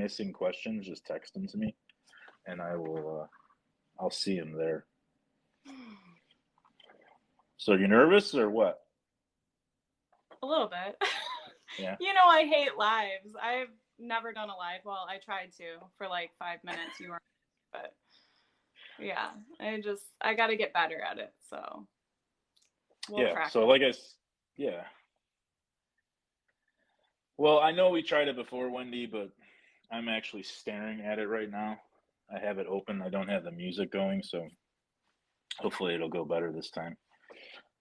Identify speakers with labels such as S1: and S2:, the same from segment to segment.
S1: missing questions, just text them to me, and I'll see them there. So you're nervous or what?
S2: A little bit.
S1: Yeah.
S2: You know, I hate lives. I've never done a live. Well, I tried to for like 5 minutes. You weren't, but yeah, I got to get better at it. So we'll practice.
S1: So yeah. Well, I know we tried it before, Wendy, but I'm actually staring at it right now. I have it open. I don't have the music going, so hopefully it'll go better this time.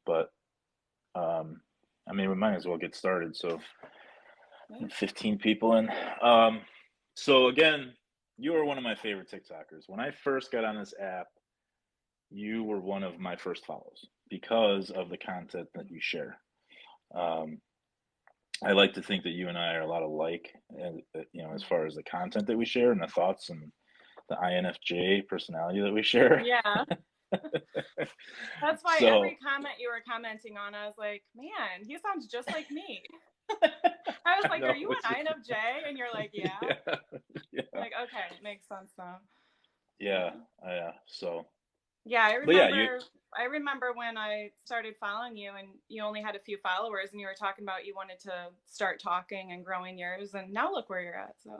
S1: But I mean, we might as well get started. So 15 people in. So again, you are one of my favorite TikTokers. When I first got on this app, you were one of my first follows because of the content that you share. I like to think that you and I are a lot alike, you know, as far as the content that we share and the thoughts and the INFJ personality that we share.
S2: Yeah. That's why every comment you were commenting on, I was like, man, he sounds just like me. I was like, are you an INFJ? And you're like, yeah. Like, okay, it makes sense now.
S1: Yeah. So.
S2: Yeah, I remember when I started following you and you only had a few followers and you were talking about you wanted to start talking and growing yours, and now look where you're at. So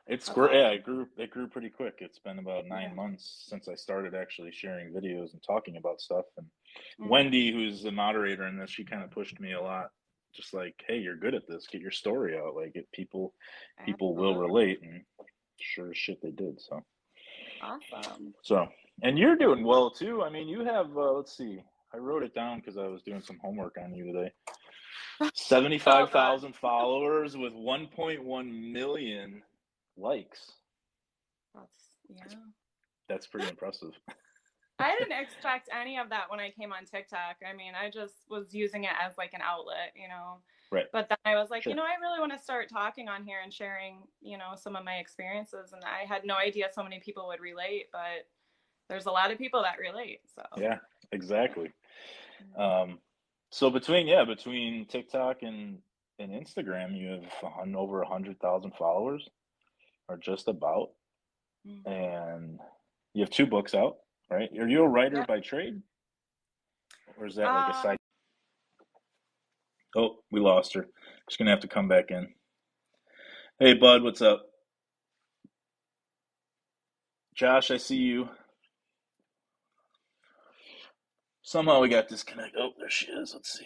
S1: it's great. Awesome. Yeah, it grew pretty quick. It's been about 9 months since I started actually sharing videos and talking about stuff. And Wendy, who's the moderator in this, she kind of pushed me a lot. Just like, hey, you're good at this. Get your story out. Like, people will relate, and sure as shit they did. So
S2: awesome.
S1: So, and you're doing well too. I mean, you have let's see. I wrote it down because I was doing some homework on you today. 75,000 followers with 1.1 million likes. That's pretty impressive.
S2: I didn't expect any of that when I came on TikTok. I mean, I just was using it as like an outlet, you know.
S1: Right.
S2: But then I was like, you know, I really want to start talking on here and sharing, you know, some of my experiences. And I had no idea so many people would relate, but there's a lot of people that relate. So
S1: yeah, exactly. So between TikTok and Instagram, you have over 100,000 followers, or just about, and you have 2 books out, right? Are you a writer by trade, or is that like a side? Oh, we lost her. She's gonna have to come back in. Hey, bud, what's up? Josh, I see you. Somehow we got disconnected. Oh, there she is. Let's see.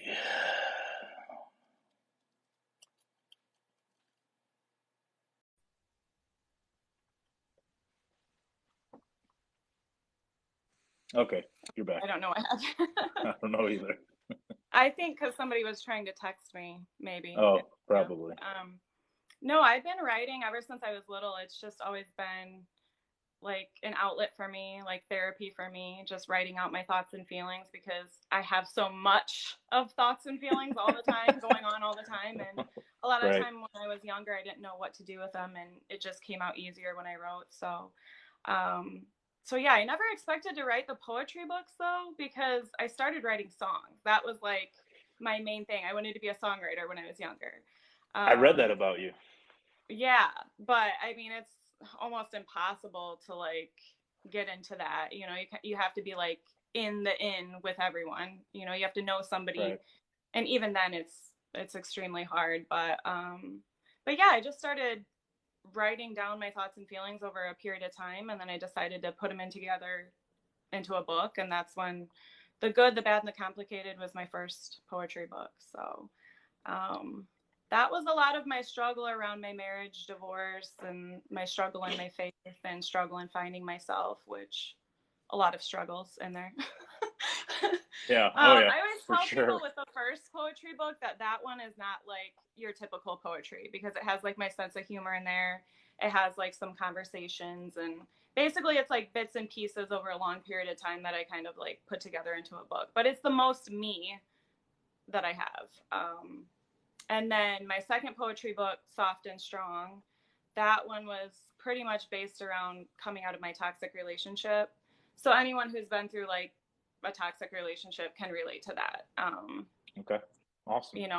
S1: Okay, you're back.
S2: I don't know what happened.
S1: I don't know either.
S2: I think because somebody was trying to text me, maybe.
S1: Oh, probably.
S2: No, I've been writing ever since I was little. It's just always been like an outlet for me, like therapy for me, just writing out my thoughts and feelings, because I have so much of thoughts and feelings all the time going on all the time. And a lot of the time when I was younger, I didn't know what to do with them, and it just came out easier when I wrote. So yeah, I never expected to write the poetry books though, because I started writing songs. That was like my main thing. I wanted to be a songwriter when I was younger.
S1: I read that about you.
S2: Yeah, but I mean, it's almost impossible to like get into that. You know, you have to be like in with everyone. You know, you have to know somebody, and even then, it's extremely hard. But yeah, I just started writing down my thoughts and feelings over a period of time, and then I decided to put them together into a book, and that's when The Good, the Bad, and the Complicated was my first poetry book. So that was a lot of my struggle around my marriage, divorce, and my struggle in my faith, and struggle in finding myself, which a lot of struggles in there.
S1: Yeah.
S2: I always tell people with the first poetry book that one is not like your typical poetry, because it has like my sense of humor in there. It has like some conversations, and basically it's like bits and pieces over a long period of time that I kind of like put together into a book. But it's the most me that I have. And then my second poetry book, Soft and Strong, that one was pretty much based around coming out of my toxic relationship. So anyone who's been through like a toxic relationship can relate to that.
S1: Okay. Awesome.
S2: You know,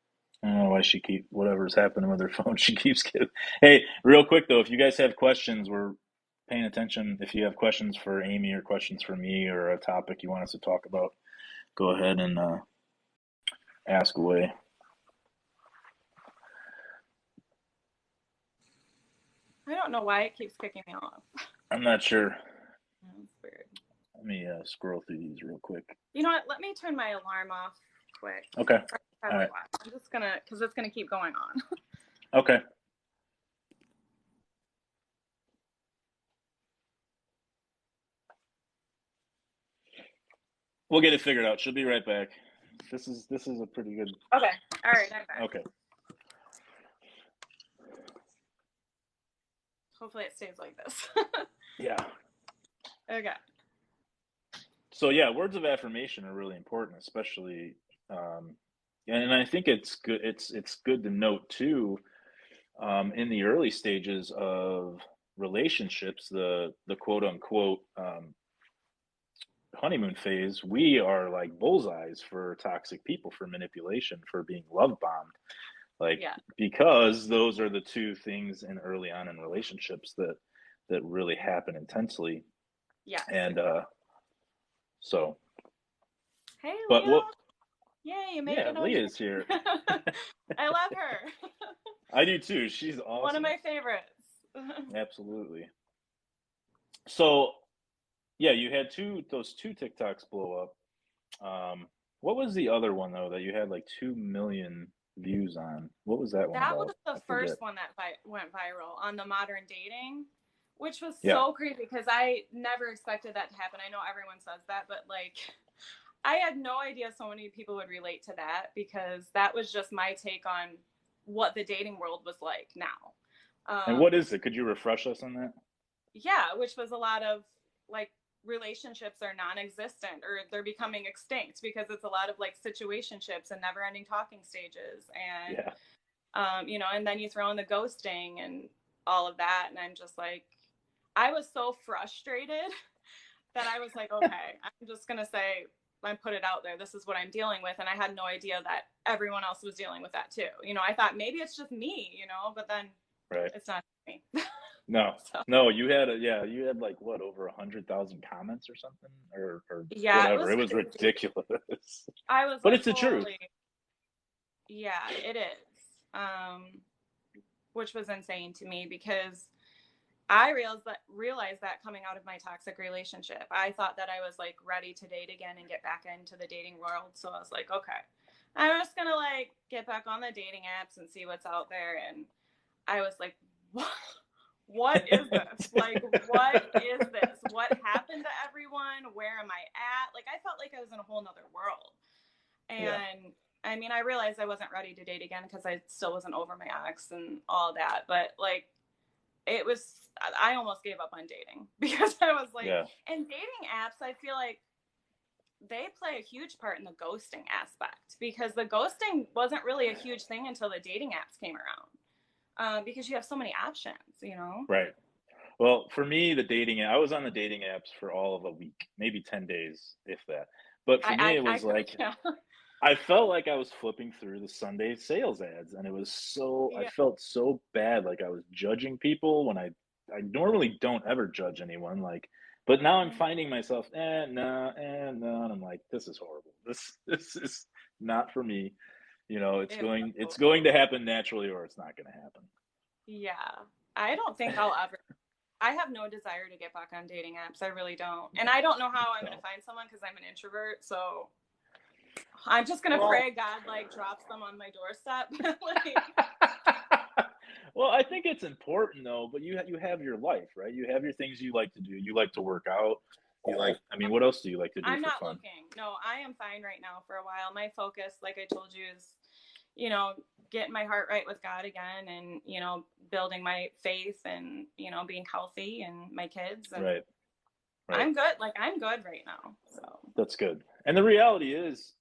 S1: I don't know why whatever's happening with her phone, she keeps getting. Hey, real quick though, if you guys have questions, we're paying attention. If you have questions for Amy or questions for me or a topic you want us to talk about, go ahead and ask away.
S2: I don't know why it keeps kicking me off.
S1: I'm not sure.
S2: That's weird.
S1: Let me scroll through these real quick.
S2: You know what? Let me turn my alarm off quick.
S1: Okay.
S2: All right. I'm just gonna, because it's gonna keep going on.
S1: Okay. We'll get it figured out. She'll be right back. This is a pretty good.
S2: Okay. All right. I'm back.
S1: Okay.
S2: Hopefully it stays like this.
S1: Yeah.
S2: Okay.
S1: So yeah, words of affirmation are really important, especially, and I think it's good. It's good to note too, in the early stages of relationships, the quote unquote honeymoon phase, we are like bullseyes for toxic people, for manipulation, for being love bombed. Like, because those are the two things in early on in relationships that really happen intensely.
S2: Yeah.
S1: And so.
S2: Hey,
S1: but
S2: Leah. Yay, you made it.
S1: Leah's here.
S2: I love her.
S1: I do too. She's awesome.
S2: One of my favorites.
S1: Absolutely. So, yeah, you had those two TikToks blow up. What was the other one though that you had like 2 million views on? What was that one
S2: That
S1: about?
S2: was the first one that went viral on the modern dating, which was
S1: Yeah.
S2: so crazy because I never expected that to happen. I know everyone says that, but like, I had no idea so many people would relate to that, because that was just my take on what the dating world was like now.
S1: And what is it? Could you refresh us on that?
S2: Yeah, which was a lot of like, relationships are non-existent or they're becoming extinct because it's a lot of like situationships and never-ending talking stages, and you know, and then you throw in the ghosting and all of that, and I'm just like, I was so frustrated that I was like, okay, I'm just gonna say, I put it out there, this is what I'm dealing with, and I had no idea that everyone else was dealing with that too. You know, I thought maybe it's just me, you know, but then it's not me.
S1: No, no, you had like what, over 100,000 comments or something, or whatever. It was ridiculous.
S2: I was,
S1: but
S2: like,
S1: it's the truth.
S2: Yeah, it is. Which was insane to me because I realized that coming out of my toxic relationship, I thought that I was like ready to date again and get back into the dating world. So I was like, okay, I'm just gonna like get back on the dating apps and see what's out there. And I was like, what is this? Like, what is this? What happened to everyone? Where am I at? Like, I felt like I was in a whole nother world. And I mean, I realized I wasn't ready to date again because I still wasn't over my ex and all that. But like, I almost gave up on dating because I was like, and dating apps, I feel like they play a huge part in the ghosting aspect, because the ghosting wasn't really a huge thing until the dating apps came around, because you have so many options, you know?
S1: Right. Well, for me, I was on the dating apps for all of a week, maybe 10 days, if that. But for me, it was I felt like I was flipping through the Sunday sales ads, and it was I felt so bad, like I was judging people when I normally don't ever judge anyone, like, but now I'm finding myself, no, and I'm like, this is horrible. This is not for me. You know, it's going to happen naturally, or it's not going to happen.
S2: Yeah, I don't think I'll ever. I have no desire to get back on dating apps. I really don't, and I don't know how I'm going to find someone because I'm an introvert. So I'm just gonna pray God like drops them on my doorstep.
S1: Well, I think it's important though. But you have your life, right? You have your things you like to do. You like to work out. I mean, what else do you like to do?
S2: I'm
S1: for
S2: not
S1: fun?
S2: looking. No, I am fine right now for a while. My focus, like I told you, is, you know, getting my heart right with God again, and, you know, building my faith, and, you know, being healthy, and my kids. And
S1: right.
S2: I'm good. Like, I'm good right now. So
S1: that's good. And the reality is,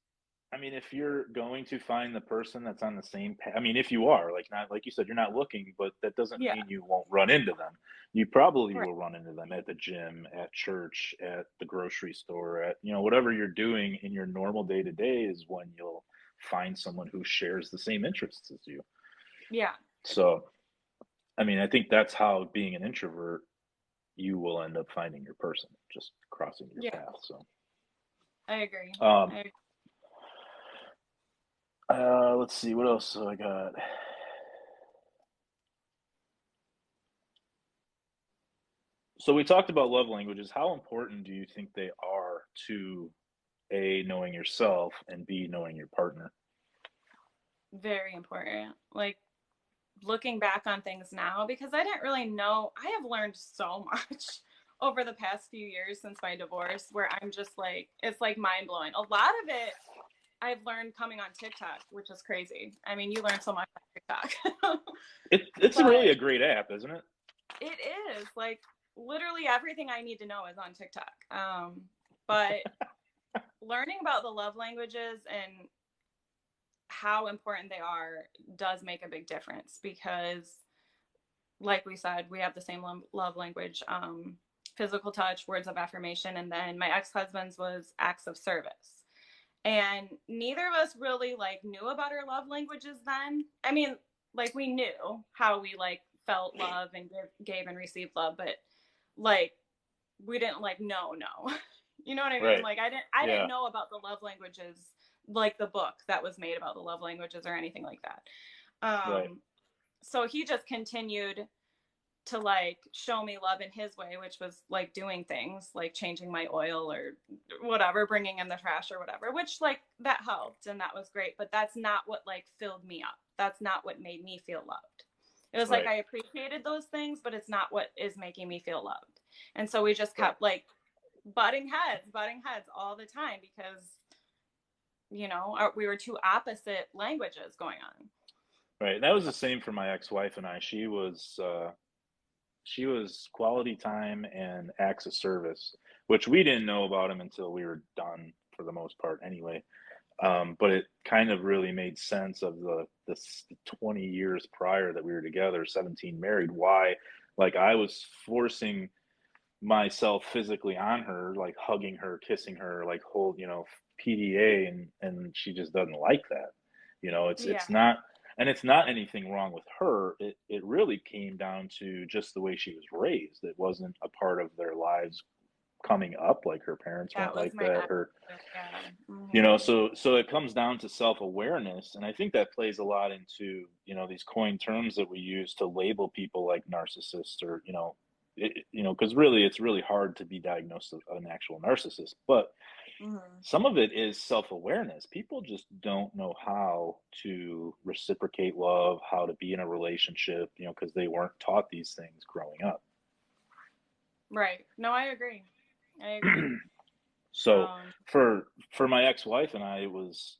S1: I mean, if you're going to find the person that's on the same path, I mean, if you are, like, not like you said, you're not looking, but that doesn't mean you won't run into them. You probably will run into them at the gym, at church, at the grocery store, at, you know, whatever you're doing in your normal day to day is when you'll find someone who shares the same interests as you.
S2: Yeah.
S1: So, I mean, I think that's how being an introvert, you will end up finding your person, just crossing your
S2: Yeah.
S1: path. So,
S2: I agree.
S1: um, let's see, what else I got? So we talked about love languages. How important do you think they are to A, knowing yourself, and B, knowing your partner?
S2: Very important. Like, looking back on things now, because I didn't really know, I have learned so much over the past few years since my divorce, where I'm just like, it's like mind blowing. A lot of it I've learned coming on TikTok, which is crazy. I mean, you learn so much on TikTok.
S1: It's
S2: But
S1: really a great app, isn't it?
S2: it is like literally everything I need to know is on TikTok. But learning about the love languages and how important they are does make a big difference because, like we said, we have the same love language, physical touch, words of affirmation, and then my ex-husband's was acts of service. And neither of us really like knew about our love languages then. I mean, like we knew how we like felt love and gave and received love, but like we didn't like no. You know what I mean?
S1: Right.
S2: Like I
S1: Yeah.
S2: didn't know about the love languages, like the book that was made about the love languages or anything like that.
S1: Right.
S2: So he just continued to like show me love in his way, which was like doing things like changing my oil or whatever, bringing in the trash or whatever, which like that helped and that was great. But that's not what like filled me up. That's not what made me feel loved. It was like
S1: Right.
S2: I appreciated those things, but it's not what is making me feel loved. And so we just
S1: Right.
S2: kept like butting heads all the time because, you know, we were two opposite languages going on.
S1: Right. That was the same for my ex-wife and I. She was quality time and acts of service, which we didn't know about him until we were done for the most part anyway. But it kind of really made sense of the 20 years prior that we were together, 17 married, why like I was forcing myself physically on her, like hugging her, kissing her, like hold, PDA, and she just doesn't like that.
S2: Yeah.
S1: It's not, and it's not anything wrong with her. It really came down to just the way she was raised. It wasn't a part of their lives coming up, like her parents
S2: That
S1: weren't
S2: was
S1: like
S2: my
S1: that. Her,
S2: yeah. Mm-hmm.
S1: so it comes down to self-awareness, and I think that plays a lot into, these coined terms that we use to label people like narcissists, or because really it's really hard to be diagnosed as an actual narcissist. But
S2: Mm-hmm.
S1: some of it is self-awareness. People just don't know how to reciprocate love, how to be in a relationship, because they weren't taught these things growing up.
S2: Right. No, I agree. I agree.
S1: So
S2: Um,
S1: for my ex-wife and I, it was,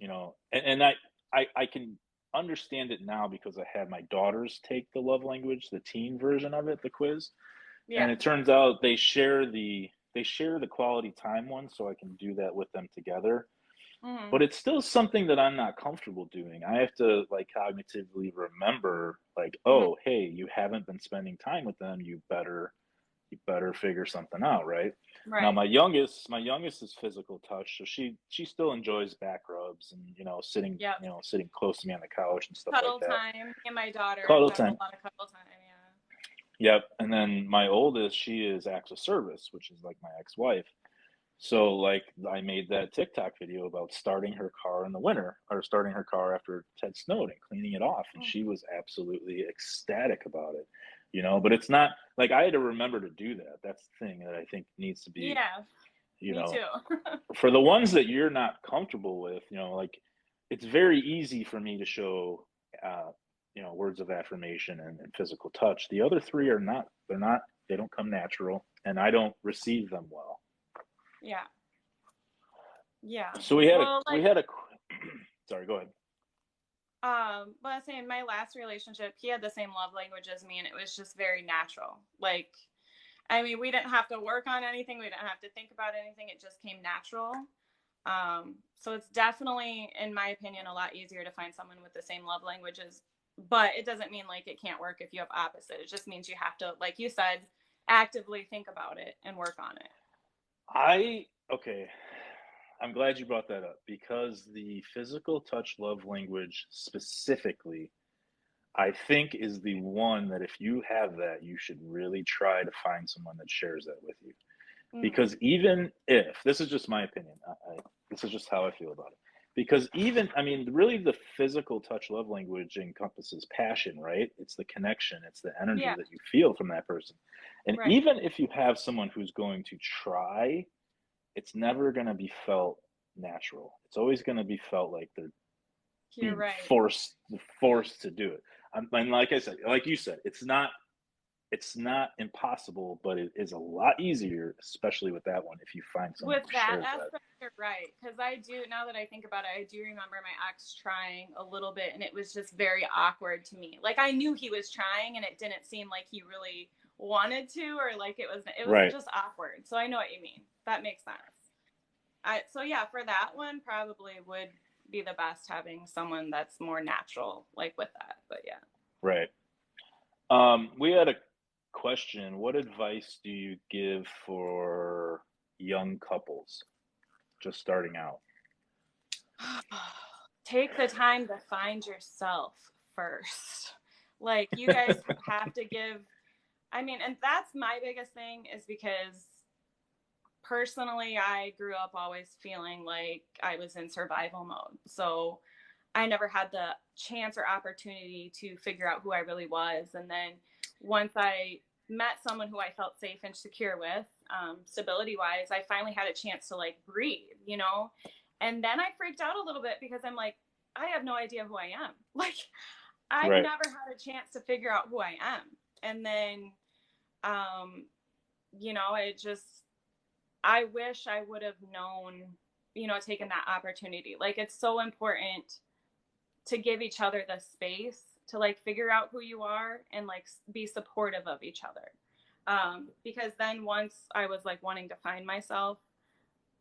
S1: and I can understand it now because I had my daughters take the love language, the teen version of it, the quiz,
S2: yeah.
S1: and it turns out they share the quality time one, so I can do that with them together.
S2: Mm-hmm.
S1: But it's still something that I'm not comfortable doing. I have to like cognitively remember, like,
S2: Mm-hmm.
S1: oh, hey, you haven't been spending time with them. You better figure something out, right? Now
S2: Right.
S1: my youngest is physical touch, so she still enjoys back rubs and sitting
S2: Yep.
S1: sitting close to me on the couch and stuff like
S2: Cuddle
S1: that.
S2: time. Me and my daughter
S1: Cuddle
S2: have a
S1: time.
S2: lot of cuddle time. Yeah.
S1: Yep. And then my oldest, she is acts of service, which is like my ex-wife. So like I made that TikTok video about starting her car in the winter, or starting her car after it had snowed and cleaning it off, and
S2: Mm.
S1: she was absolutely ecstatic about it. But it's not like I had to remember to do that. That's the thing that I think needs to be,
S2: Yeah.
S1: you
S2: Me
S1: know,
S2: too.
S1: for the ones that you're not comfortable with, like it's very easy for me to show words of affirmation and physical touch. The other three are not, they don't come natural, and I don't receive them well.
S2: Yeah. Yeah.
S1: So we had a
S2: Well,
S1: we
S2: like,
S1: had a sorry, go ahead.
S2: but I was saying my last relationship, he had the same love language as me, and it was just very natural. Like, I mean, we didn't have to work on anything. We didn't have to think about anything. It just came natural. So it's definitely, in my opinion, a lot easier to find someone with the same love languages. But it doesn't mean like it can't work if you have opposite. It just means you have to, like you said, actively think about it and work on it.
S1: I Okay. I'm glad you brought that up because the physical touch love language specifically, I think, is the one that if you have that, you should really try to find someone that shares that with you.
S2: Mm.
S1: Because even if this is just my opinion, this is just how I feel about it. Because even, I mean, really, the physical touch love language encompasses passion, right? It's the connection, it's the energy
S2: Yeah,
S1: that you feel from that person. And
S2: right.
S1: even if you have someone who's going to try, it's never going to be felt natural. It's always going to be felt like they're
S2: You're
S1: being
S2: right.
S1: forced to do it. And like I said, like you said, it's not impossible, but it is a lot easier, especially with that one, if you find someone
S2: With
S1: who
S2: that
S1: shares that.
S2: aspect, you're right. Because I do, now that I think about it, I do remember my ex trying a little bit, and it was just very awkward to me. Like I knew he was trying, and it didn't seem like he really wanted to, or like it was
S1: Right.
S2: just awkward. So I know what you mean. That makes sense. So yeah, for that one, probably would be the best having someone that's more natural, like with that. But yeah.
S1: Right. We had a question. What advice do you give for young couples just starting out?
S2: Take the time to find yourself first. Like you guys have to give, I mean, and that's my biggest thing is because personally I grew up always feeling like I was in survival mode. So I never had the chance or opportunity to figure out who I really was. And then once I met someone who I felt safe and secure with, stability wise, I finally had a chance to like breathe, you know? And then I freaked out a little bit because I'm like, I have no idea who I am. Like, I've
S1: Right.
S2: never had a chance to figure out who I am. And then, um, it just, I wish I would have known, taken that opportunity. Like, it's so important to give each other the space to like figure out who you are and like be supportive of each other. Because then once I was like wanting to find myself,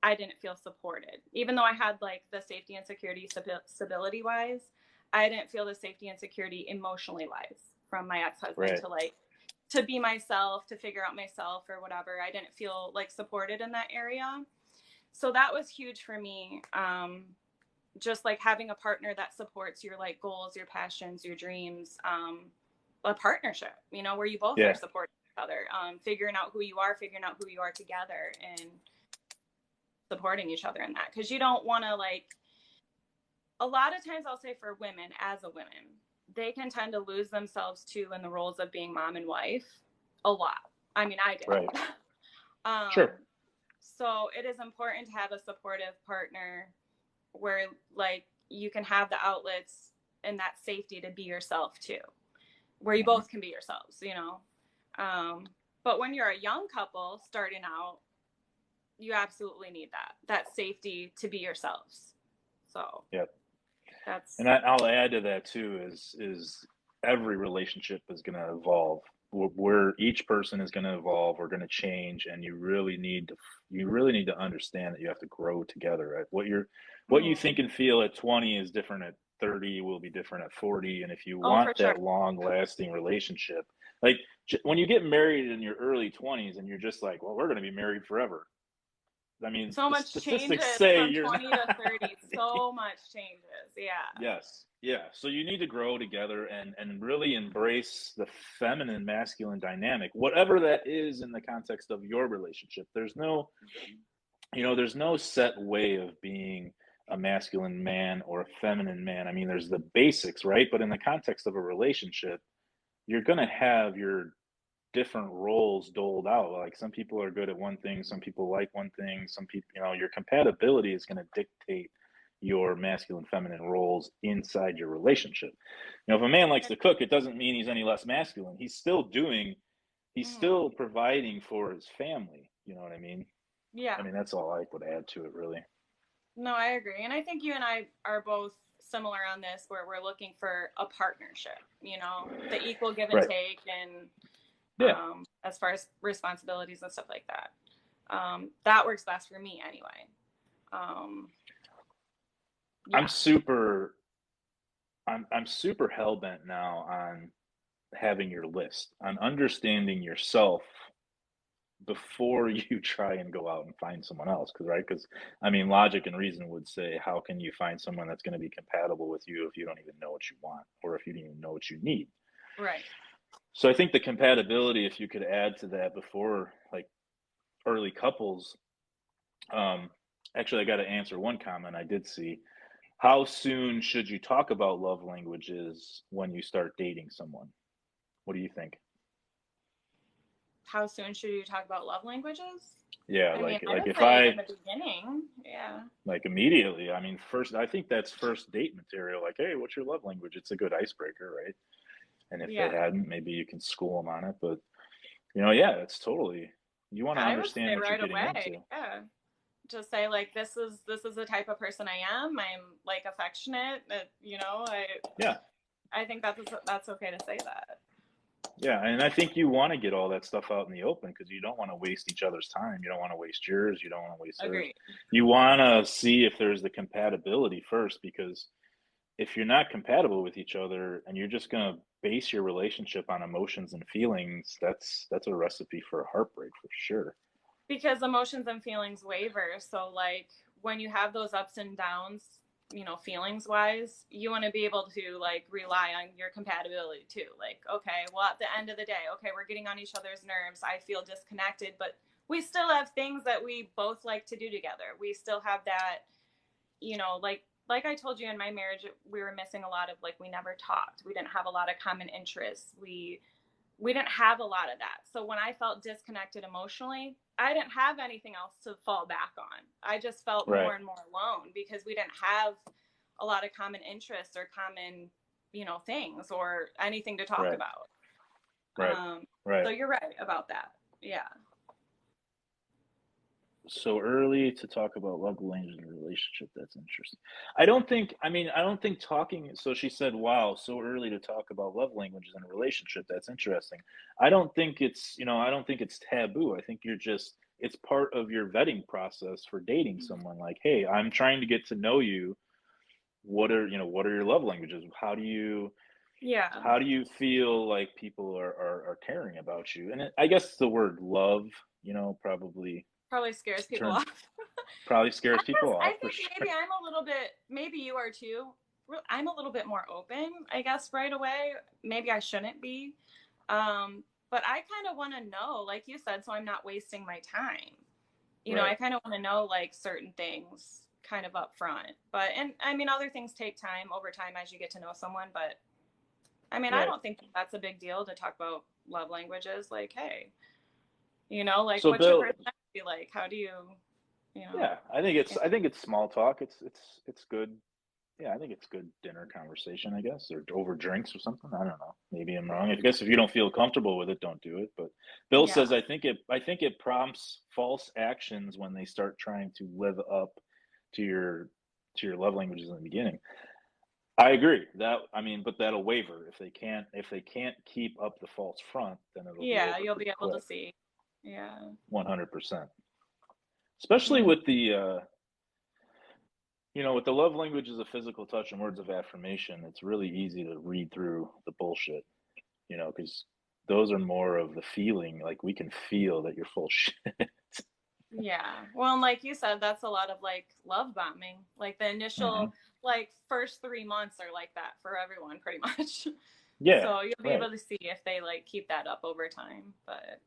S2: I didn't feel supported. Even though I had like the safety and security stability wise, I didn't feel the safety and security emotionally wise from my ex-husband
S1: Right.
S2: to like to be myself, to figure out myself or whatever. I didn't feel like supported in that area. So that was huge for me. Just like having a partner that supports your like goals, your passions, your dreams, a partnership, where you both are
S1: Yeah.
S2: supporting each other, figuring out who you are together and supporting each other in that. Because you don't want to like, a lot of times I'll say for women, as a women, they can tend to lose themselves too in the roles of being mom and wife a lot. I mean, I did.
S1: Right.
S2: um,
S1: Sure.
S2: so it is important to have a supportive partner where like you can have the outlets and that safety to be yourself too, where you
S1: Mhm.
S2: both can be yourselves. But when you're a young couple starting out, you absolutely need that safety to be yourselves. So
S1: Yep.
S2: that's
S1: And I'll add to that too is every relationship is going to evolve. Where each person is going to evolve, we're going to change, and you really need to understand that you have to grow together. Right? What you think
S2: mm,
S1: and feel at 20 is different at 30, will be different at 40, and if you
S2: oh
S1: want
S2: for sure.
S1: that long lasting relationship, like when you get married in your early 20s and you're just like, well, we're going to be married forever. I mean,
S2: So
S1: the
S2: much
S1: statistics
S2: changes
S1: say
S2: from
S1: you're
S2: 20 to
S1: not.
S2: 30. So much changes. Yeah.
S1: Yes. Yeah. So you need to grow together and really embrace the feminine masculine dynamic, whatever that is in the context of your relationship. There's no set way of being a masculine man or a feminine man. I mean, there's the basics, right? But in the context of a relationship, you're going to have your different roles doled out. Like some people are good at one thing, some people like one thing, some people, your compatibility is going to dictate your masculine feminine roles inside your relationship. If a man likes to cook, it doesn't mean he's any less masculine. He's
S2: Mm-hmm.
S1: still providing for his family. You know what I mean?
S2: Yeah.
S1: I mean, that's all I would add to it, really.
S2: No, I agree. And I think you and I are both similar on this, where we're looking for a partnership, the equal give and
S1: Right.
S2: take, and
S1: Yeah.
S2: as far as responsibilities and stuff like that. That works best for me anyway. Um,
S1: I'm
S2: yeah.
S1: super I'm super hell bent now on having your list, on understanding yourself before you try and go out and find someone else. Because I mean, logic and reason would say, how can you find someone that's going to be compatible with you if you don't even know what you want, or if you don't even know what you need?
S2: Right.
S1: So I think the compatibility, if you could add to that before, like, early couples, um, actually, I got to answer one comment I did see. How soon should you talk about love languages when you start dating someone? What do you think?
S2: How soon should you talk about love languages?
S1: Yeah,
S2: I mean, I
S1: like
S2: would
S1: if
S2: say
S1: I
S2: in the beginning. Yeah.
S1: like immediately, I mean, first, I think that's first date material. Like, hey, what's your love language? It's a good icebreaker, right? And if they
S2: Yeah.
S1: hadn't, maybe you can school them on it. But yeah, it's totally, you want to
S2: I would
S1: understand
S2: say
S1: what you're
S2: right
S1: getting
S2: away.
S1: into.
S2: Yeah. Just say like this is the type of person I am. I'm like affectionate.
S1: Yeah,
S2: I think that's okay to say that.
S1: yeah, and I think you want to get all that stuff out in the open because you don't want to waste each other's time. You don't want to waste yours. You don't want to waste theirs.
S2: Agreed.
S1: You want to see if there's the compatibility first, because if you're not compatible with each other and you're just going to base your relationship on emotions and feelings, that's a recipe for a heartbreak for sure.
S2: Because emotions and feelings waver. So like when you have those ups and downs, feelings wise, you want to be able to like rely on your compatibility too. Like, okay, well, at the end of the day, okay, we're getting on each other's nerves. I feel disconnected, but we still have things that we both like to do together. We still have that, like I told you in my marriage, we were missing a lot of, like, we never talked. We didn't have a lot of common interests. We didn't have a lot of that. So when I felt disconnected emotionally, I didn't have anything else to fall back on. I just felt
S1: Right.
S2: more and more alone because we didn't have a lot of common interests or common, things or anything to talk
S1: Right.
S2: about.
S1: Right. Right.
S2: So you're right about that. Yeah.
S1: So early to talk about love language in a relationship, that's interesting. I don't think talking, so she said, wow, so early to talk about love languages in a relationship, that's interesting. I don't think it's taboo. I think it's part of your vetting process for dating someone. Like, hey, I'm trying to get to know you. What are your love languages?
S2: Yeah.
S1: How do you feel like people are caring about you? And I guess the word love, probably
S2: Probably scares people
S1: turns
S2: off.
S1: probably scares people
S2: I
S1: off for
S2: think
S1: sure.
S2: maybe I'm a little bit, maybe you are too. I'm a little bit more open, I guess, right away. Maybe I shouldn't be. But I kind of want to know, like you said, so I'm not wasting my time.
S1: Right.
S2: I kind of want to know like certain things kind of up front. But, and I mean, other things take time over time as you get to know someone. But I mean, I
S1: Right.
S2: don't think that's a big deal to talk about love languages. Like, hey, like
S1: So
S2: what's your
S1: Bill,
S2: personality like? How do you, you know,
S1: yeah, I think it's small talk. It's good. Yeah, I think it's good dinner conversation, I guess, or over drinks or something. I don't know. Maybe I'm wrong. I guess if you don't feel comfortable with it, don't do it. But Bill says
S2: yeah.
S1: I think it prompts false actions when they start trying to live up to your love languages in the beginning. I agree. But that'll waver if they can't keep up the false front, then it'll be
S2: Yeah,
S1: over
S2: you'll
S1: pretty
S2: be able to
S1: quick.
S2: see. Yeah.
S1: 100%. Especially
S2: Yeah.
S1: with the love languages of physical touch and words of affirmation, it's really easy to read through the bullshit, because those are more of the feeling. Like, we can feel that you're full shit.
S2: Yeah. Well, and like you said, that's a lot of like love bombing. Like the initial,
S1: Hmm.
S2: like first 3 months are like that for everyone, pretty much.
S1: Yeah,
S2: So you'll be
S1: right.
S2: able to see if they like keep that up over time. But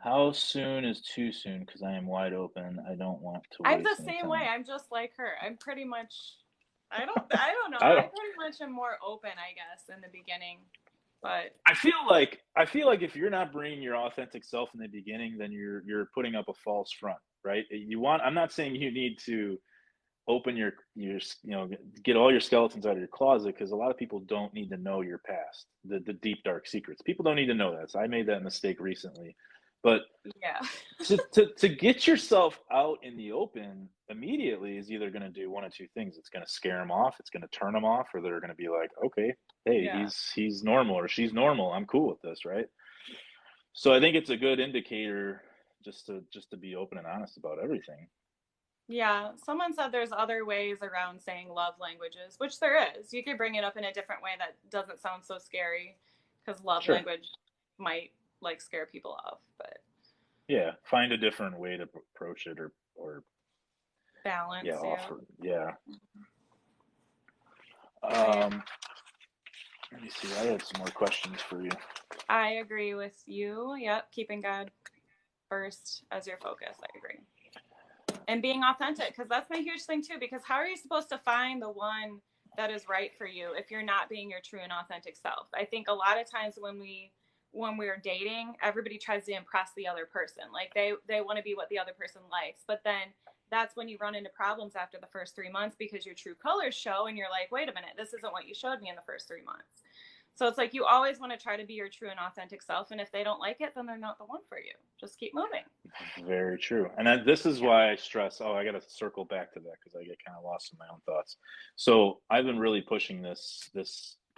S1: How soon is too soon? Because I am wide open. I don't want to
S2: I'm the
S1: waste any
S2: same way.
S1: time.
S2: I'm just like her. I'm pretty much. I don't know.
S1: I
S2: I
S1: don't.
S2: pretty much am more open, I guess, in the beginning. But
S1: I feel like if you're not bringing your authentic self in the beginning, then you're putting up a false front, right? I'm not saying you need to open get all your skeletons out of your closet, because a lot of people don't need to know your past, the deep dark secrets. People don't need to know that. So I made that mistake recently. But
S2: yeah.
S1: to get yourself out in the open immediately is either going to do one of two things. It's going to scare them off, it's going to turn them off, or they're going to be like, okay, hey,
S2: Yeah.
S1: he's normal, or she's normal, I'm cool with this, right? So I think it's a good indicator just to be open and honest about everything.
S2: Yeah, someone said there's other ways around saying love languages, which there is. You could bring it up in a different way that doesn't sound so scary because love
S1: Sure.
S2: language might like scare people off, but
S1: Yeah, find a different way to approach it, or
S2: balance,
S1: yeah,
S2: yeah.
S1: offer. Yeah.
S2: I
S1: Let me see. I had some more questions for you.
S2: I agree with you. Yep, keeping God first as your focus. I agree. And being authentic, because that's my huge thing too, because how are you supposed to find the one that is right for you if you're not being your true and authentic self? I think a lot of times when we're dating, everybody tries to impress the other person. Like they want to be what the other person likes, but then that's when you run into problems after the first 3 months, because your true colors show and you're like, wait a minute, this isn't what you showed me in the first 3 months. So it's like you always want to try to be your true and authentic self, and if they don't like it, then they're not the one for you. Just keep moving.
S1: Very true. And this is why I stress, I got to circle back to that because I get kind of lost in my own thoughts. So I've been really pushing this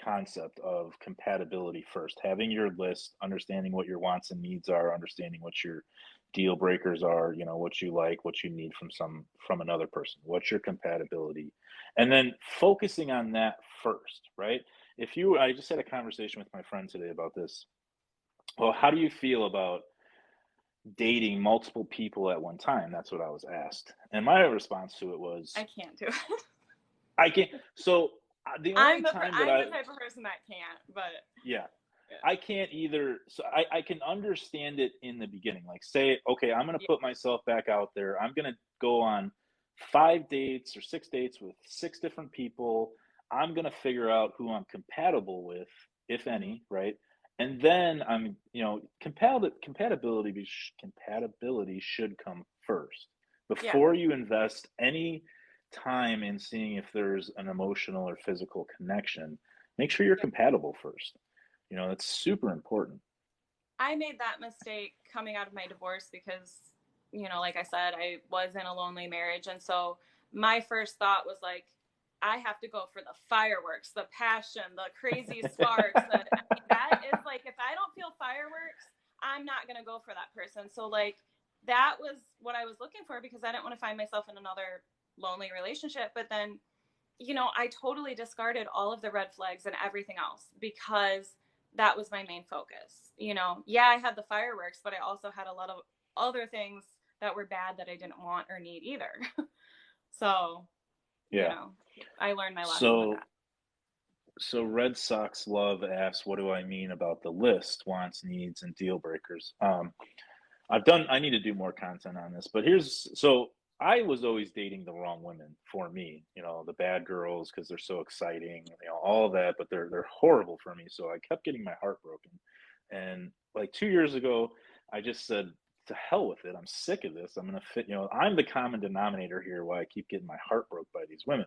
S1: concept of compatibility first, having your list, understanding what your wants and needs are, understanding what your deal breakers are, what you like, what you need from another person, what's your compatibility, and then focusing on that first, right? I just had a conversation with my friend today about this. Well, how do you feel about dating multiple people at one time? That's what I was asked. And my response to it was,
S2: I can't do it.
S1: I can't. So the only time that
S2: I'm the type of person that can't, but
S1: yeah,
S2: yeah.
S1: I can't either. So I can understand it in the beginning. Like, say, okay, I'm going to put myself back out there. I'm going to go on 5 dates or 6 dates with 6 different people. I'm going to figure out who I'm compatible with, if any, right? And then compatibility should come first
S2: Yeah.
S1: before you invest any time in seeing if there's an emotional or physical connection. Make sure you're compatible first. That's super important.
S2: I made that mistake coming out of my divorce because, like I said, I was in a lonely marriage. And so my first thought was like, I have to go for the fireworks, the passion, the crazy sparks. That is like, if I don't feel fireworks, I'm not going to go for that person. So, like, that was what I was looking for because I didn't want to find myself in another lonely relationship. But then, I totally discarded all of the red flags and everything else because that was my main focus. I had the fireworks, but I also had a lot of other things that were bad that I didn't want or need either. So, I learned my lesson with that.
S1: So Red Sox Love asks, what do I mean about the list, wants, needs, and deal breakers? I need to do more content on this, but I was always dating the wrong women for me, the bad girls, because they're so exciting, all of that, but they're horrible for me. So I kept getting my heart broken. And like 2 years ago, I just said, to hell with it. I'm sick of this. I'm going to fit, I'm the common denominator here why I keep getting my heart broke by these women.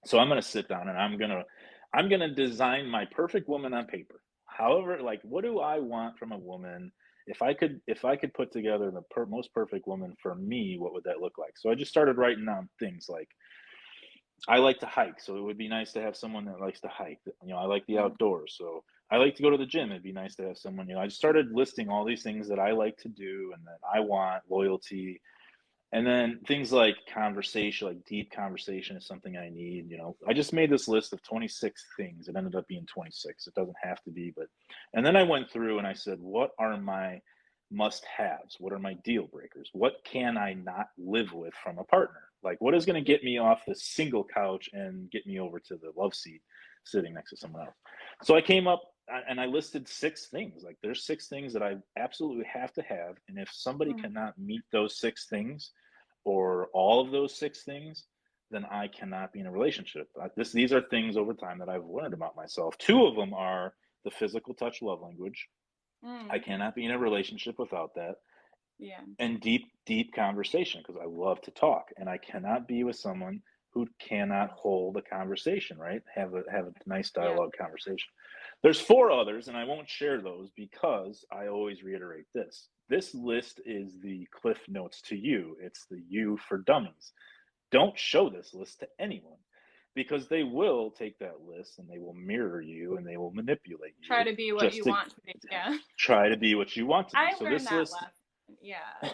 S1: So I'm going to sit down and I'm going to design my perfect woman on paper. However, like, what do I want from a woman? If I could put together the most perfect woman for me, what would that look like? So I just started writing down things like, I like to hike, so it would be nice to have someone that likes to hike. I like the outdoors, so I like to go to the gym. It'd be nice to have someone. I just started listing all these things that I like to do and that I want, loyalty, and then things like conversation, like deep conversation is something I need. I just made this list of 26 things. It ended up being 26. It doesn't have to be, and then I went through and I said, what are my must haves? What are my deal breakers? What can I not live with from a partner? Like, what is going to get me off the single couch and get me over to the love seat sitting next to someone else? So I came up and I listed 6 things. Like, there's 6 things that I absolutely have to have. And if somebody cannot meet those 6 things or all of those 6 things, then I cannot be in a relationship. These are things over time that I've learned about myself. 2 of them are the physical touch love language. I cannot be in a relationship without that.
S2: Yeah.
S1: And deep conversation, because I love to talk, and I cannot be with someone who cannot hold a conversation, right? Have a nice dialogue conversation. There's 4 others, and I won't share those because I always reiterate this. This list is the Cliff Notes to you. It's the you for dummies. Don't show this list to anyone because they will take that list and they will mirror you and they will manipulate you.
S2: Try to be what you want to be. Yeah.
S1: Try to be what you want to be.
S2: I
S1: So
S2: learned
S1: this
S2: that
S1: list,
S2: lesson. Yeah.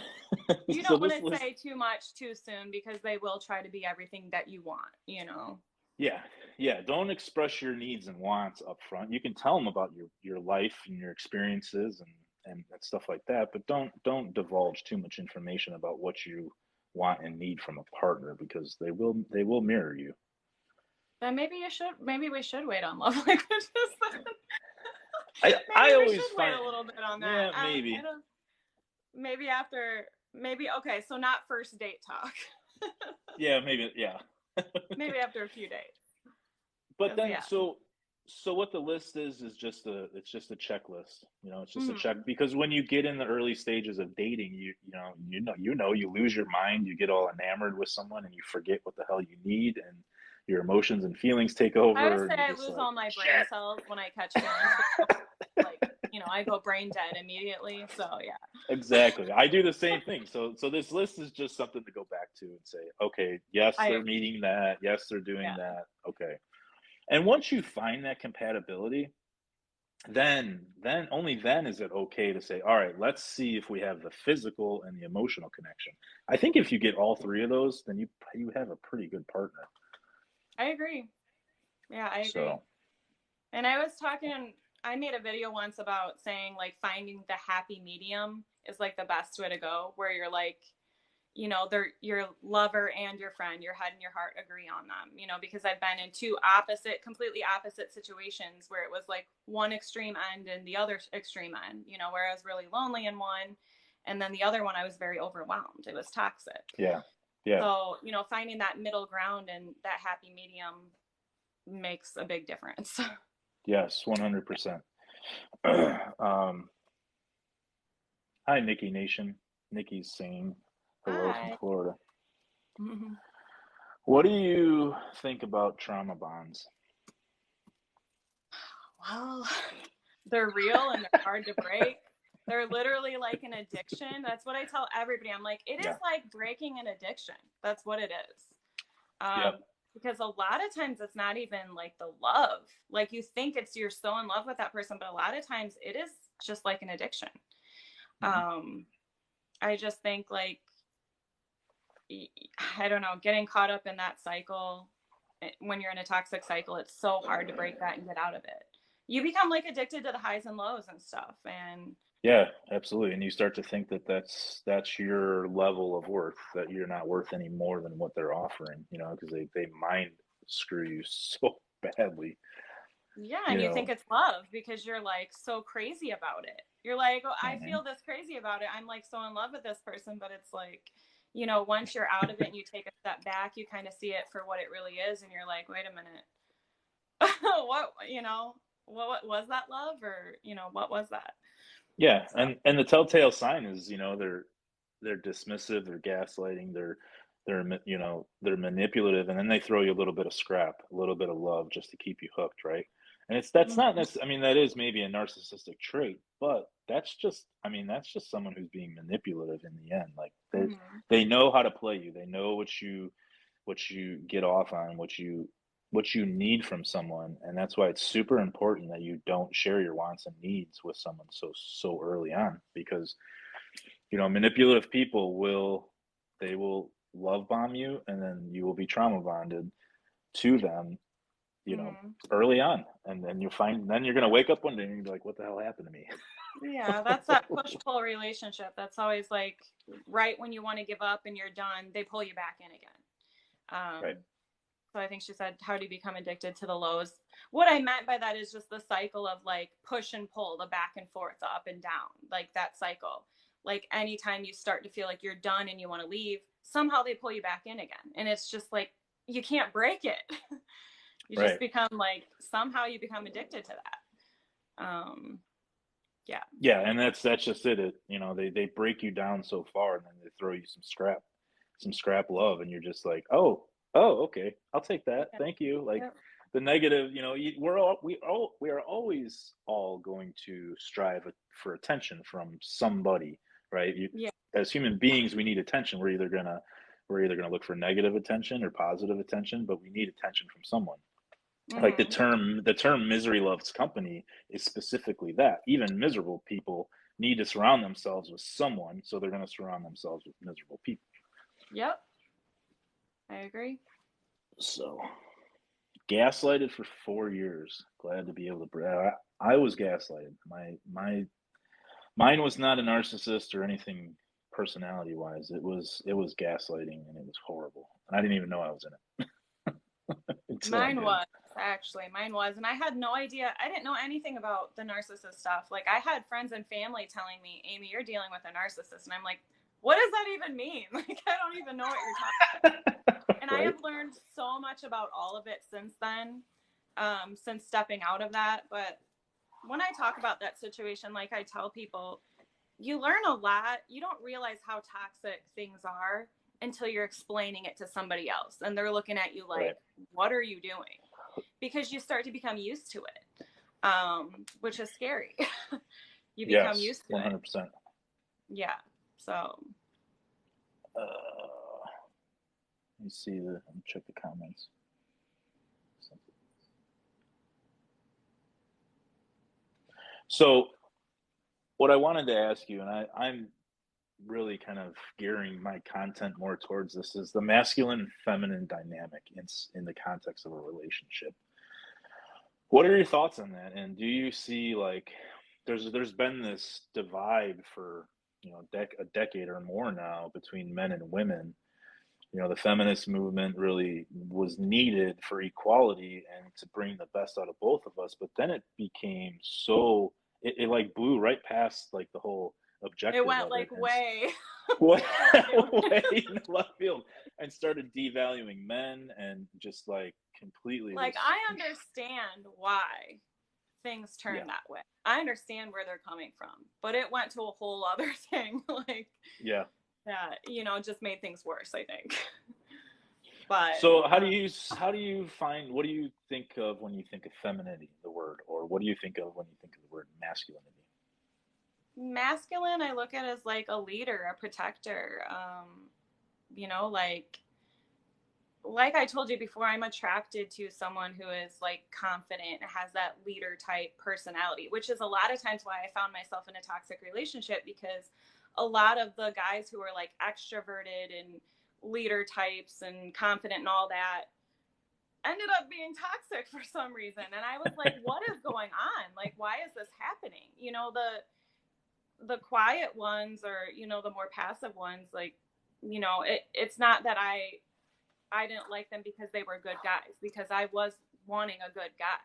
S2: You
S1: so
S2: don't want to say too much too soon because they will try to be everything that you want.
S1: Yeah. Don't express your needs and wants up front. You can tell them about your life and your experiences and and stuff like that, but don't divulge too much information about what you want and need from a partner, because they will mirror you.
S2: Then maybe we should wait on love languages.
S1: I
S2: Maybe we
S1: always
S2: should wait
S1: find,
S2: a little bit on that.
S1: yeah,
S2: I
S1: maybe.
S2: don't. Maybe after. Maybe okay. So not first date talk.
S1: Yeah, maybe, yeah.
S2: Maybe after a few days.
S1: But
S2: 'Cause,
S1: then,
S2: yeah.
S1: so what the list is just it's just a checklist. It's just a check,
S2: Mm-hmm.
S1: because when you get in the early stages of dating, you lose your mind, you get all enamored with someone, and you forget what the hell you need, and your emotions and feelings take
S2: I would
S1: over,
S2: say
S1: and you're
S2: I
S1: just
S2: lose
S1: like,
S2: all my brain
S1: shit.
S2: cells when I catch feelings. Like, I go brain dead immediately. So yeah.
S1: Exactly. I do the same thing. So this list is just something to go back to and say, okay, yes,
S2: I
S1: they're
S2: agree.
S1: meeting that. Yes, they're doing
S2: Yeah.
S1: that. Okay. And once you find that compatibility, then only then is it okay to say, all right, let's see if we have the physical and the emotional connection. I think if you get all three of those, then you have a pretty good partner.
S2: I agree. Yeah, I agree.
S1: So
S2: And I made a video once about saying like finding the happy medium is like the best way to go, where you're like, they're your lover and your friend, your head and your heart agree on them, because I've been in two completely opposite situations where it was like one extreme end and the other extreme end, where I was really lonely in one. And then the other one, I was very overwhelmed. It was toxic.
S1: yeah, yeah,
S2: So, finding that middle ground and that happy medium makes a big difference.
S1: yes, 100%. Hi, Nikki Nation. Nikki's saying hello from
S2: Hi.
S1: Florida. What do you think about trauma bonds?
S2: Well, they're real and they're hard to break. They're literally like an addiction. That's what I tell everybody. I'm like, it is
S1: Yeah.
S2: like breaking an addiction. That's what it is.
S1: Yep.
S2: Because a lot of times it's not even like the love. Like you think you're so in love with that person, but a lot of times it is just like an addiction.
S1: Mm-hmm.
S2: I just think like, I don't know, getting caught up in that cycle, when you're in a toxic cycle, it's so hard to break that and get out of it. You become like addicted to the highs and lows and stuff. And
S1: Yeah, absolutely. And you start to think that that's your level of worth, that you're not worth any more than what they're offering, because they mind screw you so badly,
S2: yeah,
S1: you
S2: and you think
S1: know.
S2: it's love because you're like so crazy about it. You're like, oh, I
S1: Hmm.
S2: feel this crazy about it. I'm like so in love with this person, but it's like, once you're out of it and you take a step back, you kind of see it for what it really is, and you're like, wait a minute, what was that love, or what was that?
S1: Yeah,
S2: So
S1: and the telltale sign is, they're dismissive, they're gaslighting, they're manipulative, and then they throw you a little bit of scrap, a little bit of love, just to keep you hooked, right? And that's not
S2: mm-hmm.
S1: necessarily, I mean, that is maybe a narcissistic trait, but that's just someone who's being manipulative in the end. Like
S2: Mm-hmm.
S1: they know how to play you. They know what you get off on, what you need from someone, and that's why it's super important that you don't share your wants and needs with someone so early on, because manipulative people will love bomb you, and then you will be trauma bonded to them, you know
S2: Mm-hmm.
S1: early on, and then you're going to wake up one day and you're like, what the hell happened to me?
S2: Yeah, that's that push pull relationship. That's always like right when you want to give up and you're done, they pull you back in again.
S1: Right.
S2: So I think she said, how do you become addicted to the lows? What I meant by that is just the cycle of like push and pull, the back and forth, the up and down, like that cycle. Like anytime you start to feel like you're done and you want to leave, somehow they pull you back in again. And it's just like, you can't break it. You just
S1: Right.
S2: become like, somehow you become addicted to that. Yeah.
S1: Yeah, and that's just they break you down so far, and then they throw you some scrap love, and you're just like, oh, okay, I'll take that,
S2: Yeah.
S1: thank you. Like
S2: Yep.
S1: the negative, we are always all going to strive for attention from somebody, right?
S2: Yeah.
S1: As human beings, we need attention. We're either gonna look for negative attention or positive attention, but we need attention from someone. Like the
S2: Mm-hmm.
S1: term misery loves company is specifically that. Even miserable people need to surround themselves with someone, so they're going to surround themselves with miserable people.
S2: Yep. I agree.
S1: So gaslighted for 4 years. Glad to be able to. I was gaslighted. My Mine was not a narcissist or anything personality wise. It was gaslighting and it was horrible. And I didn't even know I was in it until I
S2: Mine
S1: did.
S2: was actually, mine was, and I had no idea. I didn't know anything about the narcissist stuff. Like, I had friends and family telling me, Amy, you're dealing with a narcissist. And I'm like, what does that even mean? Like, I don't even know what you're talking about. And I
S1: Right?
S2: have learned so much about all of it since then, since stepping out of that. But when I talk about that situation, like I tell people, you learn a lot. You don't realize how toxic things are until you're explaining it to somebody else. And they're looking at you like,
S1: Right.
S2: what are you doing? Because you start to become used to it, which is scary. You become
S1: Yes,
S2: used to it.
S1: 100%.
S2: Yeah. So.
S1: Let me see let me check the comments. So what I wanted to ask you, and I'm really kind of gearing my content more towards this, is the masculine feminine dynamic in the context of a relationship. What are your thoughts on that? And do you see like there's been this divide for a decade or more now between men and women. The feminist movement really was needed for equality and to bring the best out of both of us. But then it became it like blew right past like the whole
S2: It
S1: objective
S2: went
S1: of it
S2: like
S1: and
S2: way.
S1: way, way in the left field and started devaluing men and just like completely
S2: Like,
S1: this.
S2: I understand why things
S1: Yeah,
S2: turn that way. I understand where they're coming from, but it went to a whole other thing. Like,
S1: yeah.
S2: that, just made things worse, I think. But
S1: So how do you find what do you think of when you think of femininity, the word, or what do you think of when you think of the word masculinity?
S2: masculine, I look at as like a leader, a protector. You know, like I told you before, I'm attracted to someone who is like confident, has that leader type personality, which is a lot of times why I found myself in a toxic relationship, because a lot of the guys who are like extroverted and leader types and confident and all that ended up being toxic for some reason. And I was like, what is going on? Like, why is this happening? The quiet ones, or the more passive ones, like, it's not that I didn't like them because they were good guys, because I was wanting a good guy.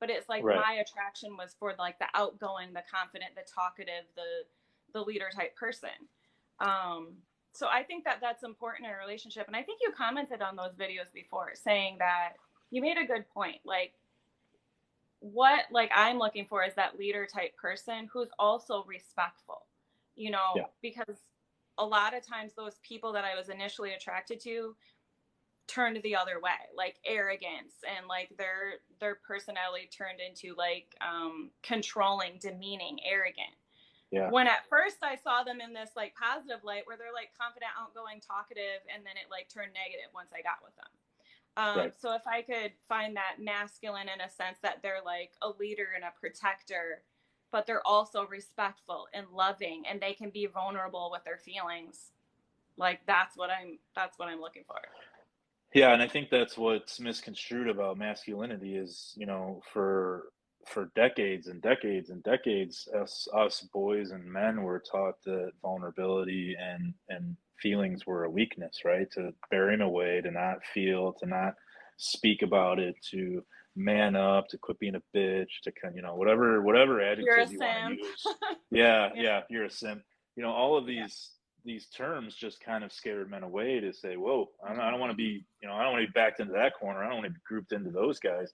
S2: But it's like
S1: Right.
S2: my attraction was for like the outgoing, the confident, the talkative, the leader type person. So I think that that's important in a relationship. And I think you commented on those videos before saying that you made a good point. Like, what like I'm looking for is that leader type person who's also respectful,
S1: Yeah.
S2: because a lot of times those people that I was initially attracted to turned the other way, like arrogance, and like their personality turned into like controlling, demeaning, arrogant.
S1: Yeah.
S2: When at first I saw them in this like positive light where they're like confident, outgoing, talkative, and then it like turned negative once I got with them.
S1: Right.
S2: So if I could find that masculine in a sense that they're like a leader and a protector, but they're also respectful and loving, and they can be vulnerable with their feelings, like that's what I'm looking for.
S1: Yeah, and I think that's what's misconstrued about masculinity is, for decades and decades and decades, us boys and men were taught that vulnerability and feelings were a weakness, right? To bury them away, to not feel, to not speak about it, to man up, to quit being a bitch, to kind, whatever
S2: You're a
S1: adjective you want to
S2: simp.
S1: use. Yeah,
S2: Yeah.
S1: yeah, you're a simp. All of
S2: Yeah.
S1: these terms just kind of scared men away to say, whoa, I don't want to
S2: Mm-hmm.
S1: be, I don't want to be backed into that corner. I don't want to be grouped into those guys.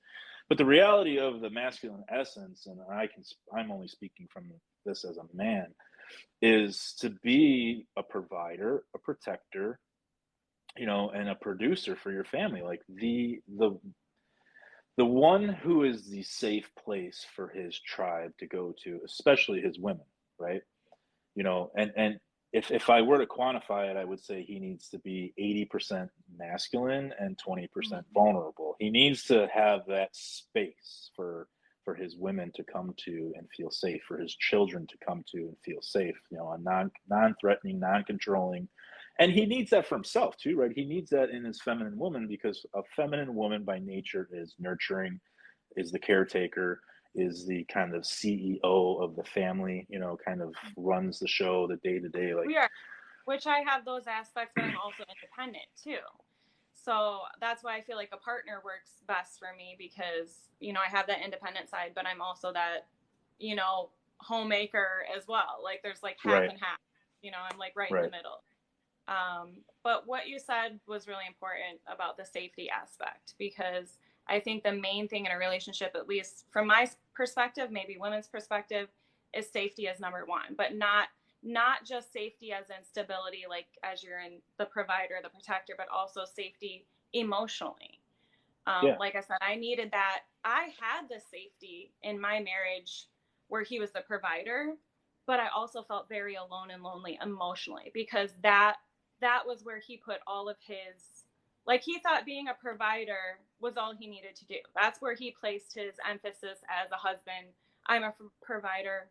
S1: But the reality of the masculine essence, and I'm only speaking from this as a man, is to be a provider, a protector, and a producer for your family. Like the one who is the safe place for his tribe to go to, especially his women, right? And if I were to quantify it, I would say he needs to be 80% masculine and 20%
S2: Mm-hmm.
S1: vulnerable. He needs to have that space for his women to come to and feel safe, for his children to come to and feel safe, a non-threatening, non-controlling. And he needs that for himself too, right? He needs that in his feminine woman, because a feminine woman by nature is nurturing, is the caretaker, is the kind of CEO of the family, you know, kind of runs the show, the day to day. Like,
S2: we are, which I have those aspects, but I'm also independent too. So that's why I feel like a partner works best for me, because, you know, I have that independent side, but I'm also that, you know, homemaker as well. Like there's like half
S1: right,
S2: and half, you know, I'm like right in the
S1: right,
S2: middle. But what you said was really important about the safety aspect, because I think the main thing in a relationship, at least from my perspective, maybe women's perspective, is safety as number one, but not just safety as in stability, like as you're in the provider, the protector, but also safety emotionally.
S1: yeah,
S2: Like I said, I needed that. I had the safety in my marriage where he was the provider, but I also felt very alone and lonely emotionally, because that was where he put all of his, like he thought being a provider was all he needed to do. That's where he placed his emphasis as a husband. I'm a provider.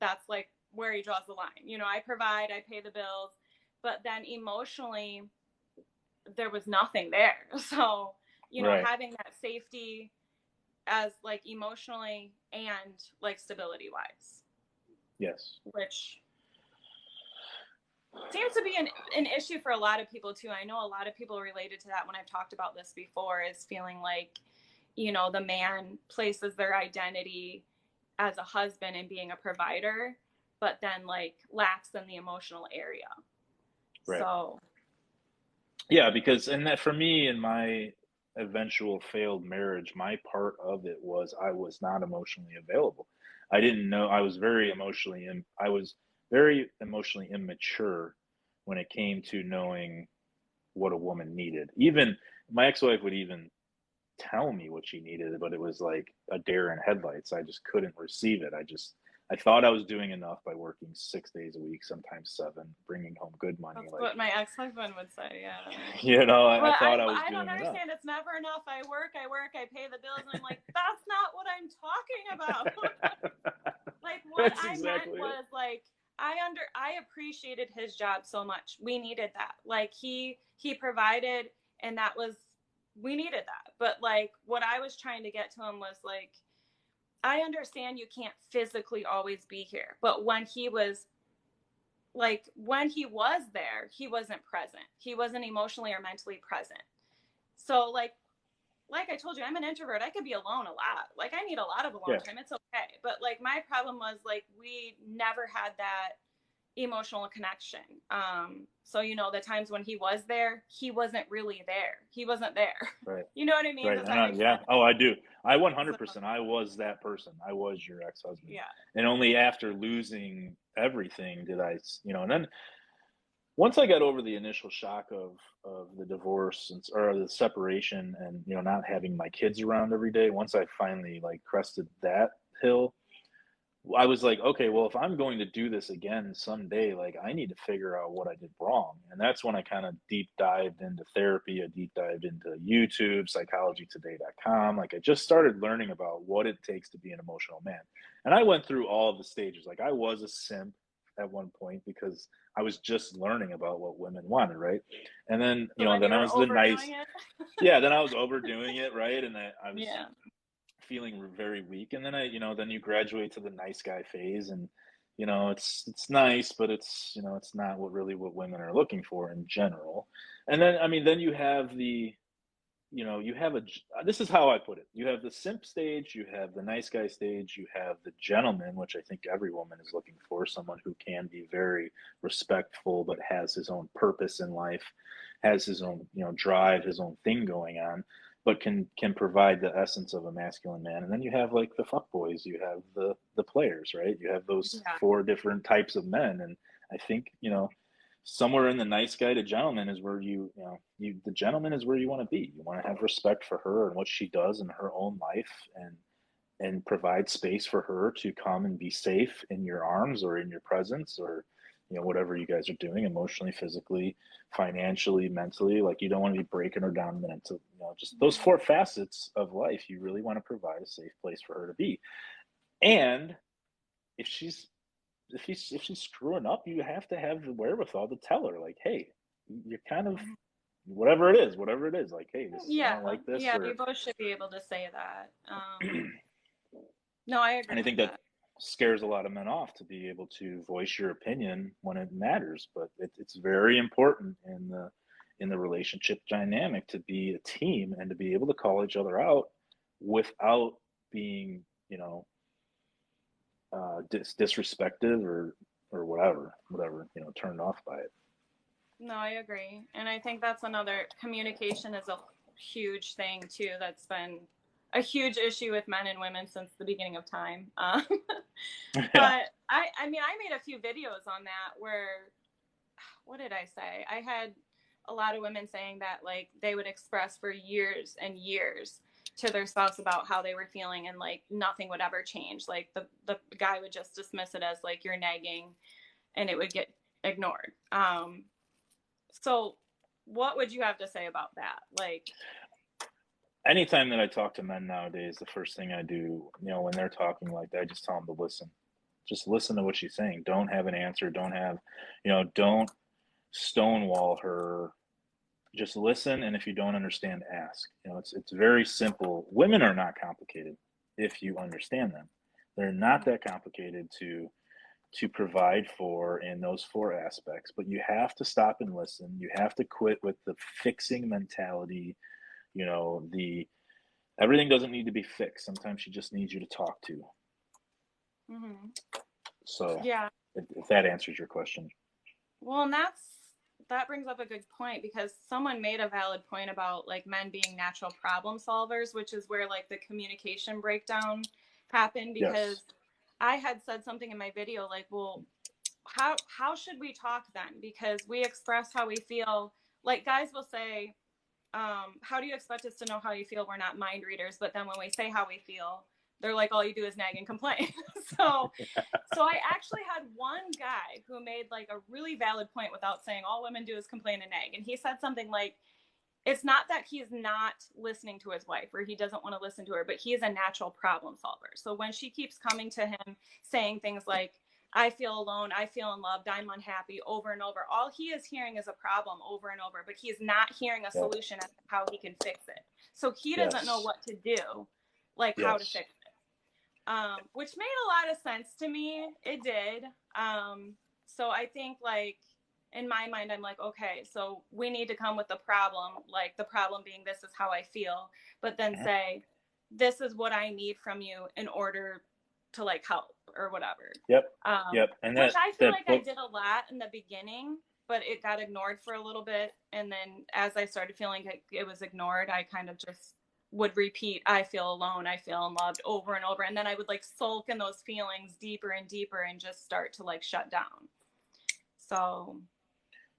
S2: That's like where he draws the line. You know, I provide, I pay the bills, but then emotionally there was nothing there. So, you know,
S1: right,
S2: having that safety as like emotionally and like stability wise,
S1: yes,
S2: which seems to be an issue for a lot of people too. I know a lot of people related to that when I've talked about this before, is feeling like, you know, the man places their identity as a husband and being a provider, but then like lacks in the emotional area.
S1: right.
S2: So
S1: Yeah, because and that for me in my eventual failed marriage, my part of it was I was not emotionally available. I didn't know I was very emotionally I was very emotionally immature when it came to knowing what a woman needed. Even my ex-wife would even tell me what she needed, but it was like a deer in headlights. I just couldn't receive it. I thought I was doing enough by working 6 days a week, sometimes seven, bringing home good money.
S2: that's
S1: Like,
S2: what my ex-husband would say. Yeah.
S1: you know, I
S2: But
S1: thought I was
S2: I don't
S1: doing enough.
S2: understand. It's never enough. I work, I pay the bills. And I'm like, that's not what I'm talking about. Like what
S1: That's
S2: I meant
S1: exactly it.
S2: was like, I appreciated his job so much. We needed that. Like he provided, and that was, we needed that. But like what I was trying to get to him was like, I understand you can't physically always be here, but when he was there, he wasn't present. He wasn't emotionally or mentally present. So like I told you, I'm an introvert. I could be alone a lot. Like I need a lot of alone
S1: Yeah,
S2: time. It's okay. But like my problem was like we never had that emotional connection. So you know, the times when he was there, he wasn't really there. He wasn't there.
S1: right,
S2: You know what I mean?
S1: right.
S2: Does
S1: And
S2: that make
S1: yeah,
S2: sense?
S1: oh, I do. I
S2: So
S1: 100%. I was that person. I was your ex-husband,
S2: yeah.
S1: and only after losing everything did I, you know. And then once I got over the initial shock of the divorce or the separation, and you know, not having my kids around every day. Once I finally like crested that hill, I was like, okay, well, if I'm going to do this again someday, like I need to figure out what I did wrong. And that's when I kind of deep dived into therapy. I deep dived into YouTube, psychologytoday.com. Like I just started learning about what it takes to be an emotional man. And I went through all of the stages. Like I was a simp at one point because I was just learning about what women wanted, right? And then, you
S2: So
S1: know,
S2: then
S1: then
S2: you
S1: I
S2: were
S1: was the nice,
S2: overdoing it.
S1: yeah, then I was overdoing it, right? And I was
S2: Yeah.
S1: feeling very weak. And then then you graduate to the nice guy phase, and you know, it's nice, but it's, you know, it's not what women are looking for in general. And then, I mean, then you have you know, you have this is how I put it. You have the simp stage, you have the nice guy stage, you have the gentleman, which I think every woman is looking for, someone who can be very respectful, but has his own purpose in life, has his own, you know, drive, his own thing going on, but can provide the essence of a masculine man. And then you have like the fuck boys, you have the players, right? You have those
S2: Yeah.
S1: four different types of men. And I think, you know, somewhere in the nice guy to gentleman is where the gentleman is where you want to be. You want to have respect for her and what she does in her own life, and provide space for her to come and be safe in your arms or in your presence, or you know, whatever you guys are doing emotionally, physically, financially, mentally. Like you don't want to be breaking her down mentally, you know, just those four facets of life. You really want to provide a safe place for her to be. And if she's if she's screwing up, you have to have the wherewithal to tell her, like, hey, you're kind of whatever it is, like, hey, this I
S2: Yeah.
S1: don't like this,
S2: Yeah. You
S1: or
S2: both should be able to say that. No, I agree
S1: And I
S2: with
S1: think that
S2: that.
S1: scares a lot of men off to be able to voice your opinion when it matters. But it's very important in the relationship dynamic to be a team and to be able to call each other out without being, disrespected or whatever, turned off by it.
S2: No, I agree. And I think that's another, communication is a huge thing too. That's been a huge issue with men and women since the beginning of time.
S1: Yeah.
S2: But I mean, I made a few videos on that where, what did I say? I had a lot of women saying that like they would express for years and years to their spouse about how they were feeling, and like nothing would ever change. Like the guy would just dismiss it as like you're nagging, and it would get ignored. So what would you have to say about that? Like,
S1: Anytime that I talk to men nowadays, the first thing I do, when they're talking like that, I just tell them to listen. Just listen to what she's saying. Don't have an answer. Don't stonewall her. Just listen, and if you don't understand, ask. It's very simple. Women are not complicated if you understand them. They're not that complicated to provide for in those four aspects, but you have to stop and listen. You have to quit with the fixing mentality. The everything doesn't need to be fixed. Sometimes she just needs you to talk to.
S2: mm-hmm.
S1: So,
S2: Yeah.
S1: if that answers your question.
S2: Well, and that brings up a good point, because someone made a valid point about like men being natural problem solvers, which is where like the communication breakdown happened. Because
S1: Yes.
S2: I had said something in my video like, well, how should we talk then? Because we express how we feel. Like guys will say, how do you expect us to know how you feel? We're not mind readers. But then when we say how we feel, they're like, all you do is nag and complain. so so I actually had one guy who made like a really valid point without saying all women do is complain and nag. And he said something like, it's not that he's not listening to his wife or he doesn't want to listen to her, but he is a natural problem solver. So when she keeps coming to him saying things like, I feel alone, I feel unloved, I'm unhappy, over and over, all he is hearing is a problem over and over, but he's not hearing a
S1: Yeah.
S2: solution as to how he can fix it. So he doesn't know
S1: Yes.
S2: what to do, like how to
S1: Yes.
S2: fix it. Which made a lot of sense to me. It did. So I think like in my mind, I'm like, okay, so we need to come with the problem, like the problem being this is how I feel, but then say, this is what I need from you in order to like help or whatever.
S1: Yep. Yep. And
S2: Which I feel
S1: that
S2: like I
S1: book.
S2: did a lot in the beginning, but it got ignored for a little bit. And then as I started feeling it was ignored, I kind of just would repeat, I feel alone, I feel unloved over and over. And then I would like sulk in those feelings deeper and deeper and just start to like shut down. So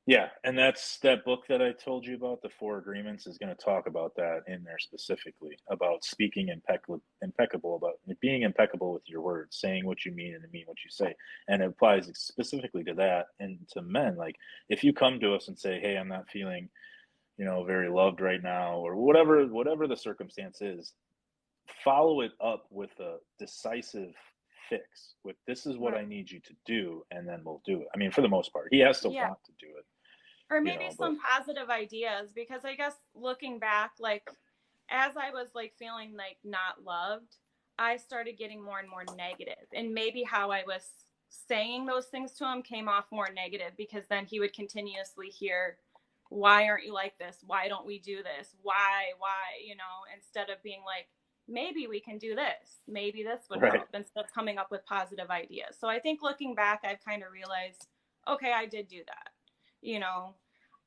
S1: Yeah, and that's that book that I told you about, the Four Agreements, is going to talk about that in there specifically about speaking impeccable, about being impeccable with your words, saying what you mean and mean what you say, and it applies specifically to that and to men. Like if you come to us and say, "Hey, I'm not feeling, very loved right now," or whatever the circumstance is, follow it up with a decisive fix. With this is what
S2: right.
S1: I need you to do, and then we'll do it. I mean, for the most part, he has to
S2: Yeah.
S1: want to do it
S2: Or maybe
S1: but
S2: some positive ideas, because I guess looking back, like as I was like feeling like not loved, I started getting more and more negative. And maybe how I was saying those things to him came off more negative, because then he would continuously hear, why aren't you like this? Why don't we do this? Why, instead of being like, maybe we can do this. Maybe this would
S1: right,
S2: help, instead of coming up with positive ideas. So I think looking back, I've kind of realized, okay, I did do that, you know.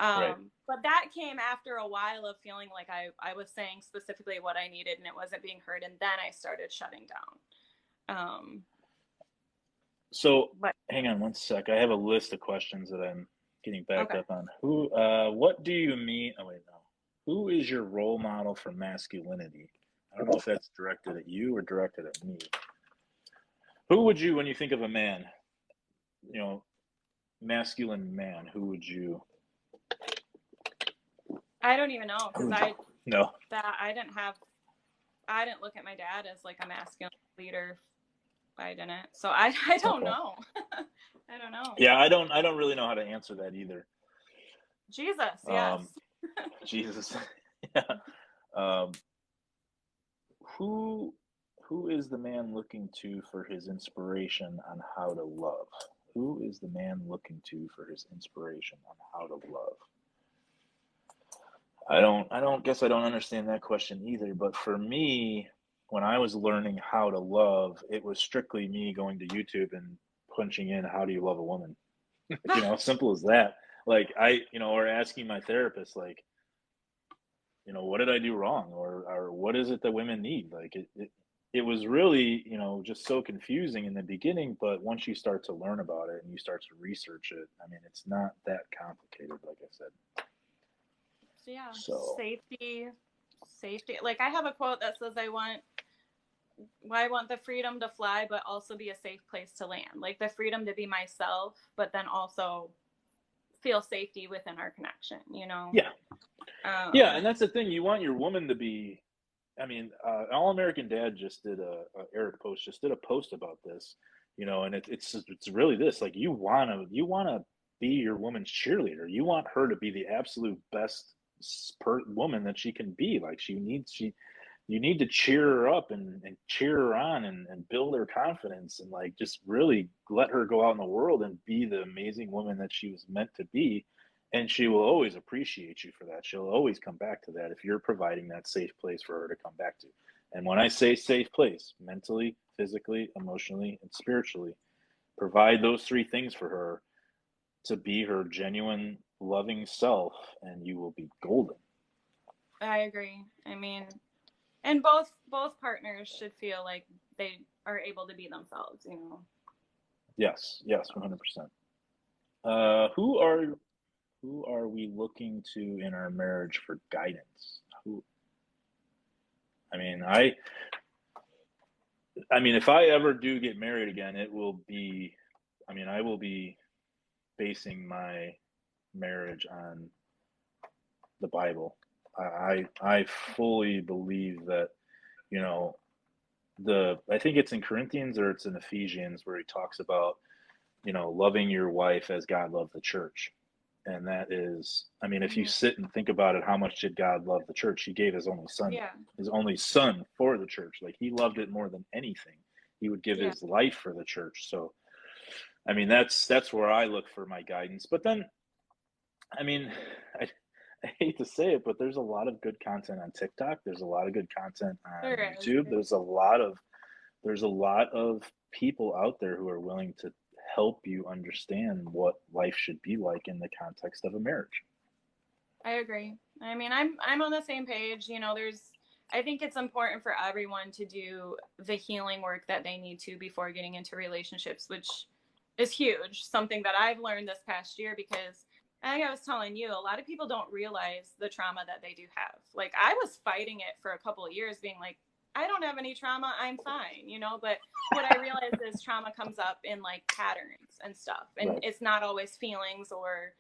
S1: right.
S2: But that came after a while of feeling like I was saying specifically what I needed and it wasn't being heard. And then I started shutting down.
S1: So
S2: But
S1: hang on one sec. I have a list of questions that I'm getting backed
S2: okay.
S1: up on. What do you mean? Oh wait, no. Who is your role model for masculinity? I don't know if that's directed at you or directed at me. Who would you, when you think of a man, you know, masculine man, who would you?
S2: I don't even know, because
S1: No.
S2: I didn't look at my dad as like a masculine leader. I didn't. So I don't
S1: Okay.
S2: know. I don't know.
S1: Yeah, I don't really know how to answer that either.
S2: Jesus, yes.
S1: Jesus. Yeah. Um, who Who is the man looking to for his inspiration on how to love? Who is the man looking to for his inspiration on how to love? I don't guess I don't understand that question either, but for me, when I was learning how to love, it was strictly me going to YouTube and punching in how do you love a woman? Simple as that. Like or asking my therapist, like, what did I do wrong? Or what is it that women need? Like it was really, just so confusing in the beginning, but once you start to learn about it and you start to research it, I mean, it's not that complicated, like I said.
S2: So yeah,
S1: So
S2: safety. Like I have a quote that says, I want the freedom to fly, but also be a safe place to land. Like the freedom to be myself, but then also feel safety within our connection,
S1: Yeah. Yeah, and that's the thing. You want your woman to be. I mean, All American Dad just did Eric Post just did a post about this, and it's really this. Like you wanna be your woman's cheerleader. You want her to be the absolute best woman that she can be. Like you need to cheer her up and cheer her on and build her confidence and like just really let her go out in the world and be the amazing woman that she was meant to be. And she will always appreciate you for that. She'll always come back to that if you're providing that safe place for her to come back to. And when I say safe place, mentally, physically, emotionally, and spiritually, provide those three things for her to be her genuine, loving self, and you will be golden.
S2: I agree. I mean, and both partners should feel like they are able to be themselves,
S1: Yes, 100%. Who are we looking to in our marriage for guidance? I mean, if I ever do get married again, it will be, I will be basing my marriage on the Bible. I fully believe that, you know, I think it's in Corinthians or it's in Ephesians where he talks about, loving your wife as God loved the church. And that is, if you sit and think about it, how much did God love the church? He gave his only son, for the church. Like he loved it more than anything. He would give his life for the church. So, that's where I look for my guidance. But then, I, I hate to say it, but there's a lot of good content on TikTok. There's a lot of good content on YouTube. There's a lot of people out there who are willing to help you understand what life should be like in the context of a marriage.
S2: I agree. I'm on the same page. I think it's important for everyone to do the healing work that they need to before getting into relationships, which is huge. Something that I've learned this past year, because I think I was telling you, a lot of people don't realize the trauma that they do have. Like I was fighting it for a couple of years, being like, I don't have any trauma, I'm fine, but what I realized is trauma comes up in like patterns and stuff. And It's not always feelings or,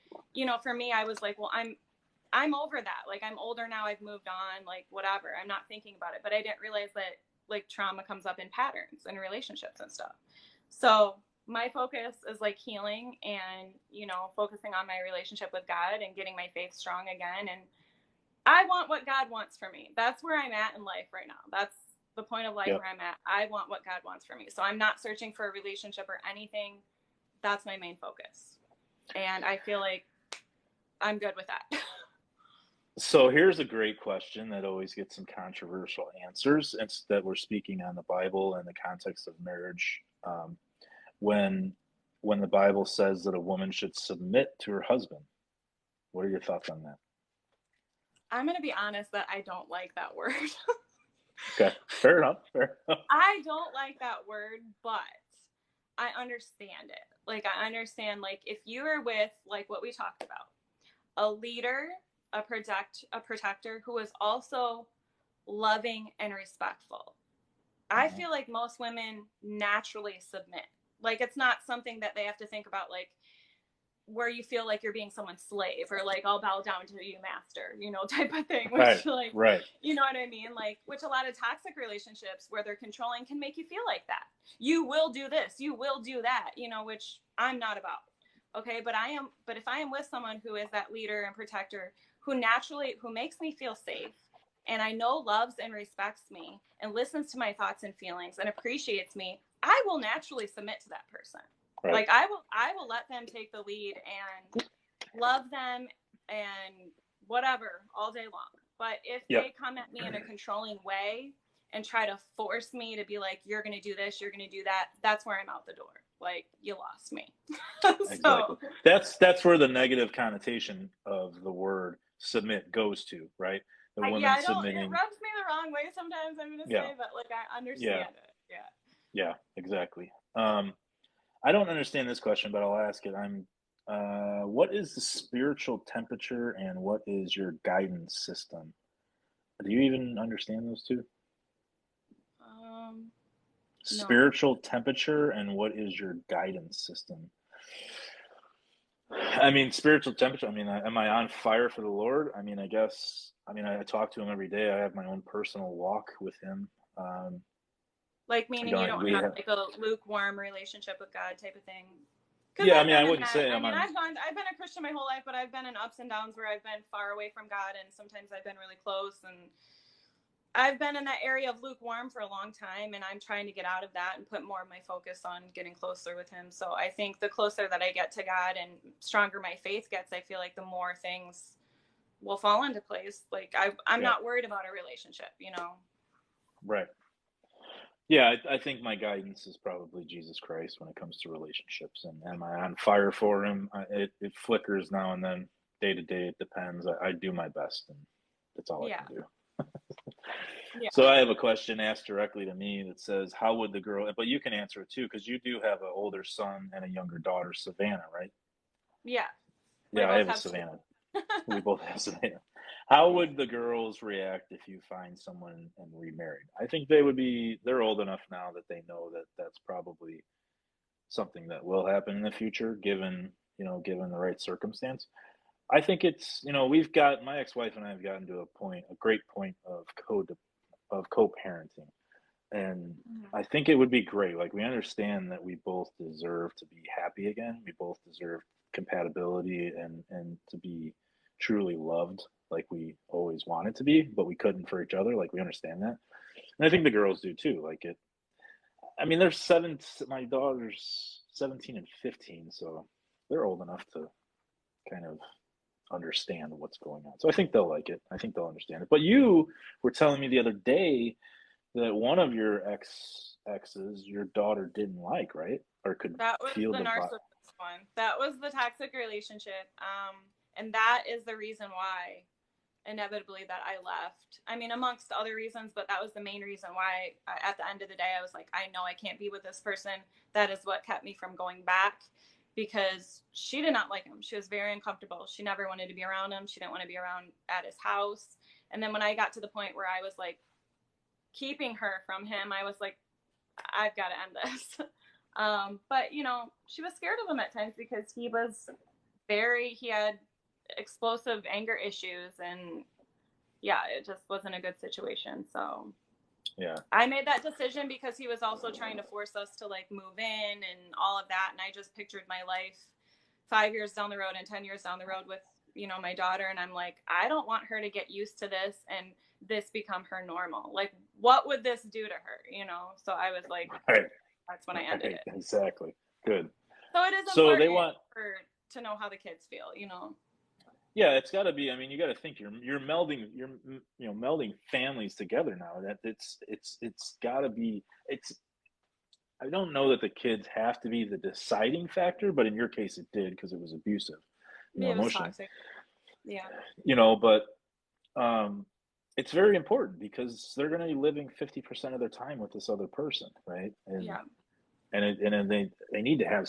S2: for me, I was like, well, I'm over that. Like I'm older now, I've moved on, like whatever. I'm not thinking about it. But I didn't realize that like trauma comes up in patterns and relationships and stuff. So my focus is like healing and, focusing on my relationship with God and getting my faith strong again. And I want what God wants for me. That's where I'm at in life right now. That's the point of life where I'm at. I want what God wants for me. So I'm not searching for a relationship or anything. That's my main focus. And I feel like I'm good with that.
S1: So here's a great question that always gets some controversial answers. It's that we're speaking on the Bible and the context of marriage. When the Bible says that a woman should submit to her husband, what are your thoughts on that?
S2: I'm going to be honest that I don't like that word.
S1: Okay, fair enough.
S2: I don't like that word, but I understand it. Like I understand, like if you are with like what we talked about, a leader, a protector who is also loving and respectful. I feel like most women naturally submit. Like it's not something that they have to think about, like where you feel like you're being someone's slave or like I'll bow down to you, master, type of thing. Which
S1: right.
S2: You know what I mean? Like, which a lot of toxic relationships where they're controlling can make you feel like that. You will do this, you will do that, which I'm not about. Okay, but if I am with someone who is that leader and protector who makes me feel safe and I know loves and respects me and listens to my thoughts and feelings and appreciates me, I will naturally submit to that person. Right. Like I will let them take the lead and love them and whatever all day long. But if they come at me in a controlling way and try to force me to be like, you're going to do this, you're going to do that, that's where I'm out the door. Like, you lost me.
S1: Exactly. That's where the negative connotation of the word submit goes to, right? The woman submitting.
S2: It rubs me the wrong way sometimes, I'm going to say, but like, I understand it.
S1: Yeah, exactly. I don't understand this question, but I'll ask it. What is the spiritual temperature and what is your guidance system? Do you even understand those two? Spiritual temperature and what is your guidance system? I mean, spiritual temperature. I mean, am I on fire for the Lord? I mean, I guess. I mean, I talk to him every day. I have my own personal walk with him.
S2: Like, meaning you don't have like a lukewarm relationship with God type of thing.
S1: Yeah, I mean, I wouldn't say.
S2: I've been a Christian my whole life, but I've been in ups and downs where I've been far away from God, and sometimes I've been really close, and I've been in that area of lukewarm for a long time, and I'm trying to get out of that and put more of my focus on getting closer with him. So I think the closer that I get to God and stronger my faith gets, I feel like the more things will fall into place. Like I'm not worried about a relationship, you know?
S1: Right. Yeah, I think my guidance is probably Jesus Christ when it comes to relationships. And am I on fire for him? It flickers now and then, day to day. It depends. I do my best, and that's all I can do. So I have a question asked directly to me that says, how would the girl, but you can answer it too, because you do have an older son and a younger daughter, Savannah, right?
S2: Yeah.
S1: Yeah, I have a Savannah. We both have Savannah. How would the girls react if you find someone and remarried? I think they're old enough now that they know that that's probably something that will happen in the future, given the right circumstance. I think it's, my ex-wife and I have gotten to a great point of co-parenting. And I think it would be great. Like, we understand that we both deserve to be happy again. We both deserve compatibility and to be truly loved like we always wanted to be, but we couldn't for each other. Like, we understand that. And I think the girls do too. My daughter's 17 and 15, so they're old enough to kind of understand what's going on. So I think they'll like it. I think they'll understand it. But you were telling me the other day that one of your exes, your daughter didn't like, right? Or could feel the
S2: narcissist one. That was the toxic relationship. And that is the reason why, inevitably, that I left. I mean, amongst other reasons, but that was the main reason why, at the end of the day, I was like, I know I can't be with this person. That is what kept me from going back, because she did not like him. She was very uncomfortable. She never wanted to be around him. She didn't want to be around at his house. And then when I got to the point where I was like keeping her from him, I was like, I've got to end this. But she was scared of him at times because he had explosive anger issues, and it just wasn't a good situation. So I made that decision because he was also trying to force us to like move in and all of that, and I just pictured my life 5 years down the road and 10 years down the road with my daughter, and I'm like, I don't want her to get used to this and this become her normal. Like, what would this do to her? So I was like, that's when I ended it.
S1: Exactly. Good.
S2: So it is important to know how the kids feel,
S1: Yeah, it's got to be. I mean, you got to think you're melding families together now. That it's got to be. I don't know that the kids have to be the deciding factor, but in your case, it did, because it was abusive, emotionally.
S2: Toxic. Yeah.
S1: But it's very important because they're going to be living 50% of their time with this other person, right? And they need to have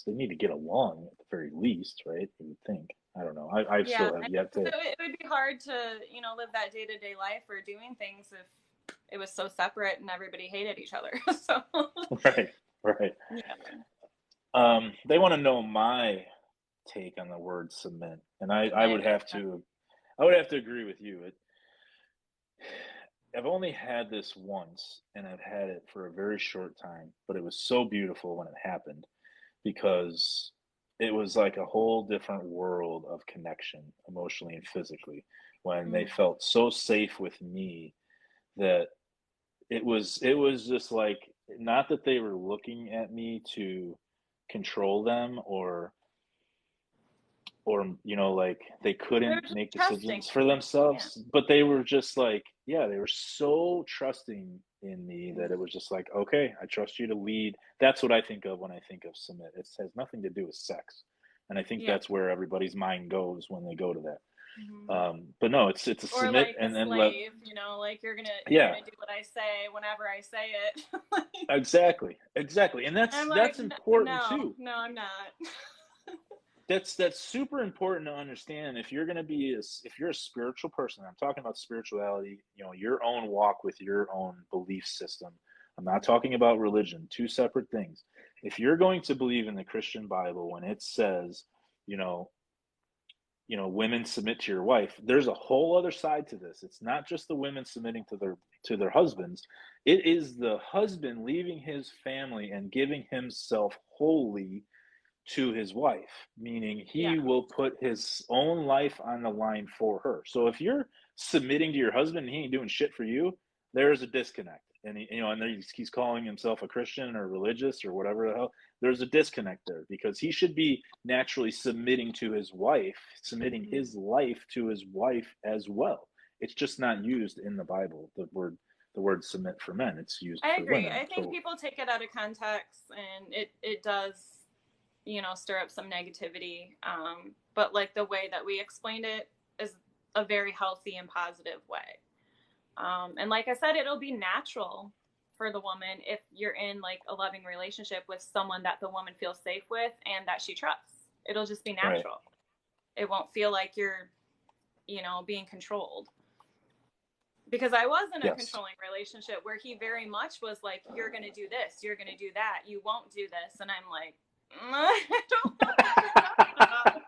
S1: they need to get along at the very least, right? You would think. I don't know. I still have yet to.
S2: It would be hard to, live that day-to-day life or doing things if it was so separate and everybody hated each other. So.
S1: Right. Yeah. They want to know my take on the word submit, and I would have to agree with you. I've only had this once, and I've had it for a very short time, but it was so beautiful when it happened, because it was like a whole different world of connection, emotionally and physically, when they
S2: Mm.
S1: felt so safe with me that it was just like, not that they were looking at me to control them, or like they
S2: They're
S1: couldn't
S2: just
S1: make
S2: trusting
S1: decisions for
S2: you. Yeah.
S1: themselves, but they were just like, yeah, they were so trusting in me that it
S2: Mm.
S1: was just like, okay, I trust you to lead. That's what I think of when I think of submit. It has nothing to do with sex, and I think
S2: Yeah.
S1: that's where everybody's mind goes when they go to that.
S2: Hmm.
S1: But no, it's a
S2: Or
S1: submit
S2: like the
S1: and then let.
S2: slave, like you're
S1: Yeah,
S2: gonna do what I say whenever I say it. Like,
S1: exactly, and that's
S2: I'm like,
S1: that's important
S2: no,
S1: too.
S2: no, I'm not.
S1: That's super important to understand. If you're going to be if you're a spiritual person, I'm talking about spirituality, your own walk with your own belief system. I'm not talking about religion, two separate things. If you're going to believe in the Christian Bible when it says, you know women submit to your wife, there's a whole other side to this. It's not just the women submitting to their husbands. It is the husband leaving his family and giving himself wholly to his wife, meaning
S2: Yeah.
S1: he will put his own life on the line for her. So if you're submitting to your husband and he ain't doing shit for you, there's a disconnect. And he's calling himself a Christian or religious or whatever the hell. There's a disconnect there, because he should be naturally submitting to his wife, submitting
S2: Hmm.
S1: his life to his wife as well. It's just not used in the Bible. The word submit for men. It's used
S2: I
S1: for
S2: agree.
S1: women.
S2: I think
S1: So
S2: people take it out of context, and it does, stir up some negativity. But like the way that we explained it is a very healthy and positive way. And like I said, it'll be natural for the woman if you're in like a loving relationship with someone that the woman feels safe with and that she trusts. It'll just be
S1: right.
S2: natural. It won't feel like you're, being controlled. Because I was in a
S1: Yes.
S2: controlling relationship where he very much was like, you're going to do this, you're going to do that, you won't do this. And I'm like, I don't know what you're talking about.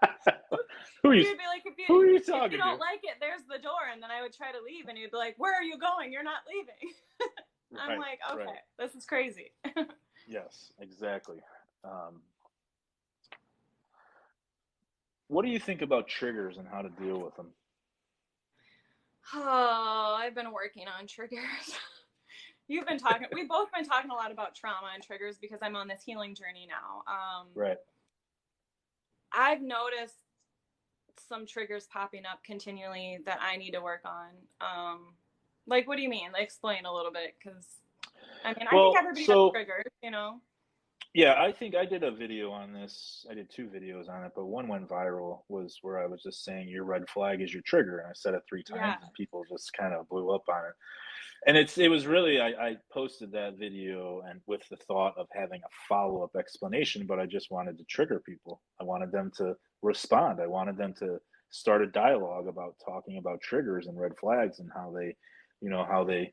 S1: who are you
S2: He'd be like,
S1: who are you
S2: if you
S1: talking to?
S2: don't like it, there's the door. And then I would try to leave, and he'd be like, where are you going? You're not leaving. I'm
S1: Right,
S2: like,
S1: right.
S2: okay, this is crazy.
S1: Yes, exactly. Um, what do you think about triggers and how to deal with them?
S2: Oh, I've been working on triggers. We've both been talking a lot about trauma and triggers because I'm on this healing journey now.
S1: Right.
S2: I've noticed some triggers popping up continually that I need to work on. Like, what do you mean? Like, explain a little bit, because I mean, I think
S1: Well,
S2: everybody has
S1: so
S2: triggers.
S1: yeah, I think I did a video on this. I did two videos on it, but one went viral, was where I was just saying your red flag is your trigger, and I said it three
S2: Yeah.
S1: times, and people just kind of blew up on it. And it was really, I posted that video and with the thought of having a follow-up explanation, but I just wanted to trigger people. I wanted them to respond. I wanted them to start a dialogue about talking about triggers and red flags and how they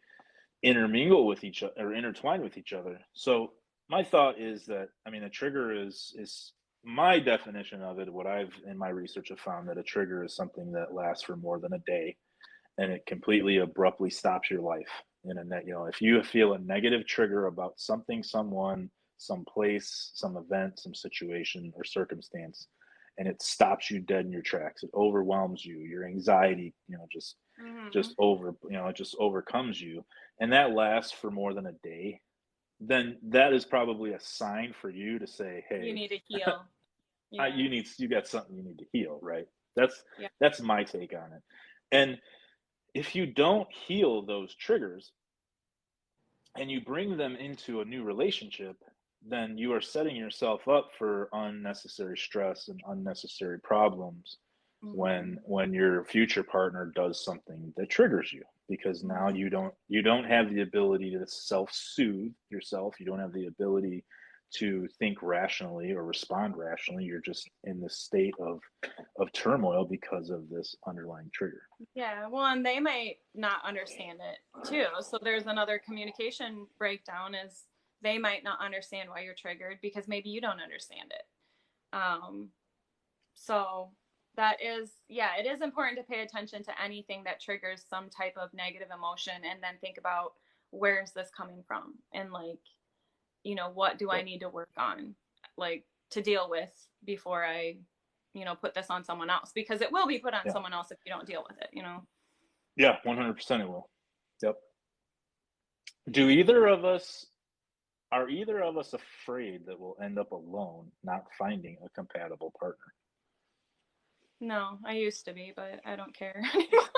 S1: intermingle with each other or intertwine with each other. So my thought is that, I mean, a trigger is my definition of it. What I've in my research have found that a trigger is something that lasts for more than a day, and it completely abruptly stops your life in a net. If you feel a negative trigger about something, someone, some place, some event, some situation or circumstance, and it stops you dead in your tracks, it overwhelms you, your anxiety, just
S2: Hmm.
S1: it just overcomes you, and that lasts for more than a day, then that is probably a sign for you to say,
S2: You
S1: hey,
S2: need to heal. Yeah.
S1: you got something you need to heal, right? that's
S2: Yeah.
S1: that's my take on it. And if you don't heal those triggers and you bring them into a new relationship, then you are setting yourself up for unnecessary stress and unnecessary problems when
S2: Hmm.
S1: when your future partner does something that triggers you, because now
S2: Hmm.
S1: you don't have the ability to self-soothe yourself. You don't have the ability to think rationally or respond rationally. You're just in this state of turmoil because of this underlying trigger.
S2: Yeah. Well, and they might not understand it too. So there's another communication breakdown, is they might not understand why you're triggered because maybe you don't understand it. Um, So that is, yeah, it is important to pay attention to anything that triggers some type of negative emotion, and then think about, where is this coming from? And like, what do I
S1: Yep.
S2: need to work on? Like, to deal with before I, put this on someone else, because it will be put on someone else if you don't deal with it,
S1: Yeah, 100% it will. Yep. Are either of us afraid that we'll end up alone, not finding a compatible partner?
S2: No, I used to be, but I don't care anymore.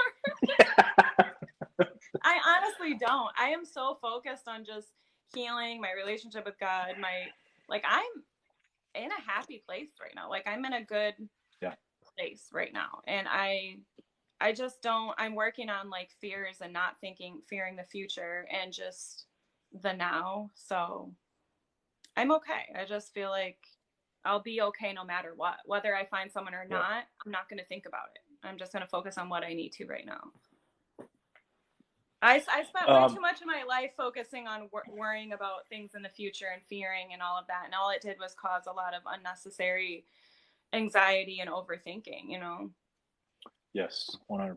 S2: I honestly don't. I am so focused on just healing my relationship with God. I'm in a happy place right now. Like, I'm in a good place right now. And I just don't, I'm working on like fears and not fearing the future and just the now. So I'm okay. I just feel like I'll be okay no matter what. Whether I find someone or not, I'm not going to think about it. I'm just going to focus on what I need to right now. I spent way too much of my life focusing on worrying about things in the future and fearing and all of that. And all it did was cause a lot of unnecessary anxiety and overthinking,
S1: Yes, 100%.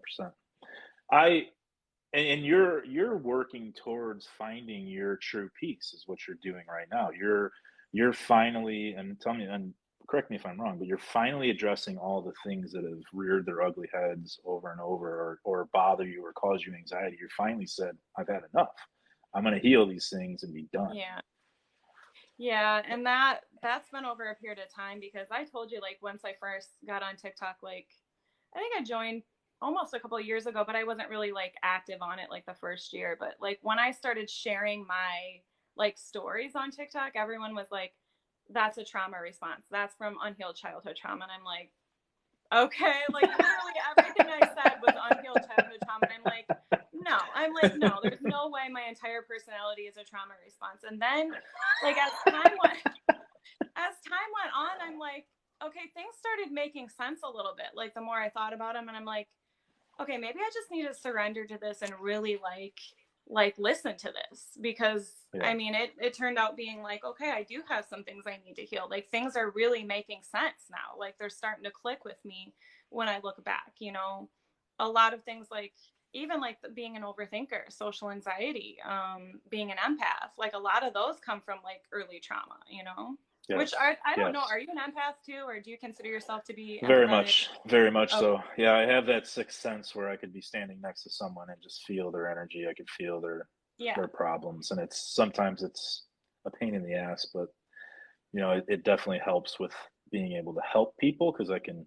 S1: And you're working towards finding your true peace is what you're doing right now. You're finally, and tell me, and correct me if I'm wrong, but you're finally addressing all the things that have reared their ugly heads over and over, or bother you or cause you anxiety. You finally said, I've had enough. I'm going to heal these things and be done.
S2: Yeah, and that's been over a period of time, because I told you, like, once I first got on TikTok, like, I think I joined almost a couple of years ago, but I wasn't really like active on it like the first year. But like when I started sharing my like stories on TikTok, everyone was like, that's a trauma response. That's from unhealed childhood trauma. And I'm like, okay, like literally everything I said was unhealed childhood trauma. And I'm like, no, there's no way my entire personality is a trauma response. And then like as time went on, I'm like, okay, things started making sense a little bit. Like the more I thought about them, and I'm like, okay, maybe I just need to surrender to this and really like listen to this, because I mean, it turned out being like, okay, I do have some things I need to heal. Like things are really making sense now. Like they're starting to click with me when I look back, a lot of things, like even like being an overthinker, social anxiety, being an empath, like a lot of those come from like early trauma,
S1: Yes.
S2: Which I don't know. Are you an empath too, or do you consider yourself to be
S1: empathetic? Very much
S2: okay.
S1: so. Yeah, I have that sixth sense where I could be standing next to someone and just feel their energy. I could feel their problems, and sometimes it's a pain in the ass, but it definitely helps with being able to help people, because the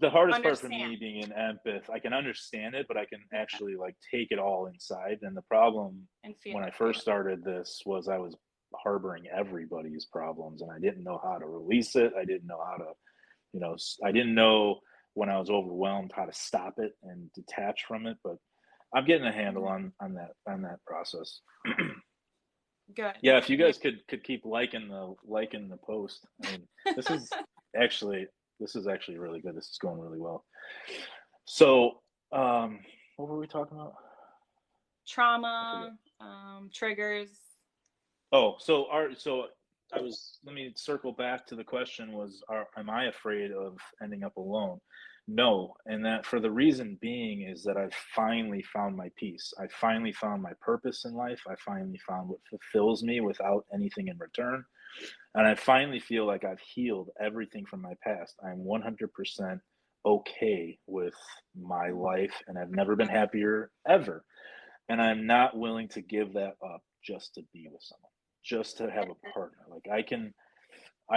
S1: hardest part for me being an empath, I can understand it, but I can actually like take it all inside. And the problem when I first started this was I was harboring everybody's problems, and I didn't know how to release it. I didn't know how to, I didn't know when I was overwhelmed how to stop it and detach from it. But I'm getting a handle on that process.
S2: Good.
S1: Yeah, if you guys could keep liking the post. I mean, this is actually really good. This is going really well. So, what were we talking about?
S2: Trauma, triggers.
S1: Oh, so let me circle back to the question am I afraid of ending up alone? No, and that for the reason being is that I've finally found my peace. I finally found my purpose in life. I finally found what fulfills me without anything in return. And I finally feel like I've healed everything from my past. I'm 100% okay with my life, and I've never been happier ever. And I'm not willing to give that up just to be with someone, just to have a partner. Like I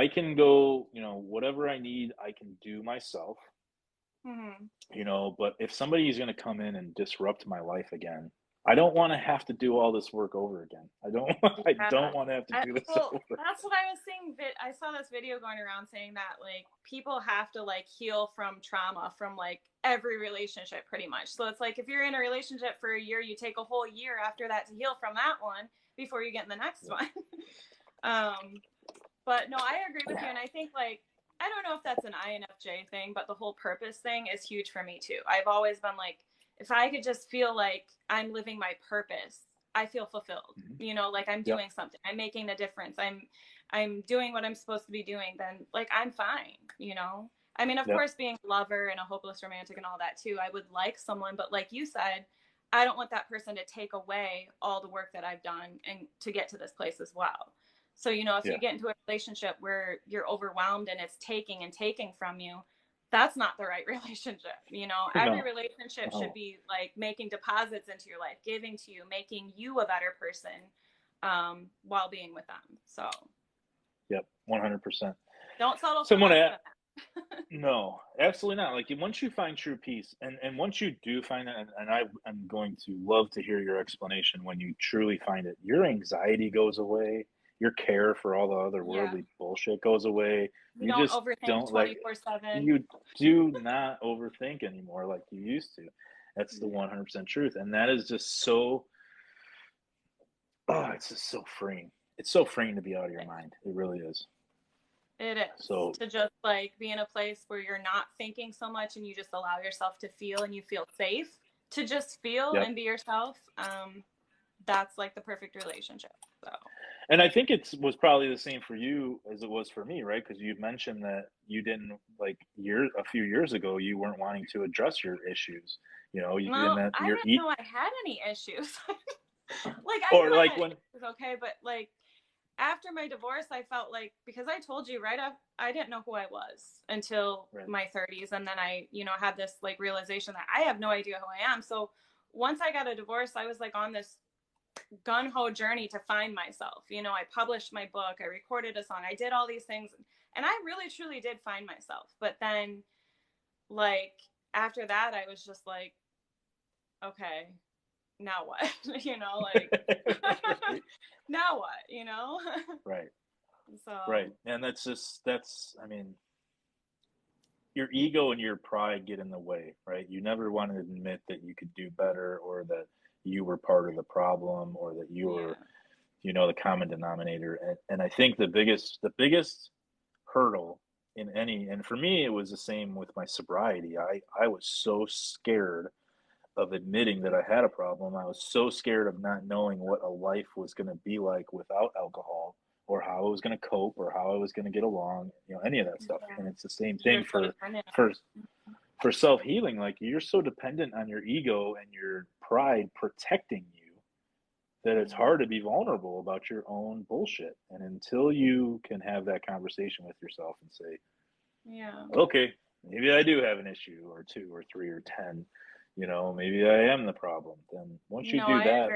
S1: can go, whatever I need, I can do myself. But if somebody is going to come in and disrupt my life again, I don't want to have to do all this work over again. I don't want to have to do this over.
S2: That's what I was saying. I saw this video going around saying that like people have to like heal from trauma from like every relationship pretty much. So it's like if you're in a relationship for a year, you take a whole year after that to heal from that one before you get in the next one. But no, I agree with you. And I think like, I don't know if that's an INFJ thing, but the whole purpose thing is huge for me too. I've always been like, if I could just feel like I'm living my purpose, I feel fulfilled, like I'm doing something, I'm making a difference. I'm doing what I'm supposed to be doing. Then like, I'm fine. I mean, of course, being a lover and a hopeless romantic and all that too, I would like someone, but like you said, I don't want that person to take away all the work that I've done and to get to this place as well. So, you know, if
S1: Yeah.
S2: you get into a relationship where you're overwhelmed and it's taking and taking from you, that's not the right relationship. You know, every
S1: No.
S2: relationship should
S1: No.
S2: be like making deposits into your life, giving to you, making you a better person while being with them. So,
S1: Yep. 100%.
S2: don't settle for
S1: Someone
S2: less
S1: at,
S2: than that.
S1: no, absolutely not. Like once you find true peace, and once you do find it, and I'm going to love to hear your explanation when you truly find it, your anxiety goes away, your care for all the other
S2: Yeah.
S1: worldly bullshit goes away.
S2: You
S1: You
S2: don't
S1: just
S2: overthink
S1: don't like,
S2: 24/7.
S1: you do not overthink anymore like you used to. That's the
S2: Yeah.
S1: 100% truth. And that is just so, oh, it's just so freeing. It's so freeing to be out of your mind. It really is.
S2: It is
S1: So,
S2: to just like be in a place where you're not thinking so much and you just allow yourself to feel and you feel safe to just feel
S1: yep.
S2: and be yourself. That's like the perfect relationship. So,
S1: And I think it was probably the same for you as it was for me, right? Because you mentioned that you didn't like a few years ago, you weren't wanting to address your issues. You know, you and
S2: well,
S1: that
S2: I
S1: your
S2: didn't
S1: eat
S2: know I had any issues. Like I
S1: or
S2: knew I
S1: like
S2: had
S1: when
S2: issues, okay, but like after my divorce, I felt like because I told you right up, I didn't know who I was until
S1: right,
S2: my 30s, and then I, you know, had this like realization that I have no idea who I am. So once I got a divorce, I was like on this gun ho journey to find myself. You know, I published my book, I recorded a song, I did all these things, and I really truly did find myself. But then, like after that, I was just like, okay, now what? You know, like now what? You know.
S1: right, right.
S2: So
S1: And that's I mean, your ego and your pride get in the way, right? You never want to admit that you could do better or that you were part of the problem or that you were,
S2: yeah,
S1: the common denominator. And I think the biggest hurdle in any, and for me it was the same with my sobriety. I was so scared of admitting that I had a problem. I was so scared of not knowing what a life was going to be like without alcohol, or how I was going to cope, or how I was going to get along, any of that stuff.
S2: yeah.
S1: And it's the same
S2: You were
S1: thing
S2: so
S1: for
S2: dependent.
S1: for for self-healing. Like, you're so dependent on your ego and your pride protecting you that it's
S2: Mm-hmm.
S1: hard to be vulnerable about your own bullshit. And until you can have that conversation with yourself and say,
S2: Yeah.
S1: okay, maybe I do have an issue or two or three or 10, maybe I am the problem. Then once you
S2: No,
S1: do
S2: I
S1: that,
S2: agree.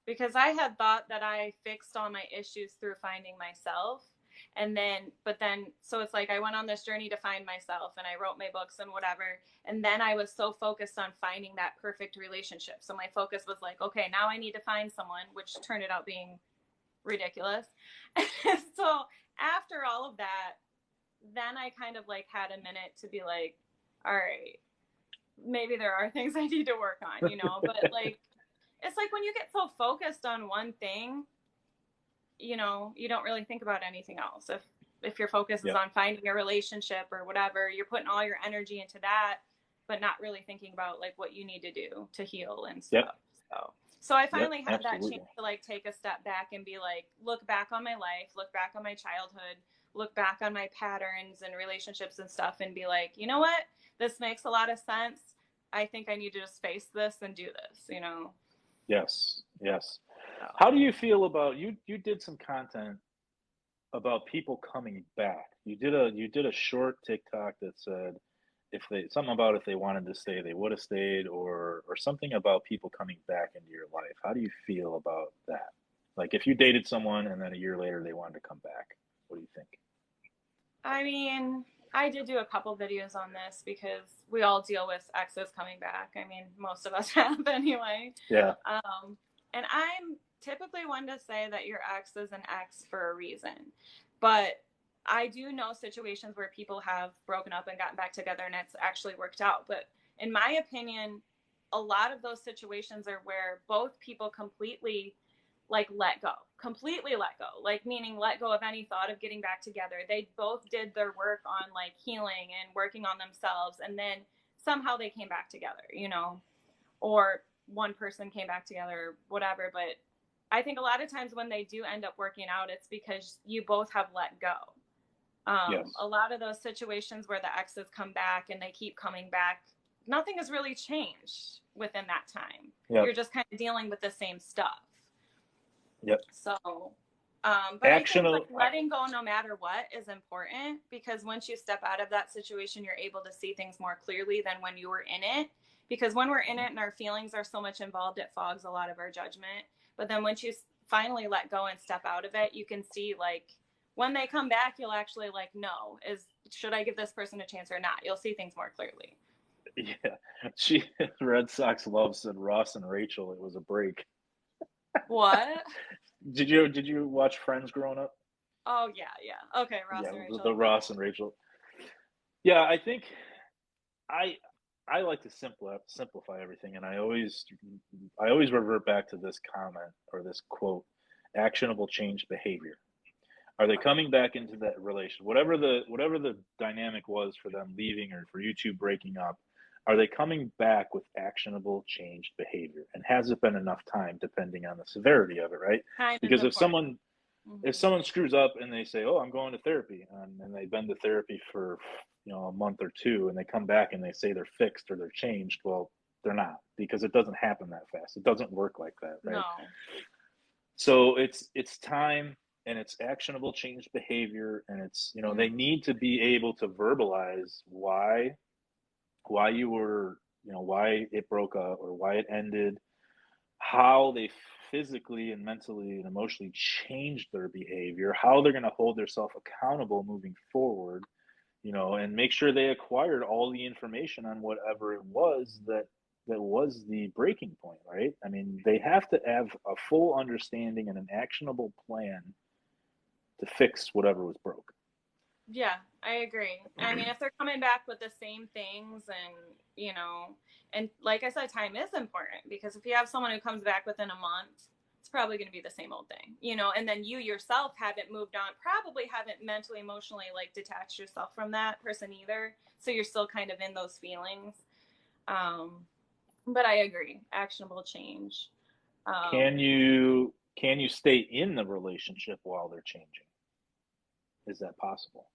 S2: Because I had thought that I fixed all my issues through finding myself. And then, but then, so it's like I went on this journey to find myself and I wrote my books and whatever. And then I was so focused on finding that perfect relationship. So my focus was like, okay, now I need to find someone, which turned out being ridiculous. So after all of that, then I kind of like had a minute to be like, all right, maybe there are things I need to work on, you know, but like, it's like when you get so focused on one thing, you know, you don't really think about anything else. If your focus is
S1: yep,
S2: on finding a relationship or whatever, you're putting all your energy into that, but not really thinking about like what you need to do to heal and
S1: yep,
S2: stuff. So I
S1: yep,
S2: finally had that chance
S1: absolutely.
S2: to like take a step back and be like, look back on my life, look back on my childhood, look back on my patterns and relationships and stuff and be like, you know what? This makes a lot of sense. I think I need to just face this and do this, you know?
S1: Yes, yes.
S2: So,
S1: How do you feel about you did some content about people coming back? You did a short TikTok that said if they wanted to stay, they would have stayed, or something about people coming back into your life. How do you feel about that? Like, if you dated someone and then a year later they wanted to come back, what do you think?
S2: I mean, I did do a couple videos on this because we all deal with exes coming back. I mean, most of us have anyway.
S1: Yeah.
S2: Um, and I'm typically one to say that your ex is an ex for a reason. But I do know situations where people have broken up and gotten back together and it's actually worked out. But in my opinion, a lot of those situations are where both people completely like completely let go, like meaning let go of any thought of getting back together. They both did their work on like healing and working on themselves, and then somehow they came back together, you know, or one person came back together, whatever. But I think a lot of times when they do end up working out, it's because you both have let go.
S1: Yes.
S2: A lot of those situations where the exes come back and they keep coming back, nothing has really changed within that time.
S1: Yep.
S2: You're just kind of dealing with the same stuff.
S1: Yep.
S2: So But I think like letting go no matter what is important, because once you step out of that situation, you're able to see things more clearly than when you were in it. Because when we're in it and our feelings are so much involved, it fogs a lot of our judgment. But then once you finally let go and step out of it, you can see like when they come back, you'll actually like, no, should I give this person a chance or not? You'll see things more clearly.
S1: Yeah, Red Sox love said Ross and Rachel. It was a break.
S2: What?
S1: Did you watch Friends growing up?
S2: Oh yeah. Okay, Ross and Rachel.
S1: The Ross and Rachel. Yeah, I think I like to simplify everything, and I always revert back to this comment or this quote: actionable change behavior. Are they coming back into that relation? Whatever the dynamic was for them leaving or for you two breaking up, are they coming back with actionable changed behavior? And has it been enough time, depending on the severity of it, right? Because if someone screws up and they say, "Oh, I'm going to therapy," and they've been to therapy for a month or two, and they come back and they say they're fixed or they're changed, well, they're not, because it doesn't happen that fast. It doesn't work like that, right?
S2: No.
S1: So it's time, and it's actionable change behavior, and it's they need to be able to verbalize why you were why it broke up or why it ended, how they physically and mentally and emotionally changed their behavior, how they're going to hold themselves accountable moving forward, and make sure they acquired all the information on whatever it was that was the breaking point, right? I mean, they have to have a full understanding and an actionable plan to fix whatever was broke.
S2: Yeah, I agree. I mean, if they're coming back with the same things and like I said, time is important, because if you have someone who comes back within a month, it's probably going to be the same old thing, and then you yourself haven't moved on, probably haven't mentally, emotionally, like detached yourself from that person either. So you're still kind of in those feelings. But I agree. Actionable change.
S1: Can you stay in the relationship while they're changing? Is that possible?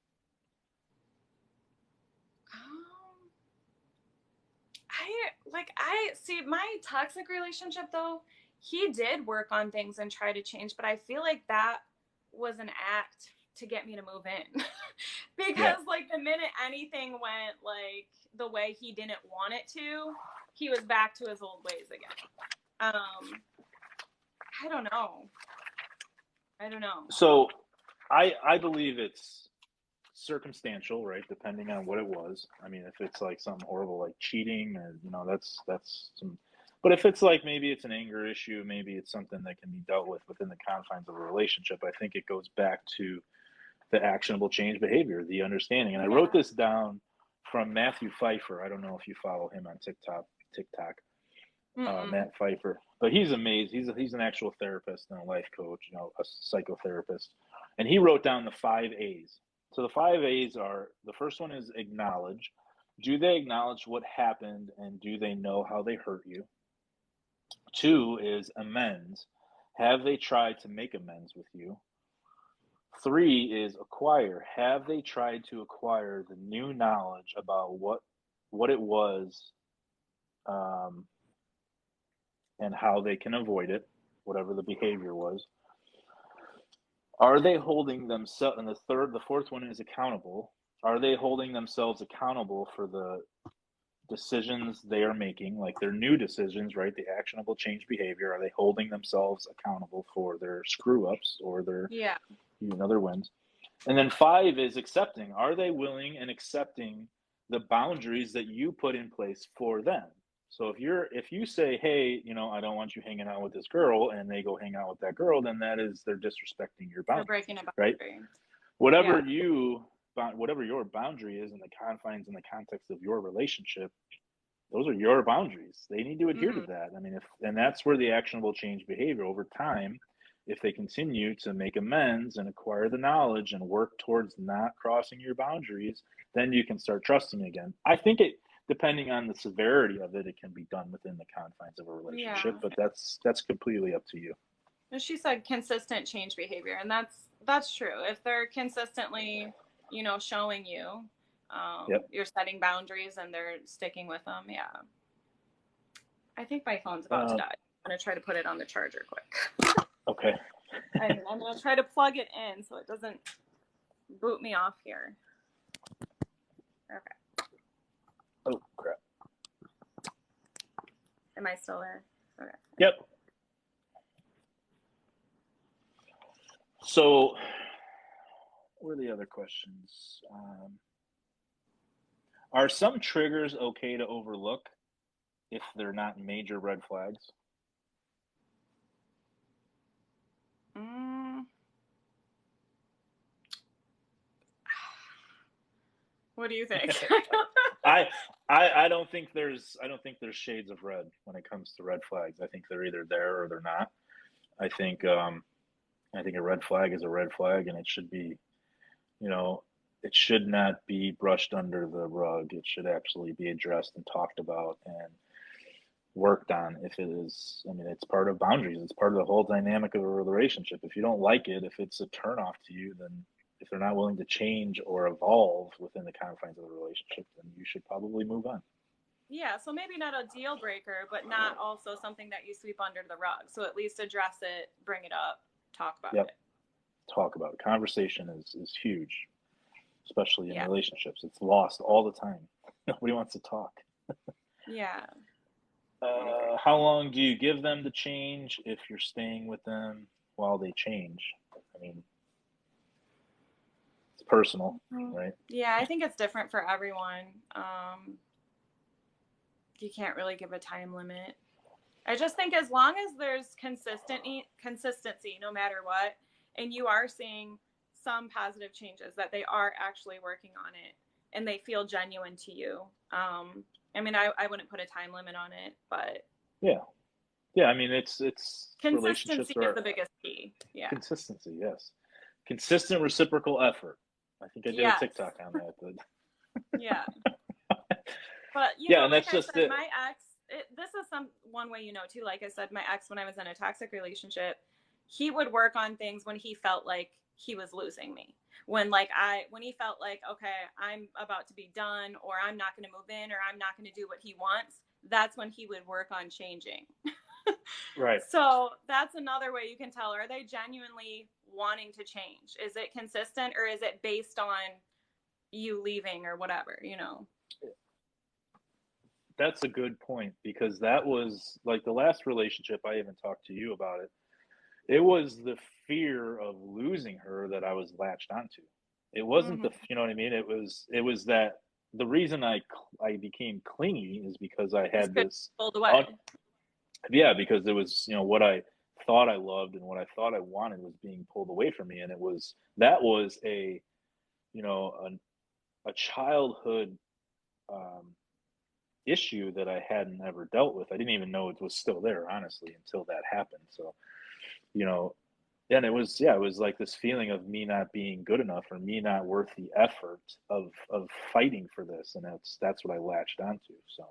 S2: I see my toxic relationship though. He did work on things and try to change, but I feel like that was an act to get me to move in. Because like the minute anything went like the way he didn't want it to, he was back to his old ways again. I don't know.
S1: So I believe it's circumstantial, right? Depending on what it was. I mean, if it's like something horrible like cheating, or that's some. But if it's like maybe it's an anger issue, maybe it's something that can be dealt with within the confines of a relationship, I think it goes back to the actionable change behavior, the understanding. And I wrote this down from Matthew Pfeiffer. I don't know if you follow him on TikTok. Matt Pfeiffer, but he's amazing. He's an actual therapist and a life coach, a psychotherapist, and he wrote down the 5 A's. So the 5 A's are: the first one is acknowledge. Do they acknowledge what happened, and do they know how they hurt you? 2 is amends. Have they tried to make amends with you? 3 is acquire. Have they tried to acquire the new knowledge about what it was, and how they can avoid it, whatever the behavior was? Are they holding themselves? And the fourth one is accountable. Are they holding themselves accountable for the decisions they are making, like their new decisions, right? The actionable change behavior. Are they holding themselves accountable for their screw ups or their their wins? And then 5 is accepting. Are they willing and accepting the boundaries that you put in place for them? So if you say, hey, I don't want you hanging out with this girl, and they go hang out with that girl, then they're disrespecting your boundaries.
S2: They're breaking a boundary.
S1: Right? Whatever your boundary is in the confines and the context of your relationship, those are your boundaries. They need to adhere to that. I mean, and that's where the actionable change behavior over time, if they continue to make amends and acquire the knowledge and work towards not crossing your boundaries, then you can start trusting again. I think depending on the severity of it, it can be done within the confines of a relationship, but that's completely up to you.
S2: She said consistent change behavior, and that's true. If they're consistently, showing you, you're setting boundaries and they're sticking with them. Yeah. I think my phone's about to die. I'm going to try to put it on the charger quick.
S1: Okay.
S2: I'm going to try to plug it in so it doesn't boot me off here. Okay.
S1: Oh, crap.
S2: Am I still there? Okay.
S1: Yep. So, what are the other questions? Are some triggers okay to overlook if they're not major red flags?
S2: What do you think?
S1: I don't think there's shades of red when it comes to red flags. I think they're either there or they're not. I think a red flag is a red flag, and it should be, it should not be brushed under the rug. It should actually be addressed and talked about and worked on. If it is, I mean, it's part of boundaries. It's part of the whole dynamic of a relationship. If you don't like it, if it's a turnoff to you, then if they're not willing to change or evolve within the confines of the relationship, then you should probably move on.
S2: Yeah, so maybe not a deal breaker, but not also something that you sweep under the rug. So at least address it, bring it up, talk about it.
S1: Talk about it. Conversation is huge, especially in relationships. It's lost all the time. Nobody wants to talk.
S2: Yeah.
S1: How long do you give them to change if you're staying with them while they change? I mean, it's personal, right?
S2: Yeah, I think it's different for everyone. You can't really give a time limit. I just think as long as there's consistency, no matter what, and you are seeing some positive changes, that they are actually working on it and they feel genuine to you. I mean, I wouldn't put a time limit on it, but
S1: yeah. I mean, it's
S2: consistency is the biggest key. Yeah,
S1: consistency. Yes, consistent reciprocal effort. I think I did a TikTok on that. But
S2: yeah, but
S1: and that's just it.
S2: My ex. This is one way too. Like I said, my ex, when I was in a toxic relationship, he would work on things when he felt like he was losing me. When he felt like, okay, I'm about to be done, or I'm not going to move in, or I'm not going to do what he wants, that's when he would work on changing.
S1: Right.
S2: So that's another way you can tell, are they genuinely wanting to change? Is it consistent, or is it based on you leaving or whatever,
S1: That's a good point, because that was like the last relationship. I even talked to you about it. It was the fear of losing her that I was latched onto. It wasn't you know what I mean? It was that the reason I became clingy is because I had this
S2: pulled away.
S1: Because it was, what I thought I loved and what I thought I wanted was being pulled away from me. And that was a childhood issue that I hadn't ever dealt with. I didn't even know it was still there, honestly, until that happened. So, and it was like this feeling of me not being good enough, or me not worth the effort of fighting for this. And that's what I latched onto. So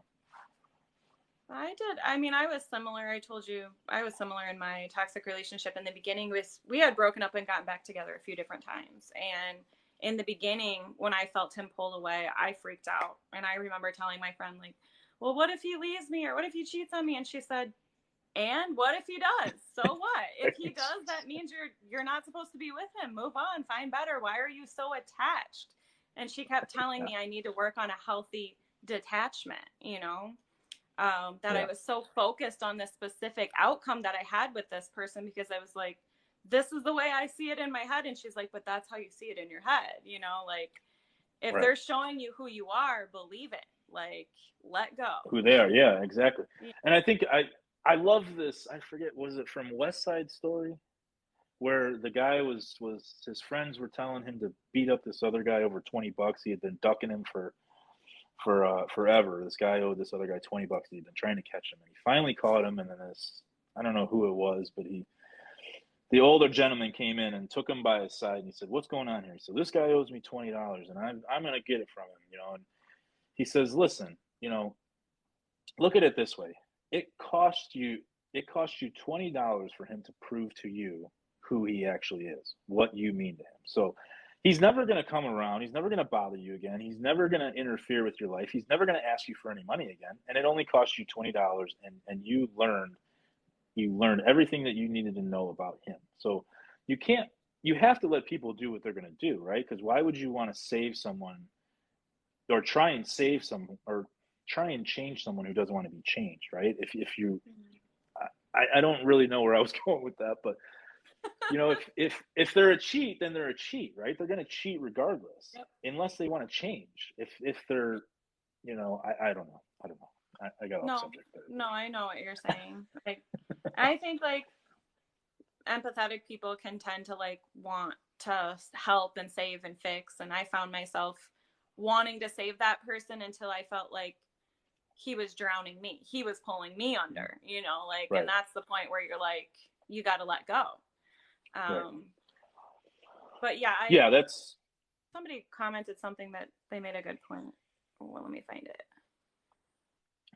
S2: I did. I mean, I was similar. I told you I was similar in my toxic relationship. In the beginning, we had broken up and gotten back together a few different times. And in the beginning, when I felt him pull away, I freaked out. And I remember telling my friend, like, well, what if he leaves me, or what if he cheats on me? And she said, and what if he does? So what? If he does, that means you're not supposed to be with him. Move on, find better. Why are you so attached? And she kept telling me I need to work on a healthy detachment, I was so focused on this specific outcome that I had with this person, because I was like, this is the way I see it in my head. And she's like, but that's how you see it in your head. Like, if they're showing you who you are, believe it. Like, let go.
S1: Who they are. Yeah, exactly. Yeah. And I think I love this. I forget, was it from West Side Story, where the guy was his friends were telling him to beat up this other guy over $20. He had been ducking him for forever. This guy owed this other guy $20. He'd been trying to catch him, and he finally caught him. And then I don't know who it was, but the older gentleman came in and took him by his side, and he said, "What's going on here?" He said, "This guy owes me $20, and I'm going to get it from him, And he says, "Listen, look at it this way. It cost you $20 for him to prove to you who he actually is, what you mean to him. So he's never going to come around. He's never going to bother you again. He's never going to interfere with your life. He's never going to ask you for any money again. And it only cost you $20, and you learned you learned everything that you needed to know about him. So you can't, you have to let people do what they're going to do, right? Because why would you want to save someone or try and save someone or try and change someone who doesn't want to be changed, right? If you, I don't really know where I was going with that, but you know, if they're a cheat, then they're a cheat, right? They're going to cheat regardless,
S2: Yep.
S1: unless they want to change. If they're, you know, I don't know, I don't know. I got off
S2: No,
S1: subject there.
S2: no, I know what you're saying. Like, I think like empathetic people can tend to like want to help and save and fix. And I found myself wanting to save that person until I felt like he was drowning me. He was pulling me under, you know, like,
S1: Right.
S2: and that's the point where you're like, you got to let go.
S1: Right.
S2: But yeah,
S1: Yeah, that's,
S2: somebody commented something that they made a good point. Well, let me find it.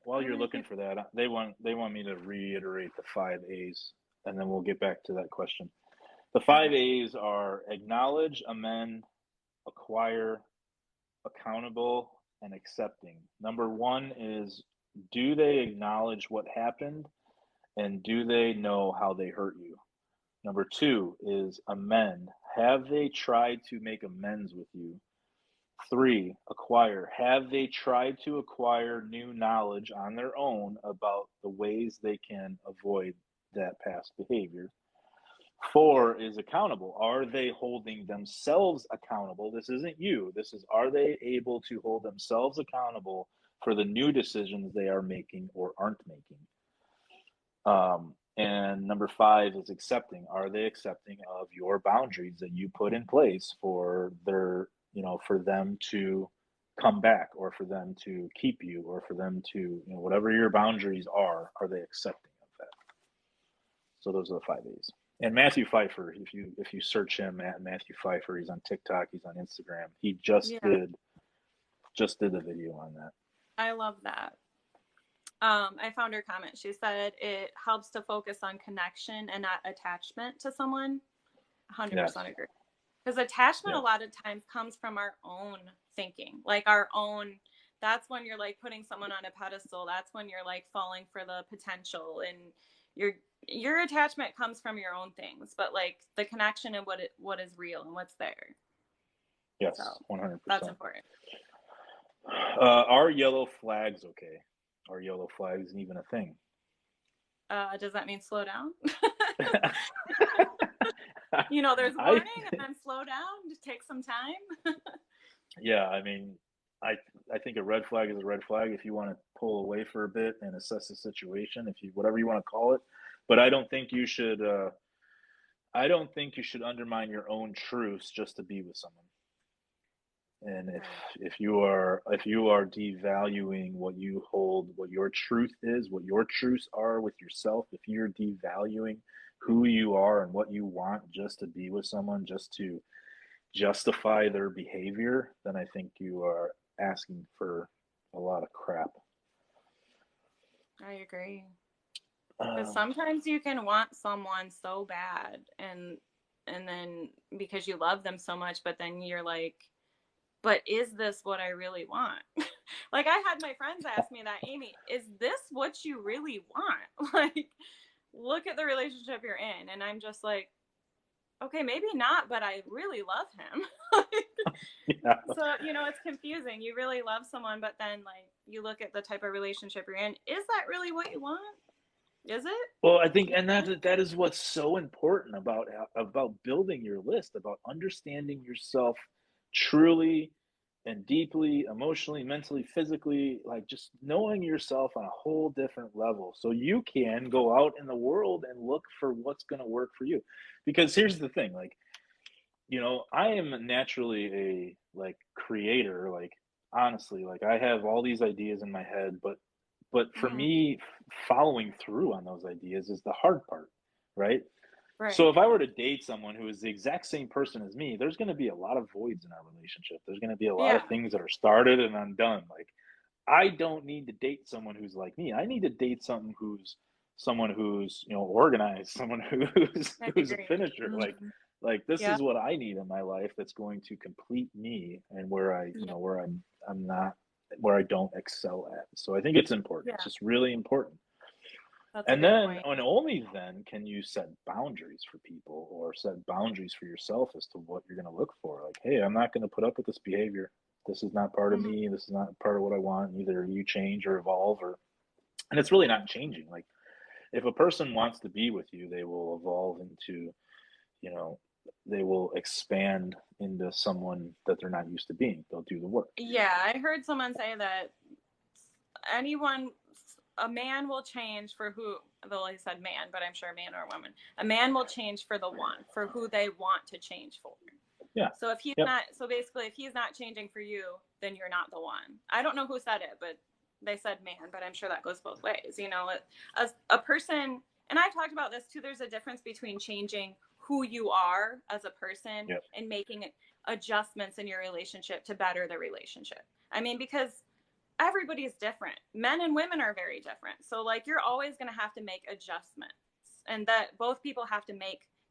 S1: while you're looking for that, they want me to reiterate the 5 A's, and then we'll get back to that question. The 5 A's are acknowledge, amend, acquire, accountable, and accepting. Number one is, do they acknowledge what happened, and do they know how they hurt you? Number two is amend. Have they tried to make amends with you? 3, acquire. Have they tried to acquire new knowledge on their own about the ways they can avoid that past behavior? 4 is accountable. Are they holding themselves accountable? This isn't you. This is, are they able to hold themselves accountable for the new decisions they are making or aren't making? And number 5 is accepting. Are they accepting of your boundaries that you put in place for their, you know, for them to come back, or for them to keep you, or for them to, you know, whatever your boundaries are they accepting of that? So those are the 5 A's. And Matthew Pfeiffer, if you search him at Matthew Pfeiffer, he's on TikTok, he's on Instagram. He just did the video on that.
S2: I love that. I found her comment. She said it helps to focus on connection and not attachment to someone. 100% agree. Because attachment a lot of times comes from our own thinking, like our own. That's when you're like putting someone on a pedestal. That's when you're like falling for the potential, and your attachment comes from your own things. But like the connection and what is real and what's there.
S1: Yes, 100%.
S2: That's important.
S1: Are yellow flags okay? Are yellow flags even a thing?
S2: Does that mean slow down? You know, there's warning and then slow down, just take some time.
S1: Yeah, I mean, I think a red flag is a red flag if you want to pull away for a bit and assess the situation, if you, whatever you want to call it. But I don't think you should undermine your own truths just to be with someone. And if you are devaluing what you hold, what your truth is, what your truths are with yourself, if you're devaluing who you are and what you want just to be with someone, just to justify their behavior, then I think you are asking for a lot of crap.
S2: I agree. Because sometimes you can want someone so bad, and then because you love them so much, but then you're like, but is this what I really want? Like, I had my friends ask me that, Amy, is this what you really want? Like, look at the relationship you're in. And I'm just like, okay, maybe not, but I really love him. So, you know, it's confusing. You really love someone, but then like you look at the type of relationship you're in. Is that really what you want? Is it?
S1: Well, I think, and that is what's so important about building your list, about understanding yourself truly and deeply, emotionally, mentally, physically, like just knowing yourself on a whole different level, so you can go out in the world and look for what's going to work for you. Because here's the thing, like, you know, I am naturally a like creator, like honestly, like I have all these ideas in my head, but for me, following through on those ideas is the hard part, right? So if I were to date someone who is the exact same person as me, there's going to be a lot of voids in our relationship. There's going to be a lot of things that are started and undone. Like, I don't need to date someone who's like me. I need to date someone who's you know, organized, someone who's a finisher. Like this is what I need in my life that's going to complete me, and where I, you know, where I'm not, where I don't excel at. So I think it's important. It's just really important.
S2: That's a
S1: And
S2: good
S1: then,
S2: point.
S1: and only then, can you set boundaries for people or set boundaries for yourself as to what you're going to look for. Like, hey, I'm not going to put up with this behavior. This is not part of
S2: Hmm.
S1: me. This is not part of what I want. Either you change or evolve, or, and it's really not changing. Like, if a person wants to be with you, they will evolve into, you know, they will expand into someone that they're not used to being. They'll do the work.
S2: Yeah, I heard someone say that anyone, a man will change for who, well, he said man, but I'm sure man or woman. A man will change for the one, for who they want to change for.
S1: Yeah.
S2: So if he's
S1: Yep.
S2: not, so basically, if he's not changing for you, then you're not the one. I don't know who said it, but they said man, but I'm sure that goes both ways. You know, a person, and I've talked about this too, there's a difference between changing who you are as a person
S1: Yep.
S2: and making adjustments in your relationship to better the relationship. I mean, because everybody's different. Men and women are very different. So like you're always going to have to make adjustments, and that both people have to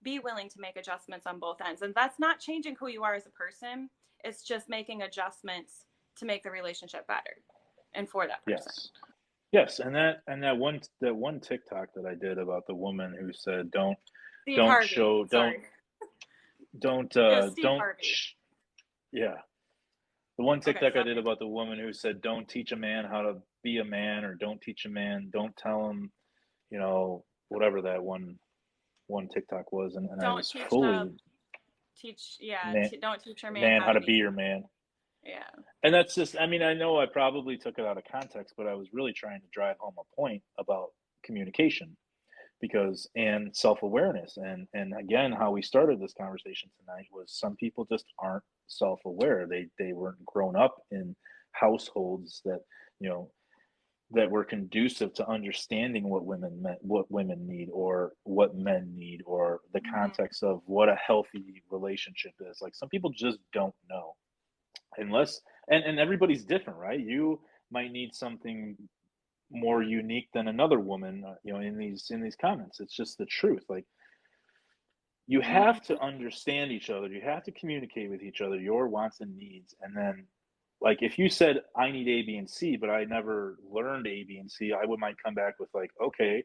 S2: be willing to make adjustments on both ends. And that's not changing who you are as a person. It's just making adjustments to make the relationship better and for that person.
S1: Yes. Yes, and that one TikTok that I did about the woman who said,
S2: Steve
S1: don't
S2: Harvey.
S1: show,
S2: Sorry. It was Steve
S1: don't,
S2: Harvey.
S1: yeah. The one
S2: Okay,
S1: TikTok I did
S2: sorry.
S1: about the woman who said, don't teach a man how to be a man, or don't teach a man, don't tell him, whatever that one TikTok was, and I
S2: Don't
S1: was fully man,
S2: don't teach your man
S1: man
S2: how
S1: how
S2: to
S1: to
S2: be.
S1: be your man.
S2: Yeah.
S1: And that's just, I mean, I know I probably took it out of context, but I was really trying to drive home a point about communication, because and self-awareness, and again, how we started this conversation tonight was some people just aren't self-aware. They weren't grown up in households that, you know, that were conducive to understanding what women need, or what men need, or the
S2: Mm-hmm.
S1: context of what a healthy relationship is. Like, some people just don't know, unless, and everybody's different, right? You might need something more unique than another woman, in these comments. It's just the truth. Like, you have
S2: Mm-hmm.
S1: to understand each other, you have to communicate with each other your wants and needs. And then, like, if you said, I need A, B, and C, but I never learned A, B, and C, might come back with, like, okay,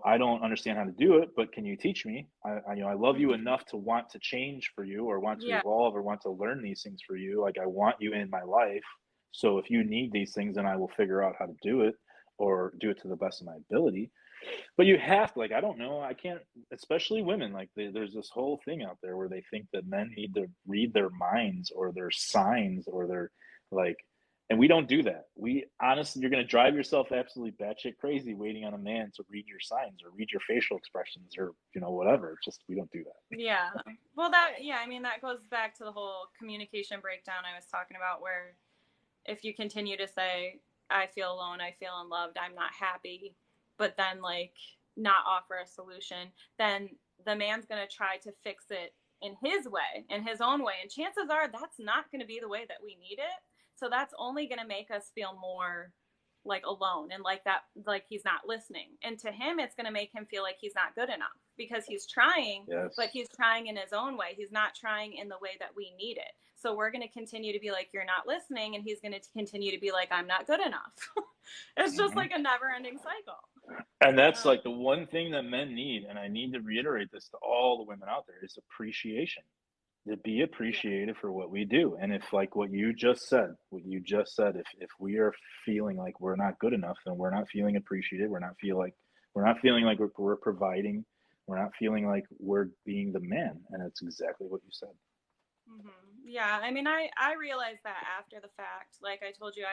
S1: I don't understand how to do it, but can you teach me? I love you
S2: Mm-hmm.
S1: enough to want to change for you, or want to
S2: Yeah.
S1: evolve, or want to learn these things for you. Like, I want you in my life. So if you need these things, then I will figure out how to do it, or do it to the best of my ability. But you have to, like, I don't know, I can't, especially women, like, there's this whole thing out there where they think that men need to read their minds, or their signs, or their, like, and we don't do that. We honestly, you're going to drive yourself absolutely batshit crazy waiting on a man to read your signs, or read your facial expressions, or, whatever. It's just, we don't do that.
S2: Yeah. Well, I mean, that goes back to the whole communication breakdown I was talking about, where if you continue to say, I feel alone, I feel unloved, I'm not happy, but then like not offer a solution, then the man's going to try to fix it in his way, in his own way. And chances are that's not going to be the way that we need it. So that's only going to make us feel more like alone, and like that, like he's not listening. And to him, it's going to make him feel like he's not good enough, because he's trying,
S1: Yes.
S2: but he's trying in his own way. He's not trying in the way that we need it. So we're going to continue to be like, you're not listening. And he's going to continue to be like, I'm not good enough. It's just like a never ending cycle.
S1: And that's like the one thing that men need. And I need to reiterate this to all the women out there, is appreciation. To be appreciated for what we do. And if, like what you just said, if we are feeling like we're not good enough, then we're not feeling appreciated. We're not feeling like we're providing. We're not feeling like we're being the man. And it's exactly what you said.
S2: Mm-hmm. Yeah. I mean, I realized that after the fact. Like I told you,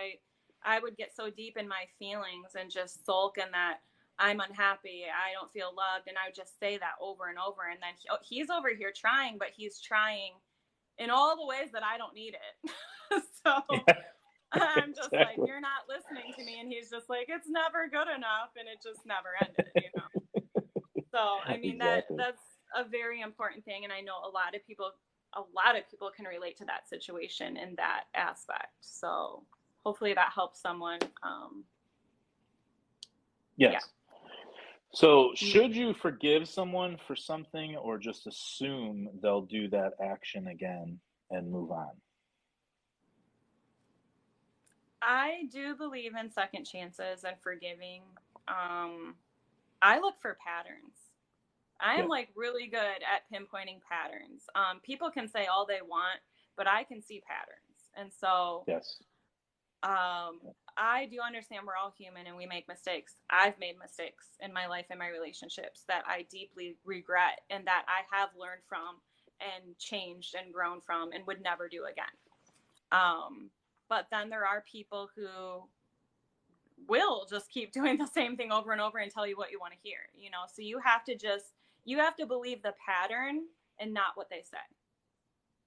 S2: I would get so deep in my feelings and just sulk in that I'm unhappy, I don't feel loved, and I would just say that over and over. And then he's over here trying, but he's trying in all the ways that I don't need it. So
S1: Yeah,
S2: I'm just like,
S1: exactly.
S2: you're not listening to me. And he's just like, it's never good enough. And it just never ended. So, I mean,
S1: Exactly.
S2: that's a very important thing. And I know a lot of people can relate to that situation in that aspect. So hopefully that helps someone.
S1: Yes.
S2: Yeah.
S1: So, should you forgive someone for something, or just assume they'll do that action again and move on?
S2: I do believe in second chances and forgiving. I look for patterns. I am
S1: Yeah.
S2: like really good at pinpointing patterns. People can say all they want, but I can see patterns. And so
S1: Yes.
S2: I do understand we're all human and we make mistakes. I've made mistakes in my life and my relationships that I deeply regret and that I have learned from and changed and grown from and would never do again. But then there are people who will just keep doing the same thing over and over and tell you what you want to hear, you know? So you have to believe the pattern and not what they say.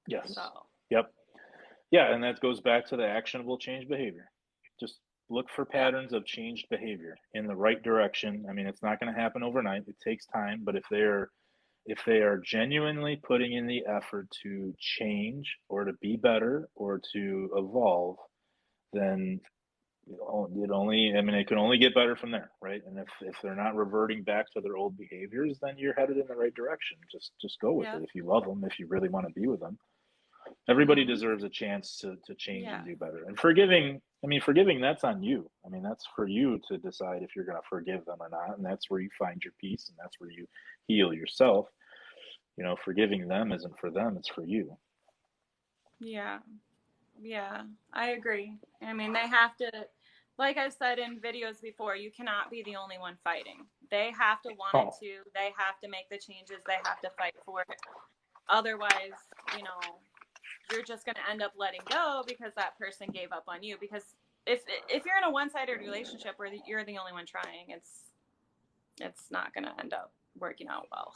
S1: Yes.
S2: So.
S1: Yep. Yeah, and that goes back to the actionable change behavior. Just look for patterns of changed behavior in the right direction. I mean, it's not going to happen overnight. It takes time, but if they are genuinely putting in the effort to change or to be better or to evolve, then it can only get better from there, right? And if they're not reverting back to their old behaviors, then you're headed in the right direction. Just go with
S2: Yeah.
S1: it if you love them, if you really want to be with them. Everybody deserves a chance to change and do better. And forgiving, that's on you. I mean, that's for you to decide if you're going to forgive them or not. And that's where you find your peace and that's where you heal yourself. You know, forgiving them isn't for them, it's for you.
S2: Yeah. Yeah, I agree. I mean, they have to, like I've said in videos before, you cannot be the only one fighting. They have to want it too. They have to make the changes. They have to fight for it. Otherwise, you know, you're just going to end up letting go because that person gave up on you. Because if you're in a one-sided relationship where you're the only one trying, it's not going to end up working out well.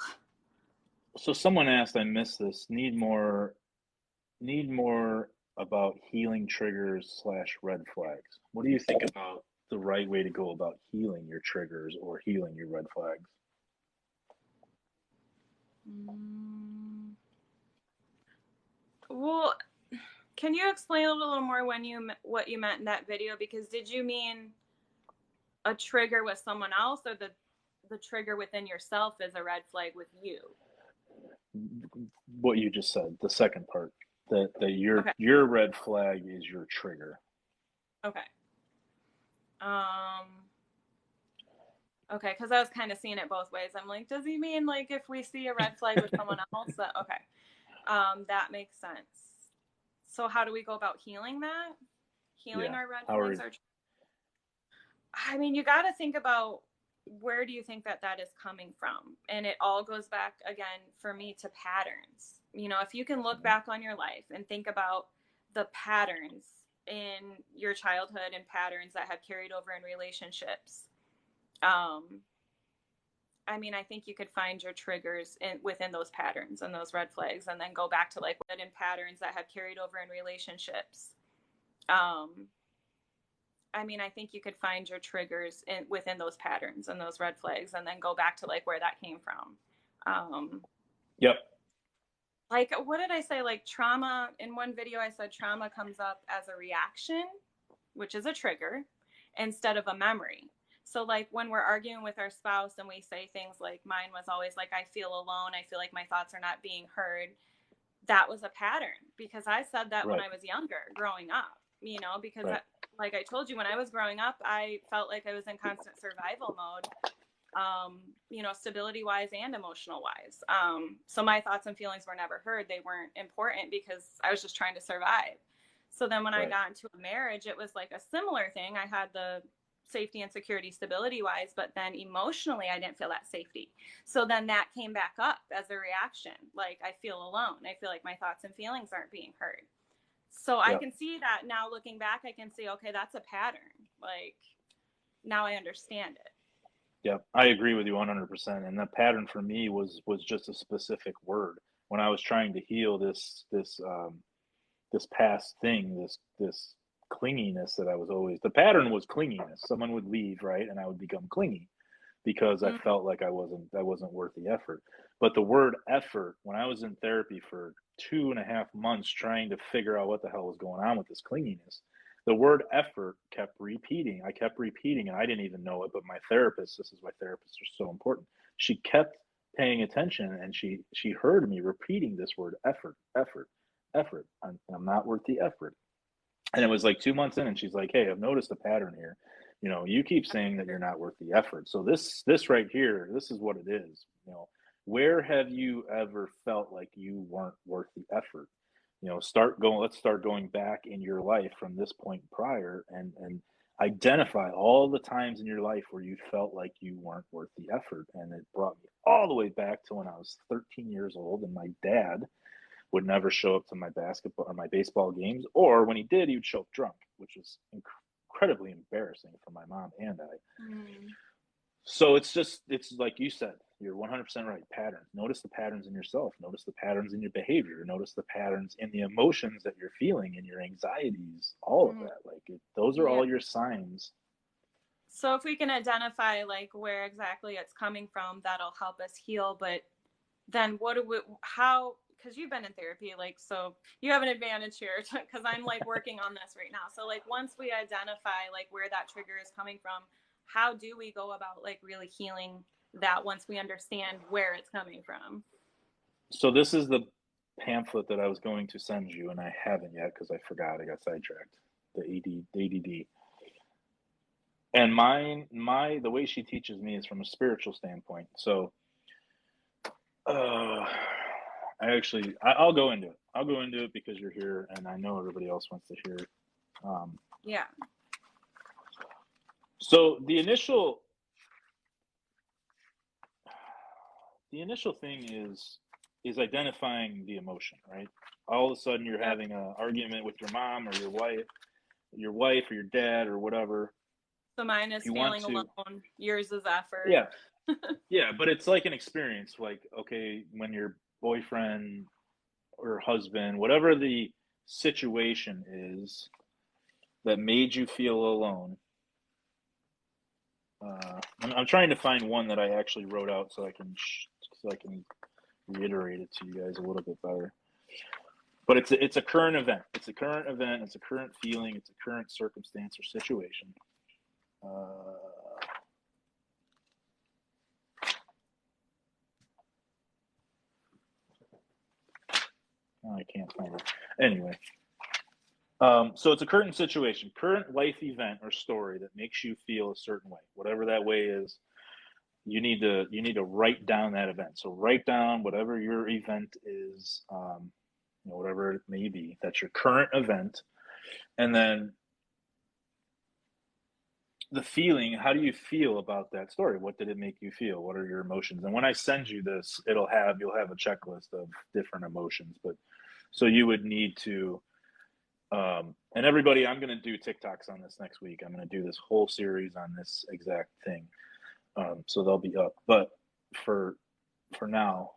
S1: So someone asked, I missed this, need more about healing triggers / red flags. What do you think about the right way to go about healing your triggers or healing your red flags?
S2: Well, can you explain a little more what you meant in that video? Because did you mean a trigger with someone else, or the trigger within yourself is a red flag with you?
S1: What you just said, the second part, that your red flag is your trigger.
S2: Okay. Okay, because I was kind of seeing it both ways. I'm like, does he mean like if we see a red flag with someone else? Okay. That makes sense. So how do we go about healing that? Healing our red flags? I mean, you got to think about where do you think that is coming from? And it all goes back again for me to patterns. You know, if you can look back on your life and think about the patterns in your childhood and patterns that have carried over in relationships, I mean, I think you could find your triggers within those patterns and those red flags, and then go back to like in patterns that have carried over in relationships. I mean, I think you could find your triggers within those patterns and those red flags, and then go back to like where that came from.
S1: Yep.
S2: Like, what did I say? Like trauma, in one video I said trauma comes up as a reaction, which is a trigger, instead of a memory. So like when we're arguing with our spouse and we say things like, mine was always like, I feel alone, I feel like my thoughts are not being heard. That was a pattern because I said that when I was younger, growing up, you know, because like I told you, when I was growing up, I felt like I was in constant survival mode, you know, stability wise and emotional wise. So my thoughts and feelings were never heard. They weren't important because I was just trying to survive. So then when I got into a marriage, it was like a similar thing. I had the safety and security stability wise, but then emotionally I didn't feel that safety. So then that came back up as a reaction. Like I feel alone. I feel like my thoughts and feelings aren't being heard. So I can see that now looking back, I can see, okay, that's a pattern. Like now I understand it.
S1: Yeah, I agree with you 100%. And the pattern for me was just a specific word when I was trying to heal this past thing, this clinginess that I was always. The pattern was clinginess. Someone would leave, right, and I would become clingy because I felt like I wasn't worth the effort. But the word effort, when I was in therapy for 2.5 months trying to figure out what the hell was going on with this clinginess, the word effort kept repeating. I kept repeating, and I didn't even know it. But my therapist, this is why therapists are so important. She kept paying attention, and she heard me repeating this word effort, effort, effort. I'm not worth the effort. And it was like 2 months in, and she's like, "Hey, I've noticed a pattern here. You know, you keep saying that you're not worth the effort. So this right here, this is what it is. You know, where have you ever felt like you weren't worth the effort? You know, let's start going back in your life from this point prior, and identify all the times in your life where you felt like you weren't worth the effort. And it brought me all the way back to when I was 13 years old, and my dad would never show up to my basketball or my baseball games, or when he did, he would show up drunk, which was incredibly embarrassing for my mom and I. So it's like you said, you're 100% right. Patterns. Notice the patterns in yourself. Notice the patterns in your behavior. Notice the patterns in the emotions that you're feeling, in your anxieties, all of that. Like those are all your signs.
S2: So if we can identify like where exactly it's coming from, that'll help us heal. But then because you've been in therapy, like, so you have an advantage here because I'm like working on this right now. So like once we identify like where that trigger is coming from, how do we go about like really healing that once we understand where it's coming from?
S1: So this is the pamphlet that I was going to send you, and I haven't yet because I forgot. I got sidetracked. The ADD. And the way she teaches me is from a spiritual standpoint. So I'll go into it. I'll go into it because you're here, and I know everybody else wants to hear it.
S2: Yeah.
S1: So the initial thing is identifying the emotion, right? All of a sudden you're having an argument with your mom or your wife or your dad or whatever.
S2: So mine is feeling alone. Yours is effort.
S1: Yeah. Yeah, but it's like an experience. Like, okay, when your boyfriend or husband, whatever the situation is that made you feel alone. I'm trying to find one that I actually wrote out so I can reiterate it to you guys a little bit better. But it's a current event. It's a current event. It's a current feeling. It's a current circumstance or situation. I can't find it. Anyway, so it's a current situation, current life event or story that makes you feel a certain way. Whatever that way is, you need to write down that event. So write down whatever your event is, whatever it may be. That's your current event, and then the feeling. How do you feel about that story? What did it make you feel? What are your emotions? And when I send you this, you'll have a checklist of different emotions. But so you would need to. And everybody, I'm going to do TikToks on this next week. I'm going to do this whole series on this exact thing. So they'll be up. But for now,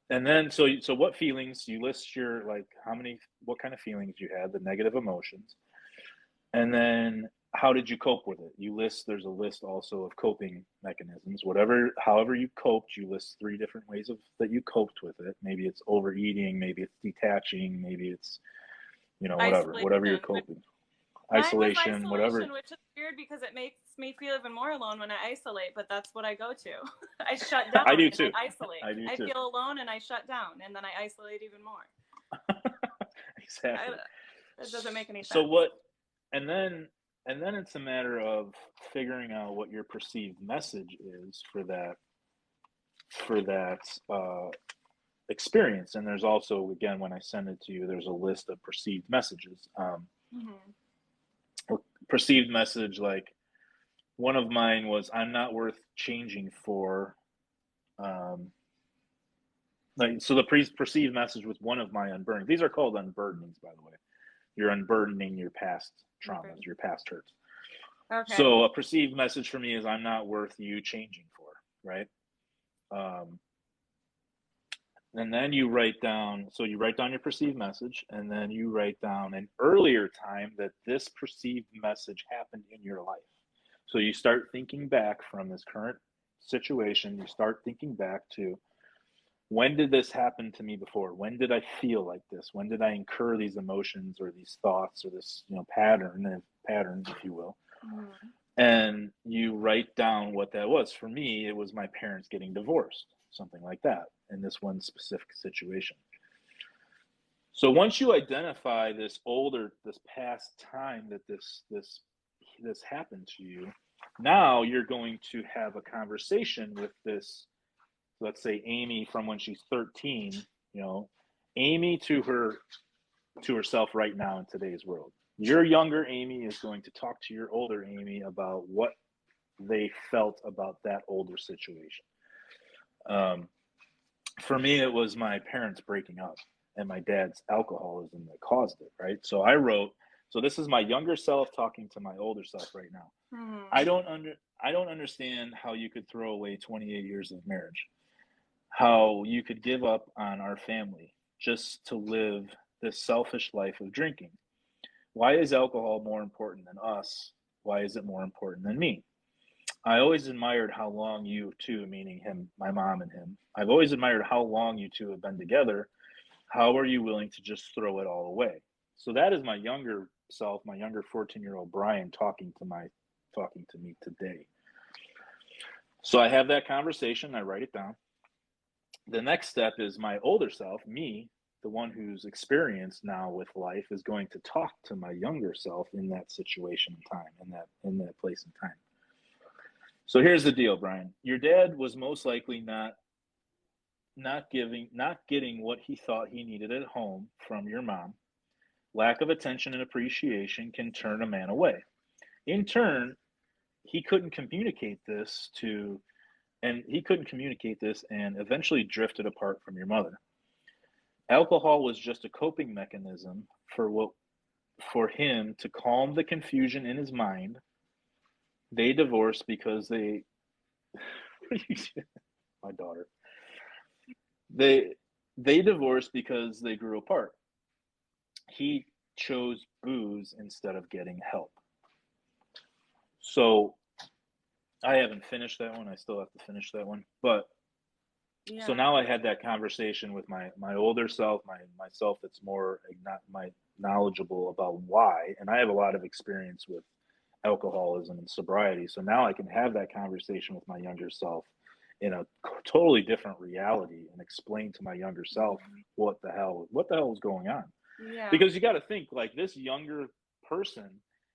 S1: and then so what feelings you list your what kind of feelings you had, the negative emotions, and then how did you cope with it? There's a list also of coping mechanisms. However you coped, you list 3 different ways that you coped with it. Maybe it's overeating, maybe it's detaching, maybe it's, whatever you're coping. Isolation, whatever.
S2: Which is weird because it makes me feel even more alone when I isolate, but that's what I go to. I shut down.
S1: I do too.
S2: I isolate. I feel alone and I shut down, and then I isolate even more.
S1: Exactly.
S2: It doesn't make any sense.
S1: So what? And then it's a matter of figuring out what your perceived message is for that experience. And there's also, again, when I send it to you, there's a list of perceived messages. Perceived message, like one of mine was, I'm not worth changing for. So the perceived message was one of my unburdening. These are called unburdenings, by the way. You're unburdening your past traumas, your past hurts. Okay. So a perceived message for me is, I'm not worth you changing for, right? And then you write down your perceived message, and then you write down an earlier time that this perceived message happened in your life. So you start thinking back from this current situation, you start thinking back to, when did this happen to me before? When did I feel like this? When did I incur these emotions or these thoughts or this, patterns, if you will? Mm-hmm. And you write down what that was. For me, it was my parents getting divorced, something like that, in this one specific situation. So once you identify this past time that this happened to you, now you're going to have a conversation with this, let's say Amy from when she's 13, Amy to herself right now in today's world. Your younger Amy is going to talk to your older Amy about what they felt about that older situation. For me, it was my parents breaking up and my dad's alcoholism that caused it, right? So I wrote, so this is my younger self talking to my older self right now. Mm-hmm. I don't understand how you could throw away 28 years of marriage, how you could give up on our family just to live this selfish life of drinking. Why is alcohol more important than us? Why is it more important than me? I always admired how long you two, meaning him, my mom and him, I've always admired how long you two have been together. How are you willing to just throw it all away? So that is my younger self, my younger 14-year-old Brian talking to me today. So I have that conversation, I write it down. The next step is my older self, me, the one who's experienced now with life, is going to talk to my younger self in that situation and time, in that place and time. So here's the deal, Brian. Your dad was most likely not getting what he thought he needed at home from your mom. Lack of attention and appreciation can turn a man away. In turn, he couldn't communicate this and eventually drifted apart from your mother. Alcohol was just a coping mechanism for him to calm the confusion in his mind. They divorced because my daughter. They divorced because they grew apart. He chose booze instead of getting help. So I haven't finished that one. I still have to finish that one. But yeah. So now I had that conversation with my older self, myself that's more knowledgeable about why. And I have a lot of experience with alcoholism and sobriety. So now I can have that conversation with my younger self in a totally different reality and explain to my younger self what the hell is going on. Yeah. Because you got to think, like, this younger person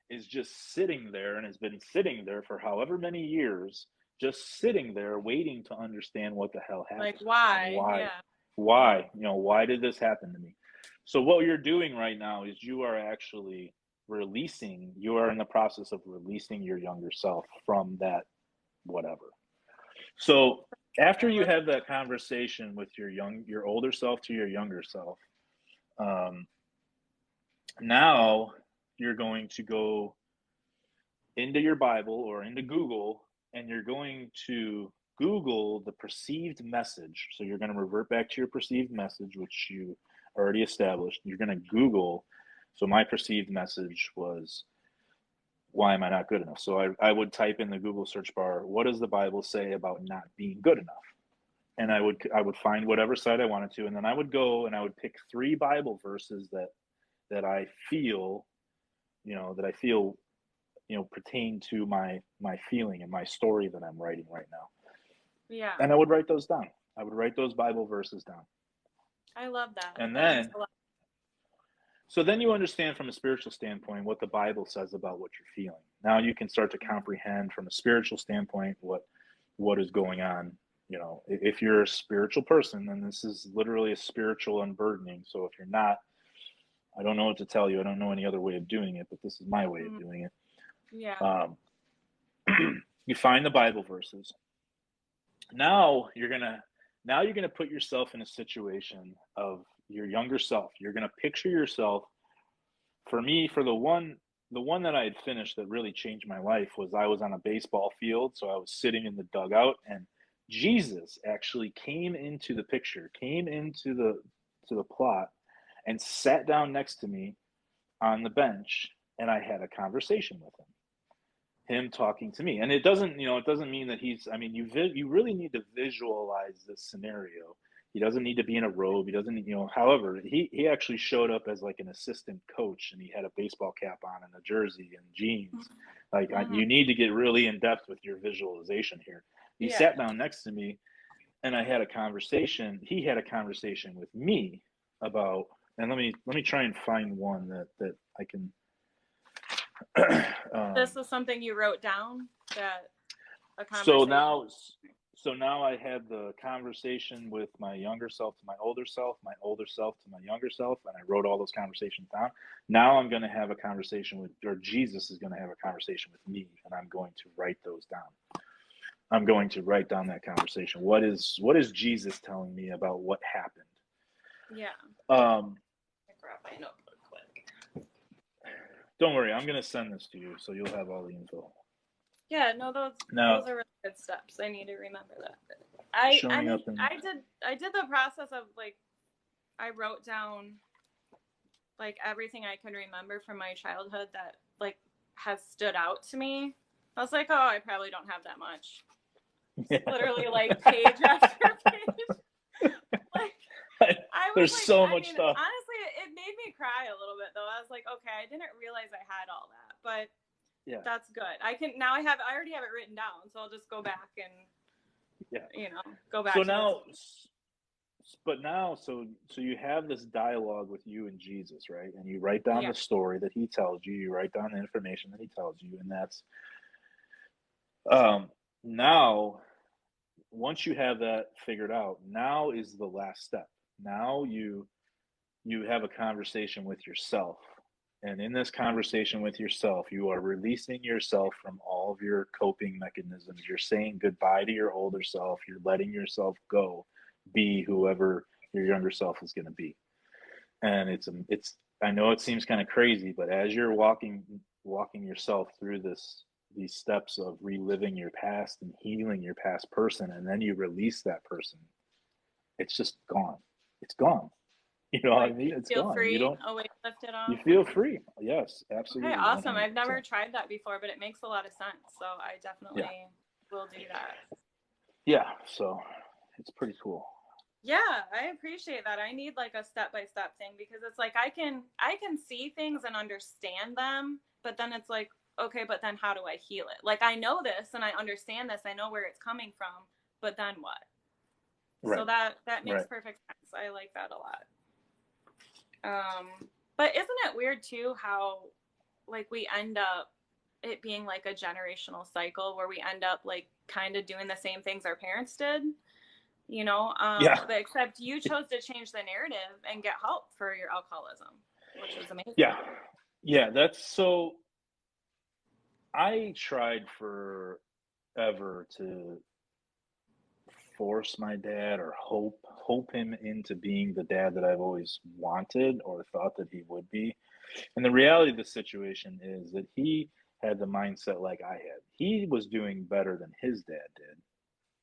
S1: is just sitting there and has been sitting there for however many years, just sitting there waiting to understand what the hell happened.
S2: Like, why?
S1: Yeah. Why? Why did this happen to me? So what you're doing right now is you are actually you are in the process of releasing your younger self from that whatever. So after you have that conversation with your older self to your younger self, now you're going to go into your Bible or into Google, and you're going to Google the perceived message. So you're going to revert back to your perceived message, which you already established. You're going to Google. So my perceived message was, why am I not good enough? So I would type in the Google search bar, what does the Bible say about not being good enough? And I would find whatever site I wanted to, and then I would go and I would pick 3 Bible verses that I feel pertain to my feeling and my story that I'm writing right now.
S2: Yeah.
S1: And I would write those down. I would write those Bible verses down.
S2: I love that.
S1: And then so then you understand from a spiritual standpoint what the Bible says about what you're feeling. Now you can start to comprehend from a spiritual standpoint what is going on. If you're a spiritual person, then this is literally a spiritual unburdening. So if you're not, I don't know what to tell you. I don't know any other way of doing it, but this is my way of doing it.
S2: Yeah.
S1: You find the Bible verses. Now you're gonna put yourself in a situation of your younger self. You're gonna picture yourself. For me, for the one that I had finished that really changed my life was I was on a baseball field, so I was sitting in the dugout, and Jesus actually came into the picture, came into the plot, and sat down next to me on the bench, and I had a conversation with him talking to me. And it doesn't mean that you really need to visualize this scenario. He doesn't need to be in a robe. He doesn't, however, he actually showed up as like an assistant coach, and he had a baseball cap on and a jersey and jeans. Like, you need to get really in depth with your visualization here. He sat down next to me, and I had a conversation. He had a conversation with me about And let me try and find one that I can.
S2: This is something you wrote down, that a
S1: So
S2: conversation.
S1: now I had the conversation with my younger self to my older self to my younger self, and I wrote all those conversations down. Now I'm going to have a conversation with, or Jesus is going to have a conversation with me, and I'm going to write those down. I'm going to write down that conversation. What is Jesus telling me about what happened?
S2: Yeah.
S1: Um,
S2: Grab my notebook quick.
S1: Don't worry, I'm going to send this to you, so you'll have all the info.
S2: Yeah, no, those are really good steps. I need to remember that. I did the process of like, I wrote down like everything I can remember from my childhood that like has stood out to me. I was like, oh, I probably don't have that much. Yeah. Literally like page after page. Like
S1: there's like, so much stuff.
S2: Honestly, it made me cry a little bit though. I was like, okay, I didn't realize I had all that, but yeah, that's good. I already have it written down, so I'll just go back and go back.
S1: So you have this dialogue with you and Jesus, right? And you write down the story that he tells you. You write down the information that he tells you, and that's now. Once you have that figured out, now is the last step. Now you have a conversation with yourself. And in this conversation with yourself, you are releasing yourself from all of your coping mechanisms. You're saying goodbye to your older self. You're letting yourself go, be whoever your younger self is going to be. And it's I know it seems kind of crazy, but as you're walking yourself through these steps of reliving your past and healing your past person, and then you release that person, it's just gone. It's gone. You know what I mean? It's gone.
S2: Free.
S1: You don't.
S2: Oh wait, lift it off.
S1: You feel free. Yes, absolutely.
S2: Okay, awesome. 100%. I've never tried that before, but it makes a lot of sense. So I definitely will do that.
S1: Yeah. So it's pretty cool.
S2: Yeah, I appreciate that. I need like a step-by-step thing, because it's like I can see things and understand them, but then it's like, okay, but then how do I heal it? Like I know this and I understand this, I know where it's coming from, but then what? Right. So that makes perfect sense. I like that a lot. But isn't it weird too how like we end up it being like a generational cycle where we end up like kind of doing the same things our parents did, but except you chose to change the narrative and get help for your alcoholism, which was amazing.
S1: Yeah, that's so. I tried forever to force my dad or hope him into being the dad that I've always wanted or thought that he would be. And the reality of the situation is that he had the mindset like I had. He was doing better than his dad did,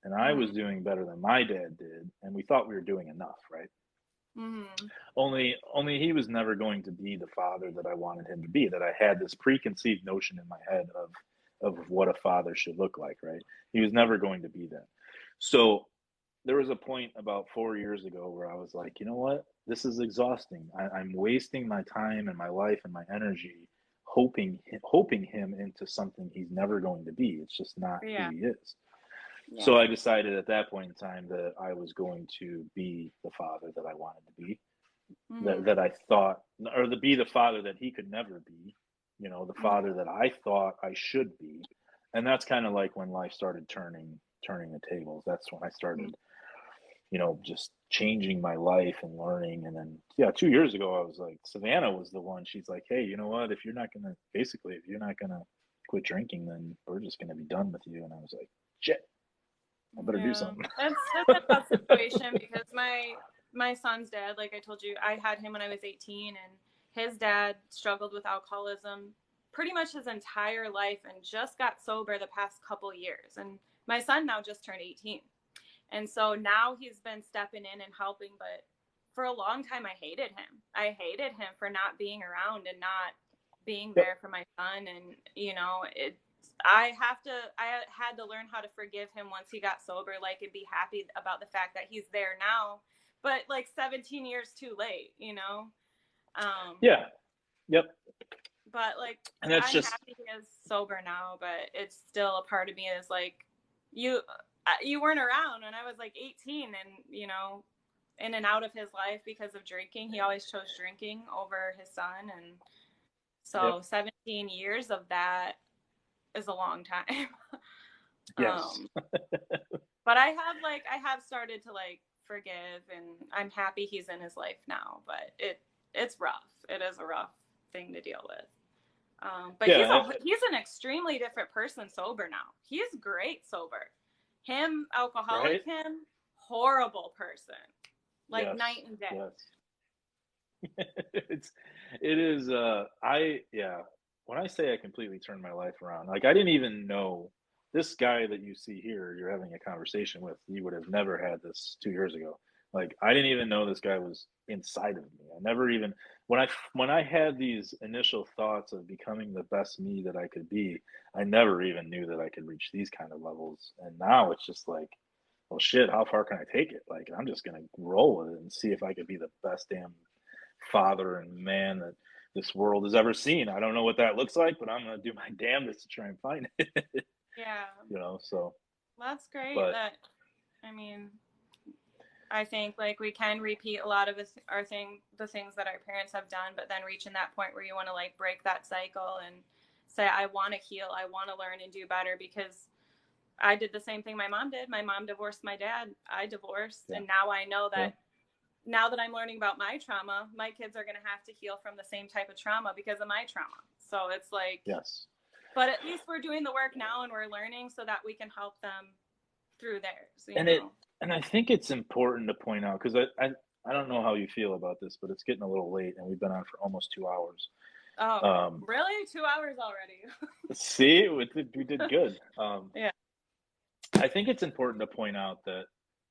S1: and I was doing better than my dad did, and we thought we were doing enough, right? Mm-hmm. Only he was never going to be the father that I wanted him to be, that I had this preconceived notion in my head of what a father should look like, right? He was never going to be that. So there was a point about 4 years ago where I was like, you know what? This is exhausting. I'm wasting my time and my life and my energy hoping him into something he's never going to be. It's just not who he is. Yeah. So I decided at that point in time that I was going to be the father that I wanted to be, that I thought, or to be the father that he could never be, the father that I thought I should be. And that's kind of like when life started turning the tables. That's when I started, just changing my life and learning. And then, 2 years ago, I was like, Savannah was the one. She's like, hey, you know what? If you're not going to quit drinking, then we're just going to be done with you. And I was like, shit. I better do something.
S2: That's a tough situation because my son's dad, like I told you, I had him when I was 18, and his dad struggled with alcoholism pretty much his entire life and just got sober the past couple years. And my son now just turned 18. And so now he's been stepping in and helping, but for a long time I hated him. I hated him for not being around and not being there for my son. And, I had to learn how to forgive him once he got sober, and be happy about the fact that he's there now, but 17 years too late,
S1: Yeah. Yep.
S2: But and that's I'm happy he is sober now, but it's still a part of me is you weren't around when I was 18 and, in and out of his life because of drinking. He always chose drinking over his son. And so 17 years of that is a long time.
S1: Yes.
S2: But I have started to like forgive, and I'm happy he's in his life now, but it's rough. It is a rough thing to deal with. But he's an extremely different person sober now. He's great sober. Him, alcoholic, right? Him, horrible person. Like night and day.
S1: Yes. It is when I say I completely turned my life around, like I didn't even know this guy that you see here, you're having a conversation with, you would have never had this 2 years ago. Like I didn't even know this guy was inside of me. I never even when I had these initial thoughts of becoming the best me that I could be, I never even knew that I could reach these kind of levels. And now it's just like, well, shit, how far can I take it? Like I'm just gonna roll with it and see if I could be the best damn father and man that this world has ever seen. I don't know what that looks like, but I'm gonna do my damnedest to try and find it.
S2: Yeah.
S1: So
S2: that's great. I think like we can repeat a lot of the things that our parents have done, but then reaching that point where you want to like break that cycle and say, I want to heal, I want to learn and do better, because I did the same thing my mom did. My mom divorced my dad. I divorced. And now I know that now that I'm learning about my trauma, my kids are going to have to heal from the same type of trauma because of my trauma. So it's like,
S1: yes.
S2: But at least we're doing the work now and we're learning so that we can help them through theirs.
S1: And I think it's important to point out, because I don't know how you feel about this, but it's getting a little late and we've been on for almost 2 hours.
S2: Oh, really? 2 hours already?
S1: See, we did good.
S2: Yeah.
S1: I think it's important to point out that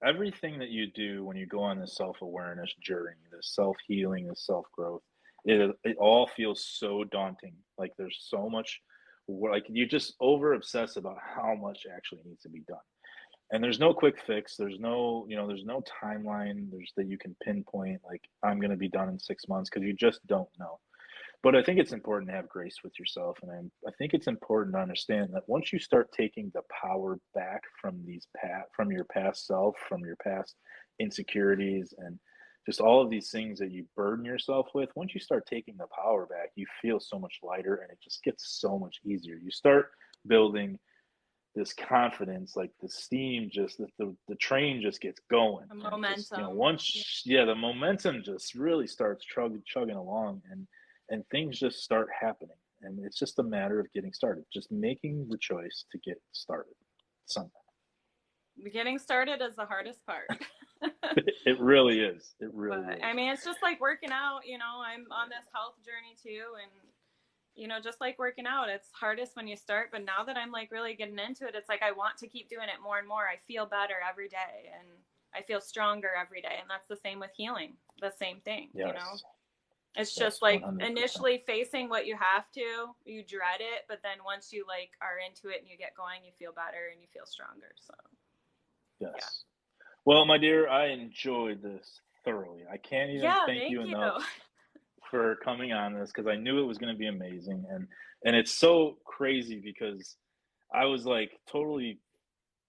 S1: everything that you do when you go on this self-awareness journey, this self-healing, this self-growth, it all feels so daunting. Like there's so much, like you just over obsess about how much actually needs to be done. And there's no quick fix. There's no timeline. That you can pinpoint, like I'm going to be done in 6 months, because you just don't know. But I think it's important to have grace with yourself. And I think it's important to understand that once you start taking the power back from from your past self, from your past insecurities, and just all of these things that you burden yourself with, once you start taking the power back, you feel so much lighter and it just gets so much easier. You start building this confidence, like the steam, just the train just gets going.
S2: The momentum.
S1: Just, the momentum just really starts chugging along, and things just start happening. And it's just a matter of getting started, just making the choice to get started somehow.
S2: Getting started is the hardest part.
S1: It really is. It really is.
S2: I mean, it's just like working out, I'm on this health journey too. And, just like working out, it's hardest when you start. But now that I'm like really getting into it, it's like I want to keep doing it more and more. I feel better every day and I feel stronger every day. And that's the same with healing. The same thing, It's just like 100%. Initially facing what you have to, you dread it, but then once you like are into it and you get going, you feel better and you feel stronger. So
S1: yes. Yeah. Well, my dear, I enjoyed this thoroughly. I can't even thank you enough for coming on this, because I knew it was going to be amazing. And it's so crazy because I was like totally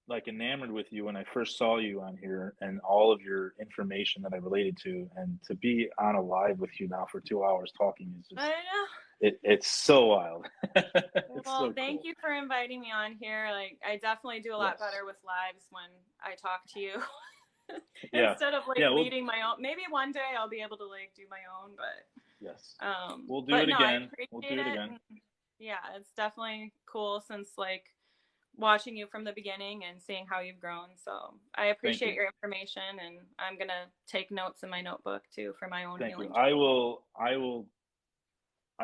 S1: like enamored with you when I first saw you on here and all of your information that I related to, and to be on a live with you now for 2 hours talking is just, it's so wild.
S2: Well, thank you for inviting me on here. Like I definitely do a lot better with lives when I talk to you instead of like leading my own. Maybe one day I'll be able to like do my own, but
S1: we'll do it again. We'll do it again.
S2: Yeah, it's definitely cool since like watching you from the beginning and seeing how you've grown. So I appreciate your information, and I'm gonna take notes in my notebook too for my own healing.
S1: I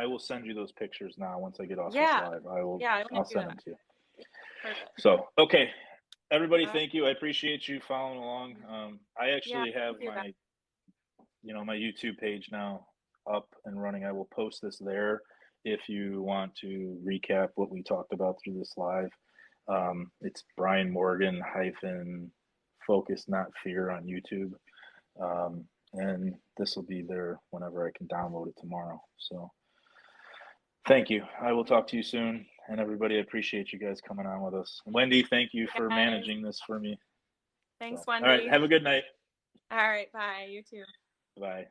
S1: will send you those pictures now once I get off this live. I'll send them to you.
S2: Perfect.
S1: So okay, everybody, thank you. I appreciate you following along. I actually have my YouTube page now up and running. I will post this there if you want to recap what we talked about through this live. It's Brian Morgan Focus Not Fear on YouTube. And this will be there whenever I can download it tomorrow. So thank you. I will talk to you soon. And everybody, I appreciate you guys coming on with us. Wendy, thank you for managing this for me.
S2: Thanks, Wendy.
S1: All right. Have a good night.
S2: All right, bye. You too.
S1: Bye.